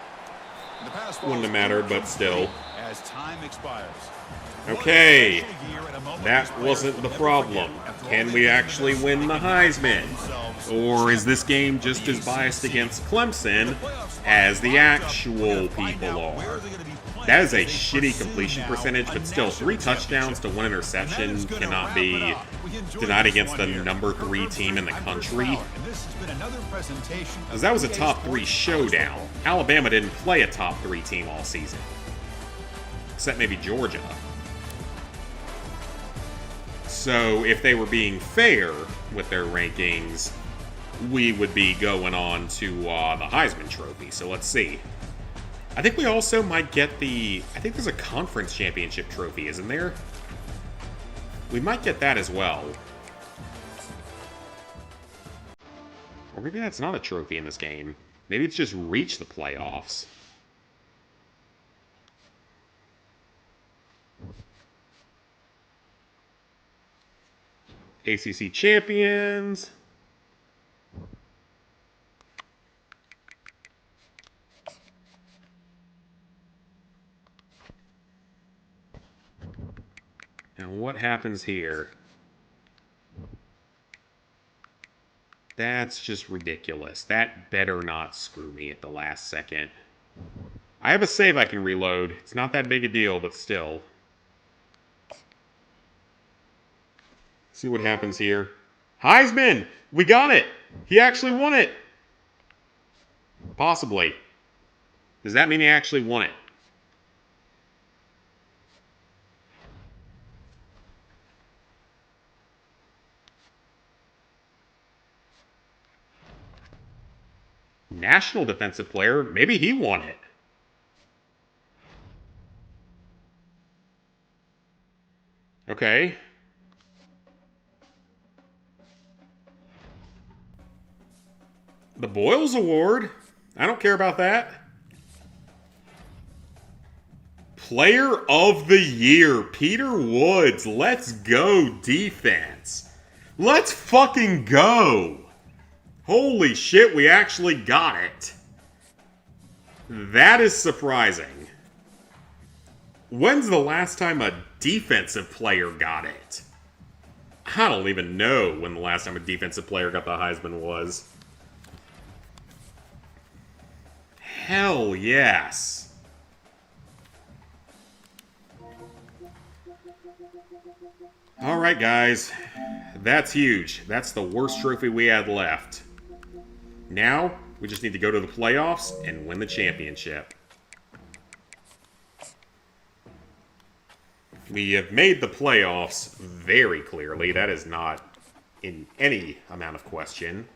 Wouldn't have mattered, but still. As time expires. Okay, that wasn't the problem. Can we actually win the Heisman? Or is this game just as biased against Clemson as the actual people are? That is a shitty completion percentage, but still, 3 touchdowns to 1 interception cannot be denied against the number 3 team in the country. Because that was a top 3 showdown. Alabama didn't play a top 3 team all season. Except maybe Georgia. So, if they were being fair with their rankings, we would be going on to the Heisman Trophy. So, let's see. I think we also might get the... I think there's a conference championship trophy, isn't there? We might get that as well. Or maybe that's not a trophy in this game. Maybe it's just reach the playoffs. ACC champions. Now what happens here? That's just ridiculous. That better not screw me at the last second. I have a save I can reload. It's not that big a deal, but still. See what happens here. Heisman! We got it! He actually won it! Possibly. Does that mean he actually won it? National Defensive Player? Maybe he won it. Okay. The Boyles Award? I don't care about that. Player of the Year, Peter Woods. Let's go, defense. Let's fucking go. Holy shit, we actually got it. That is surprising. When's the last time a defensive player got it? I don't even know when the last time a defensive player got the Heisman was. Hell yes. Alright guys, that's huge. That's the worst trophy we had left. Now, we just need to go to the playoffs and win the championship. We have made the playoffs very clearly. That is not in any amount of question.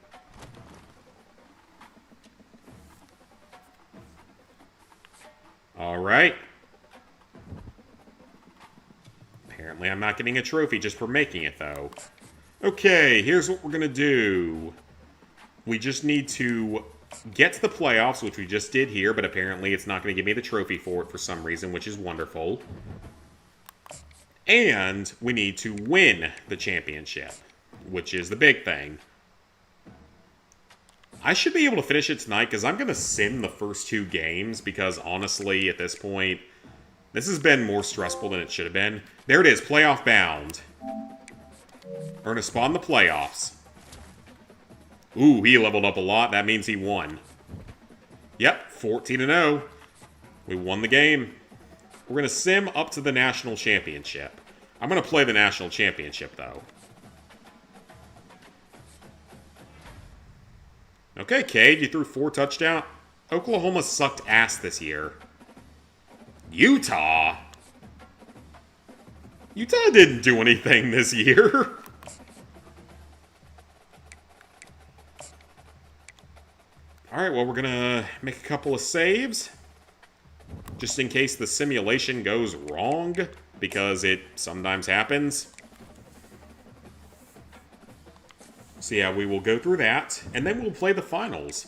Alright. Apparently I'm not getting a trophy just for making it, though. Okay, here's what we're going to do. We just need to get to the playoffs, which we just did here, but apparently it's not going to give me the trophy for it for some reason, which is wonderful. And we need to win the championship, which is the big thing. I should be able to finish it tonight, because I'm going to sim the first 2 games, because honestly, at this point, this has been more stressful than it should have been. There it is, playoff bound. Earn a spot in the playoffs. Ooh, he leveled up a lot. That means he won. Yep, 14-0. We won the game. We're going to sim up to the national championship. I'm going to play the national championship, though. Okay, Cade, you threw 4 touchdowns. Oklahoma sucked ass this year. Utah? Utah didn't do anything this year. Alright, well, we're going to make a couple of saves. Just in case the simulation goes wrong, because it sometimes happens. So yeah, we will go through that, and then we'll play the finals.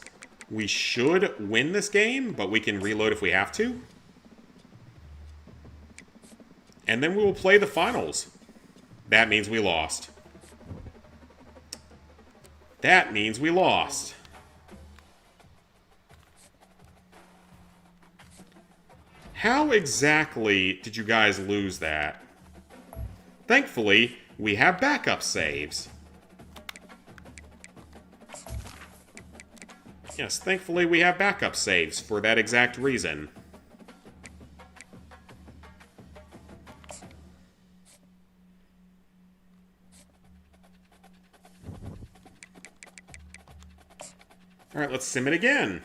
We should win this game, but we can reload if we have to. And then we will play the finals. That means we lost. That means we lost. How exactly did you guys lose that? Thankfully, we have backup saves. Yes, thankfully we have backup saves for that exact reason. Alright, let's sim it again.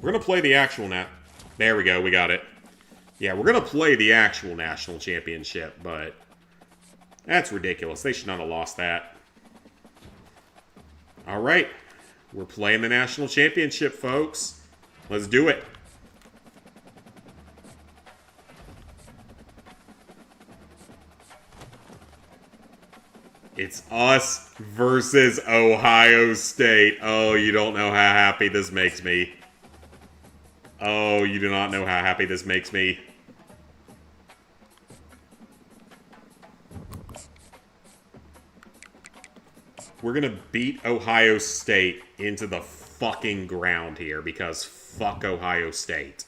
We're gonna play the actual There we go, we got it. Yeah, we're gonna play the actual national championship, but that's ridiculous. They should not have lost that. Alright, we're playing the national championship, folks. Let's do it. It's us versus Ohio State. Oh, you don't know how happy this makes me. Oh, you do not know how happy this makes me. We're gonna beat Ohio State into the fucking ground here because fuck Ohio State.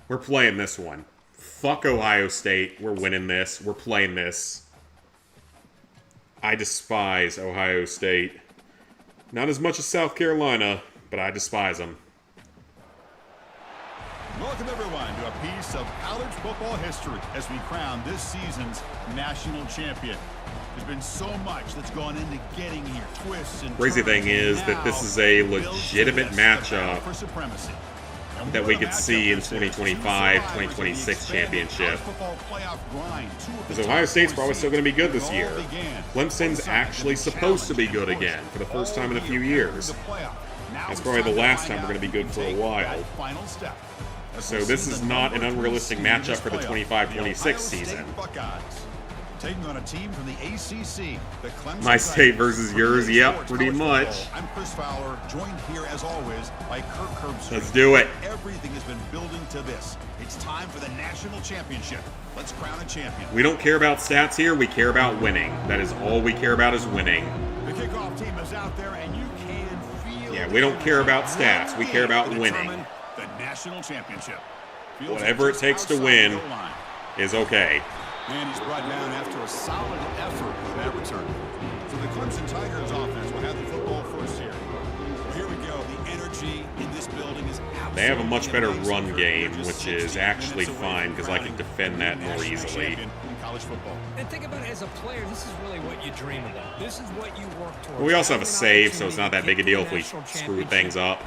We're playing this one. Fuck Ohio State. We're winning this. We're playing this. I despise Ohio State. Not as much as South Carolina, but I despise them. Welcome, everyone, to a piece of college football history as we crown this season's national champion. There's been so much that's gone into getting here. Twists and crazy thing is that this is a legitimate matchup for supremacy that we could see in 2025, 2026 championship. Because Ohio State's probably still going to be good this year. Clemson's actually supposed to be good again for the first time in a few years. That's probably the last time we're going to be good for a while. So this is not an unrealistic matchup for the 25-26 season. Taking on a team from the ACC, the Clemson My state versus yours, yep, pretty much. I'm Chris Fowler, joined here as always by Kirk Herbstreit. Let's do it. Everything has been building to this. It's time for the national championship. Let's crown a champion. We don't care about stats here, we care about winning. That is all we care about is winning. The kickoff team is out there and you can feel Yeah, we don't care about stats, we care about winning. The national championship. Whatever it takes to win is okay. And he's brought down after a solid effort with that return. So the Clemson Tigers offense will have the football first here. Here we go. The energy in this building is absolutely They have a much better amazing. run game, which is actually fine because I can defend that more easily. And think about it as a player, this is really what you dream about. This is what you work towards. Well, we also have a save, so it's not that big a deal if we screw things up.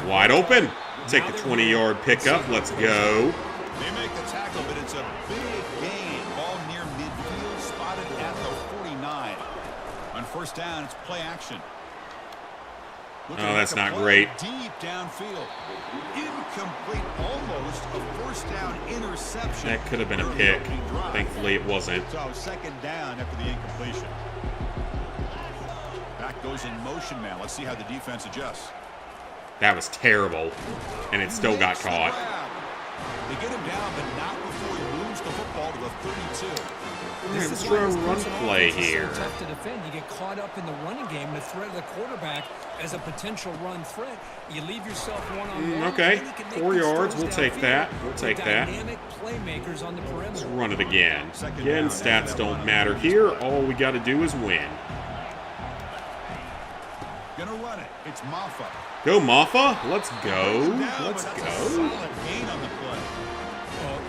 Wide open. Take the 20-yard pickup. Let's go. They make the tackle, but it's a big gain. Ball near midfield, spotted at the 49. On first down, it's play action. Oh, that's not great. Deep downfield. Incomplete, almost a first down interception. That could have been a pick. Thankfully, it wasn't. So second down after the incompletion. Back goes in motion now. Let's see how the defense adjusts. That was terrible, and it still got caught. They get him down, but not before he moves the football to the 32. Let's try a run play here. Tough to defend. You get caught up in the running game, the threat of the quarterback as a potential run threat. You leave yourself one-on-one. Okay, 4 yards. We'll take that. We'll take that. Dynamic playmakers on the perimeter. Let's run it again. Again, stats don't matter here. All we got to do is win. Gonna run it. It's Maffa. Go, Maffa. Let's go. Let's go. Solid gain on the play.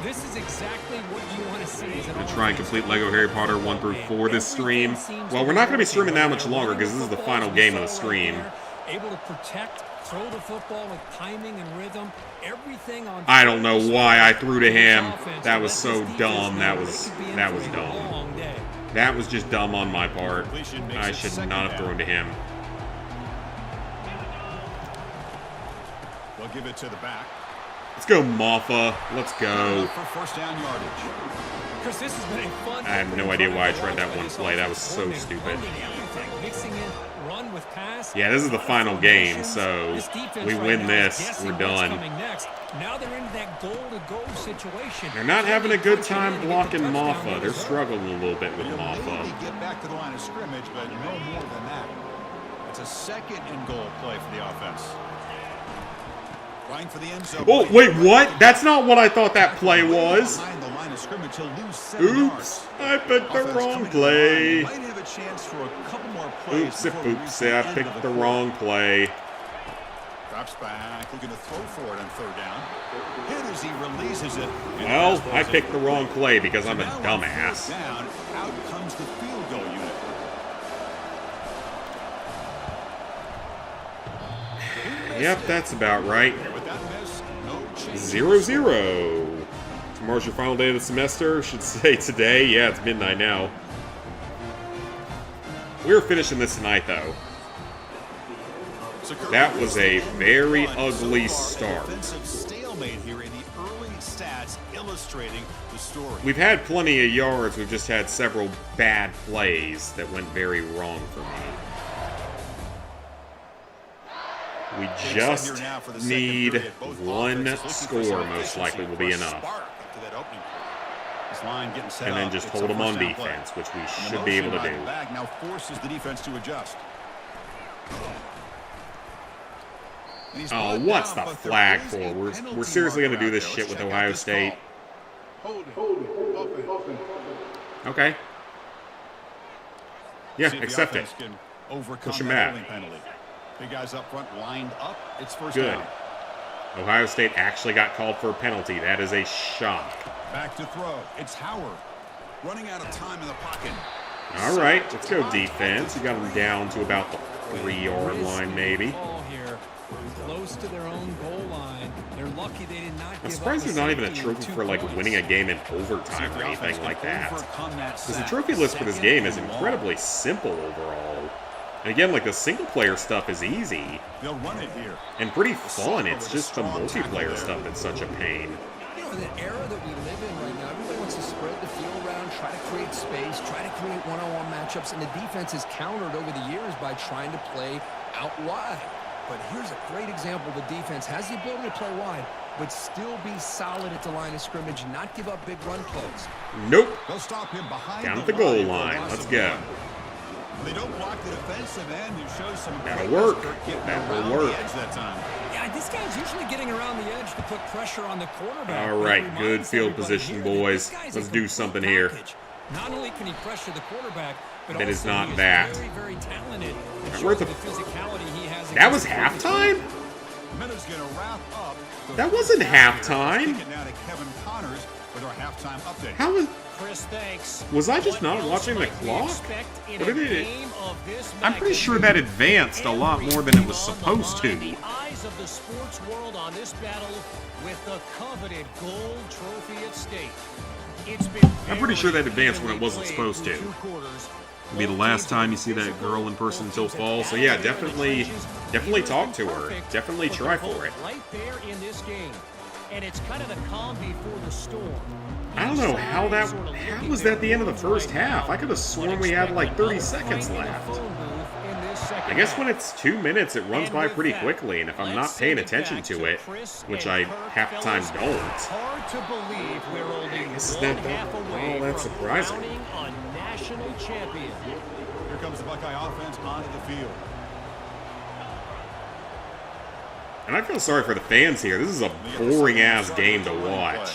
This is exactly what you want to see. I'm going to try and complete Lego Harry Potter 1 through 4 this stream. Well, we're not going to be streaming that much longer because this is the final game of the stream. Able to protect, throw the football with timing and rhythm, everything on. I don't know why I threw to him. That was so dumb. That was dumb. That was just dumb on my part. I should not have thrown to him. They'll give it to the back. Let's go, Maffa. Let's go. For first down yardage. Chris, this has been a fun. I have no idea why I tried that one play. That was so stupid. Mixing in run with pass. Yeah, this is the final game, so we win this, we're done. Now they're into that goal-to-go situation. They're not having a good time blocking Maffa. They're struggling a little bit with Maffa. Maybe get back to the line of scrimmage, but no more than that. It's a second and goal play for the offense. Trying for the end zone. Oh, wait, what? That's not what I thought that play was. Behind the line of scrimmage, he'll lose 7 Oops, yards. I picked the Offense wrong coming to the play. line. Might have a chance for a couple more plays. Oopsie before we reach poopsie, the I end picked of the quarter. wrong play. Drops back, looking to throw for it on 3rd down. Hit as he releases it. Well, I picked the wrong play because I'm a dumbass. Down, out comes the field goal unit. Yep, that's about right. With that miss, no change. 0-0. Tomorrow's your final day of the semester. Should say today. Yeah, it's midnight now. We're finishing this tonight, though. That was a very ugly start. Stalemate here in the early stats illustrating the story. We've had plenty of yards. We've just had several bad plays that went very wrong for me. We just need one score, most likely will be enough. And then just hold them on defense, which we should be able to do. Now forces the defense to adjust. Oh, what's the flag for? We're seriously going to do this shit with Ohio State. Okay. Yeah, accept it. Push him back. Big guys up front lined up. It's first Good. down. Ohio State actually got called for a penalty. That is a shock. Back to throw. It's Howard. Running out of time in the pocket. All right, let's go defense. You got them down to about the 3-yard line, maybe. Close to their own goal line. They're lucky they did not. I'm surprised there's not even a trophy for like winning a game in overtime or anything like that. Because the trophy list for this game is incredibly simple overall. And again, like the single-player stuff is easy They'll run it here. and pretty fun. It's just the multiplayer stuff that's such a pain. You know, in the era that we live in right now, everybody wants to spread the field around, try to create space, try to create one-on-one matchups, and the defense has countered over the years by trying to play out wide. But here's a great example. The defense has the ability to play wide, but still be solid at the line of scrimmage, not give up big run plays. Nope. They'll stop him behind Down at the goal line. Let's go. They don't block the defensive end, who shows some That'll great work. effort getting That around will the work. edge that time. Yeah, this guy's usually getting around the edge to put pressure on the quarterback. All right, good field position, boys. Let's do something here. Not only can he pressure the quarterback, but That also is not he is that. very, very talented. It Where's shows the- the physicality he has. That was against the halftime? Minute's going to wrap up. the That wasn't first half here. halftime. Let's kick it now to Kevin Connors with our halftime update. How was... Chris, thanks. Was I just What not else watching the might we clock? expect in What a did it- game of this I'm pretty sure that advanced a lot more than it was supposed to. The eyes of the sports world on this battle with the coveted gold trophy at stake. It's been I'm pretty sure that very advanced when it evenly wasn't played supposed through to. 2 quarters. It'll be the last time you see that girl in person until fall. So yeah, definitely talk to her. Definitely try for it. Right there in this game. And it's kind of the calm before the storm. I don't know how was that the end of the first half? I could have sworn we had like 30 seconds left. I guess when it's 2 minutes, it runs by pretty quickly, and if I'm not paying attention to it, which I half the time don't, Hard to believe we're only It's one not half away all that from surprising. crowning a national champion. Here comes the Buckeye offense onto the field. and I feel sorry for the fans here. This is a boring-ass game to watch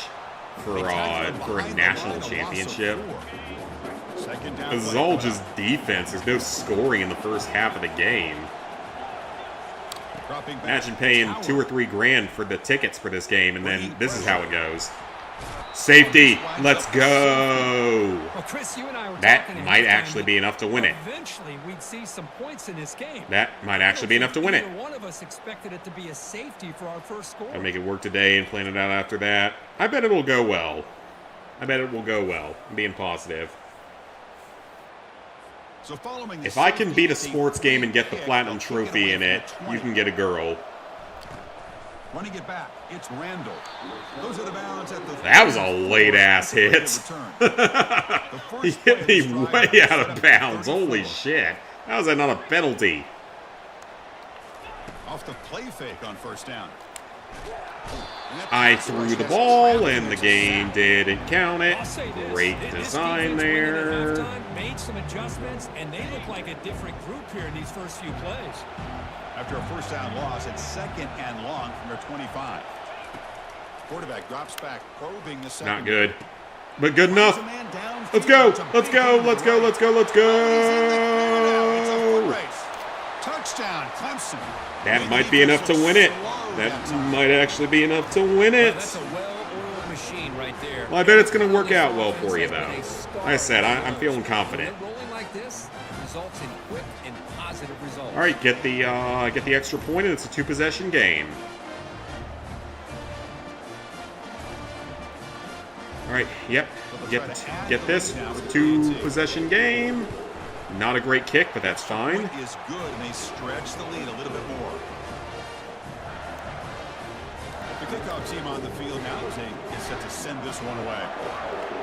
for a national championship. Second down. This is all just defense. There's no scoring in the first half of the game. Dropping back. Imagine paying $2 or $3 grand for the tickets for this game, and then this is how it goes. Safety, let's go. Well, Chris, you and I were That talking might halftime actually that be enough to win it. Eventually, we'd see some points in this game. That might actually be enough to win it. Neither one of us expected it to be a safety for our first score. I'll make it work today and plan it out after that. I bet it will go well. I'm being positive. So following the If I can safety, beat a sports game and get the platinum trophy in it, you can get a girl. Running it back, it's Randall. Goes to the bounds at the That was a late-ass hit. He hit me way out of bounds. Holy shit. How is that not a penalty? Off the play fake on first down. I threw the ball and the game didn't count it. Great design there. Made some adjustments, and they look like a different group here in these first few plays. After a first down loss, it's 2nd and long from their 25. Quarterback drops back, probing the second. Not good, but good enough. Let's go. Let's go. Let's go. Let's go. Let's go. Touchdown, Clemson. That might be enough to win it. That might actually be enough to win it. That's a well-oiled machine right there. Well, I bet it's going to work out well for you, though. Like I said, I'm feeling confident. Rolling like this results in quick and positive results. All right, get the extra point, and it's a 2-possession game. All right, yep, get this 2-possession game. Not a great kick, but that's fine. Is good, and they stretch the lead a little bit more. The kickoff team on the field now is set to send this one away.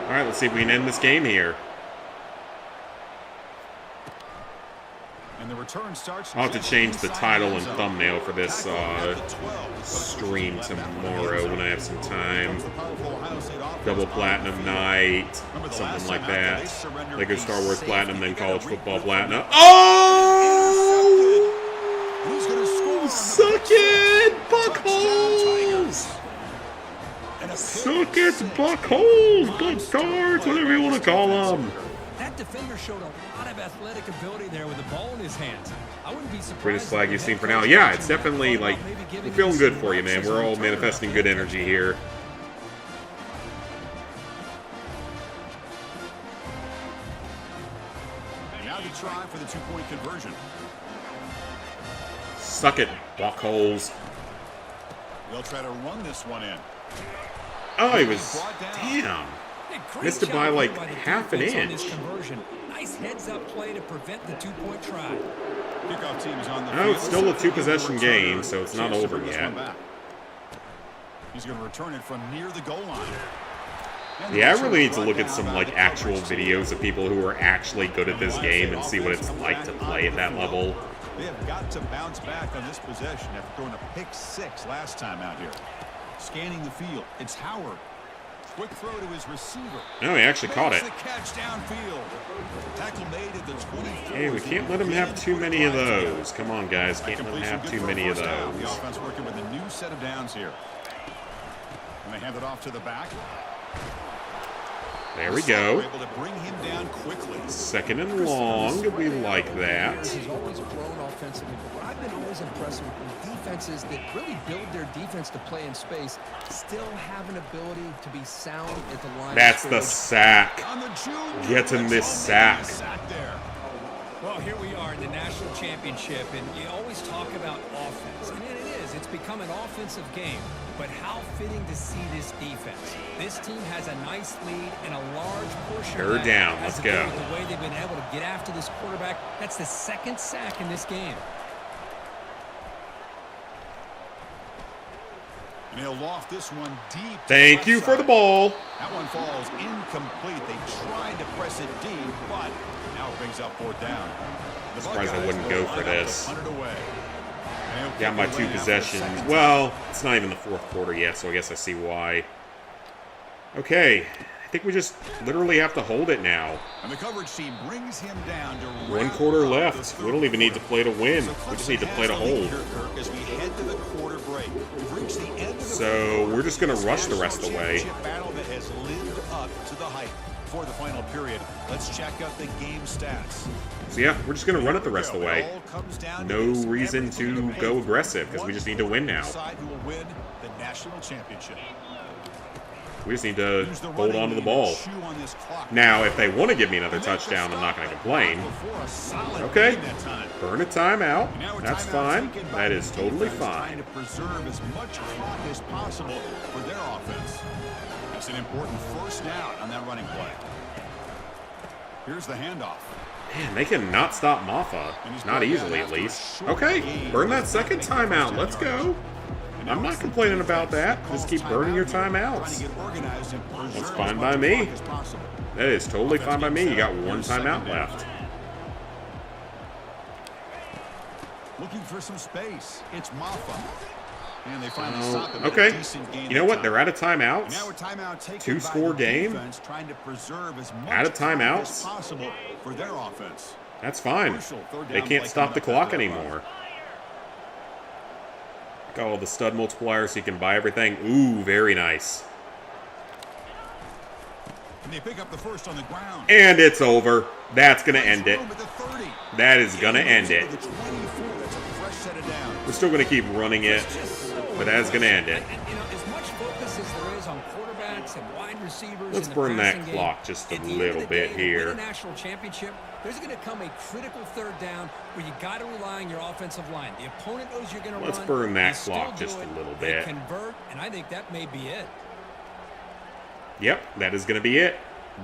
All right, let's see if we can end this game here. And the return starts. I'll have to change the title and thumbnail for this stream tomorrow when I have some time. Double Platinum Night, something like that. Lego Star Wars Platinum, then College Football Platinum. Oh! Suck it, Buckholes! Suck it, Buckholes, Bucktards, whatever you want to call them. That defender showed a lot of athletic ability there with the ball in his hands. I wouldn't be surprised. Greatest flag you've seen for now. Yeah, it's definitely like, we're feeling good for you, man. We're all manifesting good energy here. And now the try for the 2-point conversion. Suck it, Buckholes. They'll try to run this one in. Oh, he was, damn. Missed it by like half an inch. Nice heads-up play to prevent the 2-point try. Kickoff team is on the field. Oh, it's still a 2-possession game, so it's not over yet. He's going to return it from near the goal line. Yeah, I really need to look at some like actual videos of people who are actually good at this game and see what it's like to play at that level. They have got to bounce back on this possession after throwing a pick-6 last time out here. Scanning the field, it's Howard. Quick throw to his receiver. No, he actually caught it. The catch downfield. Tackle made at the 24. Hey, we can't let him have too many of those. Come on, guys, can't let him have too many of those. The offense working with a new set of downs here. And they hand it off to the back. There we go. Able to bring him down quickly. 2nd and long. We like that. He's always grown offensively, but what I've been always impressed with defenses that really build their defense to play in space still have an ability to be sound at the line. That's the sack. Get him this sack. Well, here we are in the national championship, and you always talk about offense, and it is. It's become an offensive game. But how fitting to see this defense. This team has a nice lead and a large portion Third of that down. has Let's to do go. with the way they've been able to get after this quarterback. That's the 2nd sack in this game. And he'll loft this one deep. Thank you for the ball. That one falls incomplete. They tried to press it deep, but now it brings up 4th down. I'm surprised I wouldn't go for this. Away. Got my 2 possessions. Well, it's not even the 4th quarter yet, so I guess I see why. Okay, I think we just literally have to hold it now. And the coverage team brings him down to 1 quarter left. We don't even need to play to win. We just need to play to hold. As we head to the quarter break. We've reached the end of the So we're just going to rush the rest of the way. Battle that has lived up to the hype. For the final period, let's check out the game stats. So yeah, we're just going to run it the rest of the way. No reason to go aggressive because we just need to win now. Who will win the national championship? We just need to hold on to the ball. Now, if they want to give me another touchdown, I'm not going to complain. Okay, burn a timeout. That's fine. That is totally fine. To preserve as much clock as possible for their offense. That's an important first down on that running play. Here's the handoff. Man, they cannot stop Maffa. Not easily, at least. Okay, burn that 2nd timeout. Let's go. I'm not complaining about that. Just keep burning your timeouts. That's fine by me. That is totally fine by me. You got 1 timeout left. Looking for some space. It's Maffa. And they finally stop him. Okay. You know what? They're out of timeouts. Now a timeout taken Two-score game. Trying to preserve as much Out of timeouts. as possible for their offense. That's fine. They can't stop the clock anymore. Got all the stud multipliers so you can buy everything. Ooh, very nice. And they pick up the first on the ground. And it's over. That's going to end it. That is going to end it. We're still going to keep running it, but that is going to end it. You know, as much focus as there is on quarterbacks and wide receivers. Let's burn that clock just a little bit here. To win a national championship, there's going to come a critical third down where you got to rely on your offensive line. The opponent knows you're going to run. Let's burn that clock just a little bit. They convert, and I think that may be it. Yep, that is going to be it.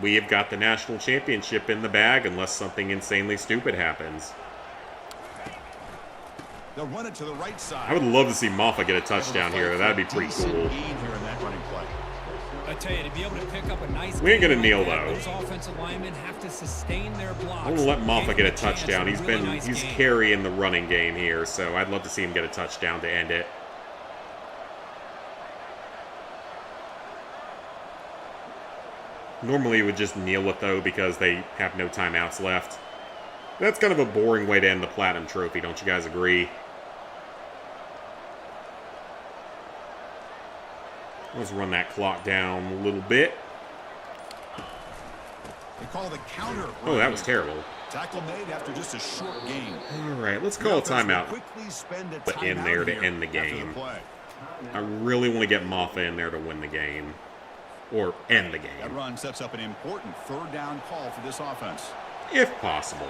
We have got the national championship in the bag unless something insanely stupid happens. They'll run it to the right side. I would love to see Maffa get a touchdown here. That'd be pretty cool. I tell you, to be able to pick up a nice we ain't gonna kneel though. Those offensive linemen have to sustain their blocks. I want to let Maffa get a touchdown. He's carrying the running game here, so I'd love to see him get a touchdown to end it. Normally, you would just kneel it, though, because they have no timeouts left. That's kind of a boring way to end the Platinum Trophy, don't you guys agree? Let's run that clock down a little bit. They call the counter. Oh, that was terrible. Tackle made after just a short game. All right, let's call a timeout. But in there to end the game. I really want to get Maffa in there to win the game. Or end the game. That run sets up an important third down call for this offense. If possible.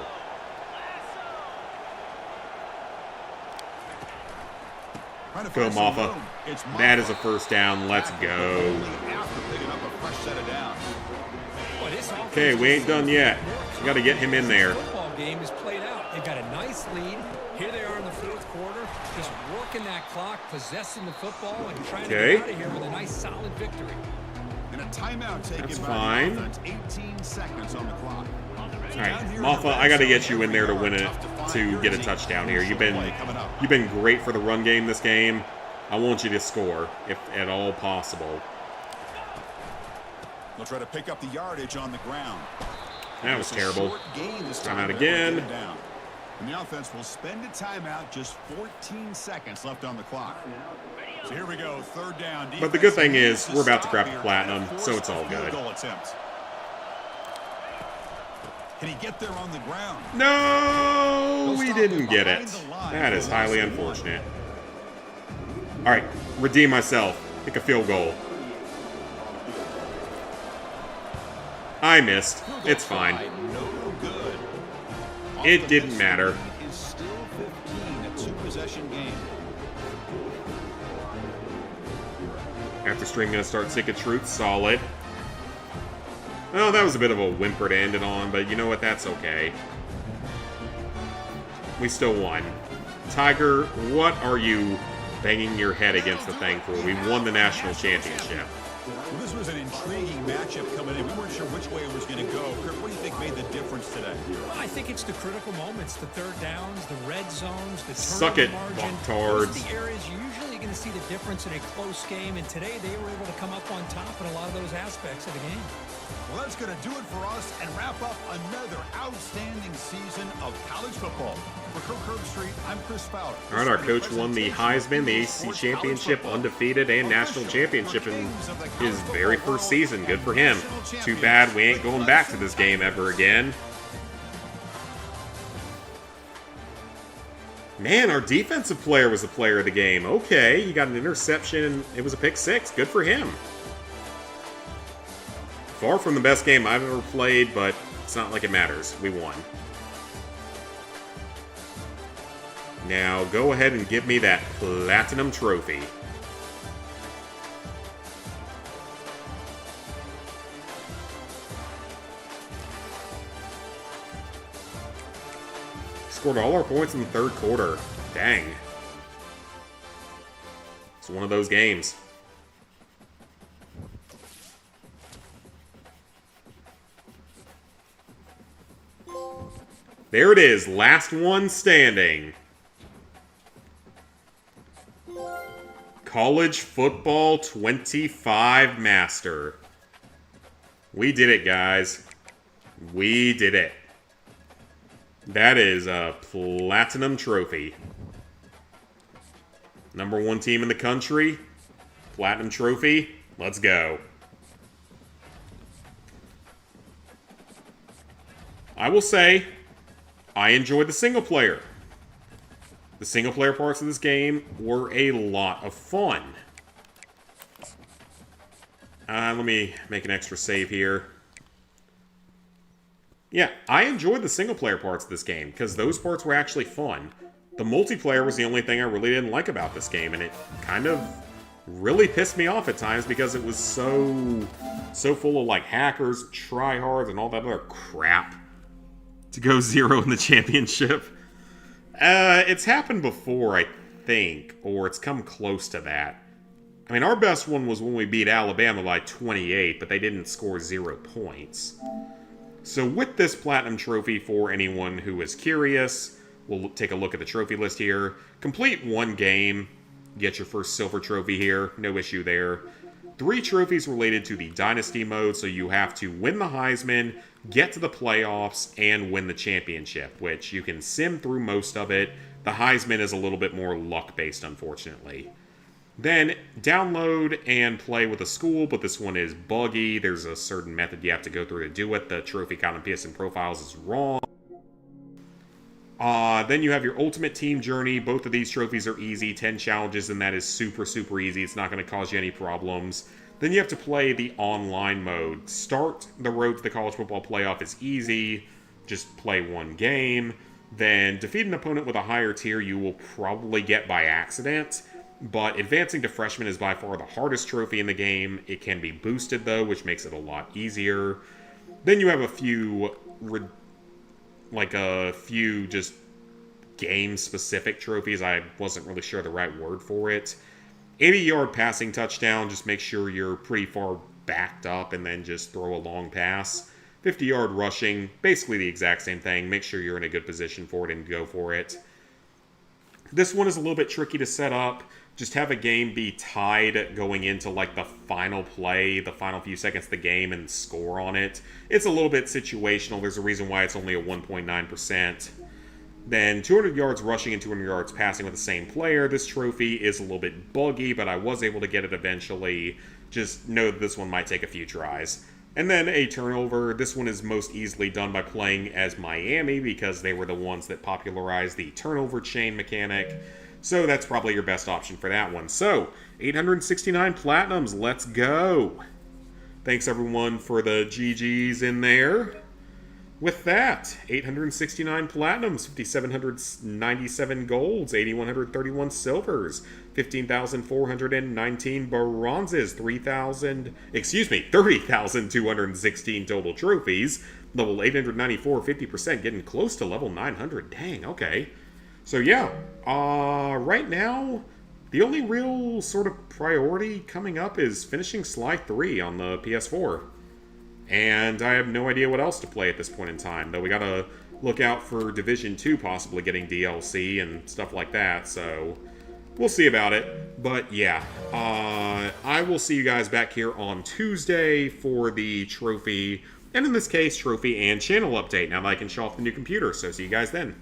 Go, Maffa. That is a first down. Let's go. Okay, we ain't done yet. We got to get him in there. The football game is played out. They've got a nice lead. Here they are in the fourth quarter, just working that clock, possessing the football, and trying to get out of here with a nice, solid victory. And a timeout taken That's by fine. the offense. 18 seconds on the clock. All right, Maffa, I got to get you in there to win it, to get a touchdown here. You've been great for the run game this game. I want you to score, if at all possible. They'll try to pick up the yardage on the ground. That was terrible. Timeout again. And the offense will spend a timeout, just 14 seconds left on the clock. So here we go, third down. But the good thing is, we're about to grab the platinum, so it's all good. Can he get there on the ground? No, we didn't get it. That is highly unfortunate. All right, redeem myself. Kick a field goal. I missed. It's fine. It didn't matter. Is still 15, a two-possession game. After stream, gonna start Sick of Truth. Solid. Well, that was a bit of a whimper to end it on, but you know what? That's okay. We still won. Tiger, what are you banging your head against the thing for? We won the national championship. Well, this was an intriguing matchup coming in. We weren't sure which way it was going to go. Kurt, what do you think made the difference today? Well, I think it's the critical moments, the third downs, the red zones, the Suck it, margin. fucktards. Those are the areas you're usually going to see the difference in a close game, and today they were able to come up on top in a lot of those aspects of the game. Well, that's going to do it for us and wrap up another outstanding season of college football. For Kirk Street, I'm Chris Fowler. All right, our coach won the Heisman, the ACC championship, undefeated, and national championship in his very first season. Good for him. Too bad we ain't going back to this game ever again. Man, our defensive player was the player of the game. Okay, he got an interception, and it was a pick six. Good for him. Far from the best game I've ever played, but it's not like it matters. We won. Now, go ahead and give me that platinum trophy. Scored all our points in the third quarter. Dang. It's one of those games. There it is, last one standing. College Football 25 Master. We did it, guys. We did it. That is a platinum trophy. Number 1 team in the country. Platinum trophy. Let's go. I will say, I enjoyed the single player. The single player parts of this game were a lot of fun. Let me make an extra save here. Yeah, I enjoyed the single player parts of this game because those parts were actually fun. The multiplayer was the only thing I really didn't like about this game, and it kind of really pissed me off at times because it was so full of like hackers, tryhards, and all that other crap to go 0 in the championship. It's happened before, I think, or it's come close to that. I mean, our best one was when we beat Alabama by 28, but they didn't score 0 points. So with this Platinum Trophy, for anyone who is curious, we'll take a look at the trophy list here. Complete 1 game, get your first Silver Trophy here, no issue there. 3 trophies related to the Dynasty mode, so you have to win the Heisman, get to the playoffs, and win the championship, which you can sim through most of it. The Heisman is a little bit more luck-based, unfortunately. Then, download and play with a school, but this one is buggy. There's a certain method you have to go through to do it. The trophy count in PSN profiles is wrong. Then you have your Ultimate Team Journey. Both of these trophies are easy. 10 challenges, and that is super, super easy. It's not going to cause you any problems. Then you have to play the online mode. Start the road to the college football playoff is easy. Just play 1 game. Then defeat an opponent with a higher tier you will probably get by accident. But advancing to freshman is by far the hardest trophy in the game. It can be boosted, though, which makes it a lot easier. Then you have a few just game-specific trophies. I wasn't really sure the right word for it. 80-yard passing touchdown, just make sure you're pretty far backed up and then just throw a long pass. 50-yard rushing, basically the exact same thing. Make sure you're in a good position for it and go for it. This one is a little bit tricky to set up. Just have a game be tied going into like the final play, the final few seconds of the game, and score on it. It's a little bit situational. There's a reason why it's only a 1.9%. Then 200 yards rushing and 200 yards passing with the same player. This trophy is a little bit buggy, but I was able to get it eventually. Just know that this one might take a few tries. And then a turnover. This one is most easily done by playing as Miami because they were the ones that popularized the turnover chain mechanic. So that's probably your best option for that one. So, 869 Platinums. Let's go. Thanks everyone for the GGs in there. With that, 869 Platinums, 5,797 Golds, 8,131 Silvers, 15,419 Bronzes, 30,216 total trophies, level 894, 50%, getting close to level 900. Dang, okay. So yeah, right now, the only real sort of priority coming up is finishing Sly 3 on the PS4. And I have no idea what else to play at this point in time, though we gotta look out for Division 2 possibly getting DLC and stuff like that, so we'll see about it. But yeah, I will see you guys back here on Tuesday for the trophy, and in this case, trophy and channel update, now that I can show off the new computer, so see you guys then.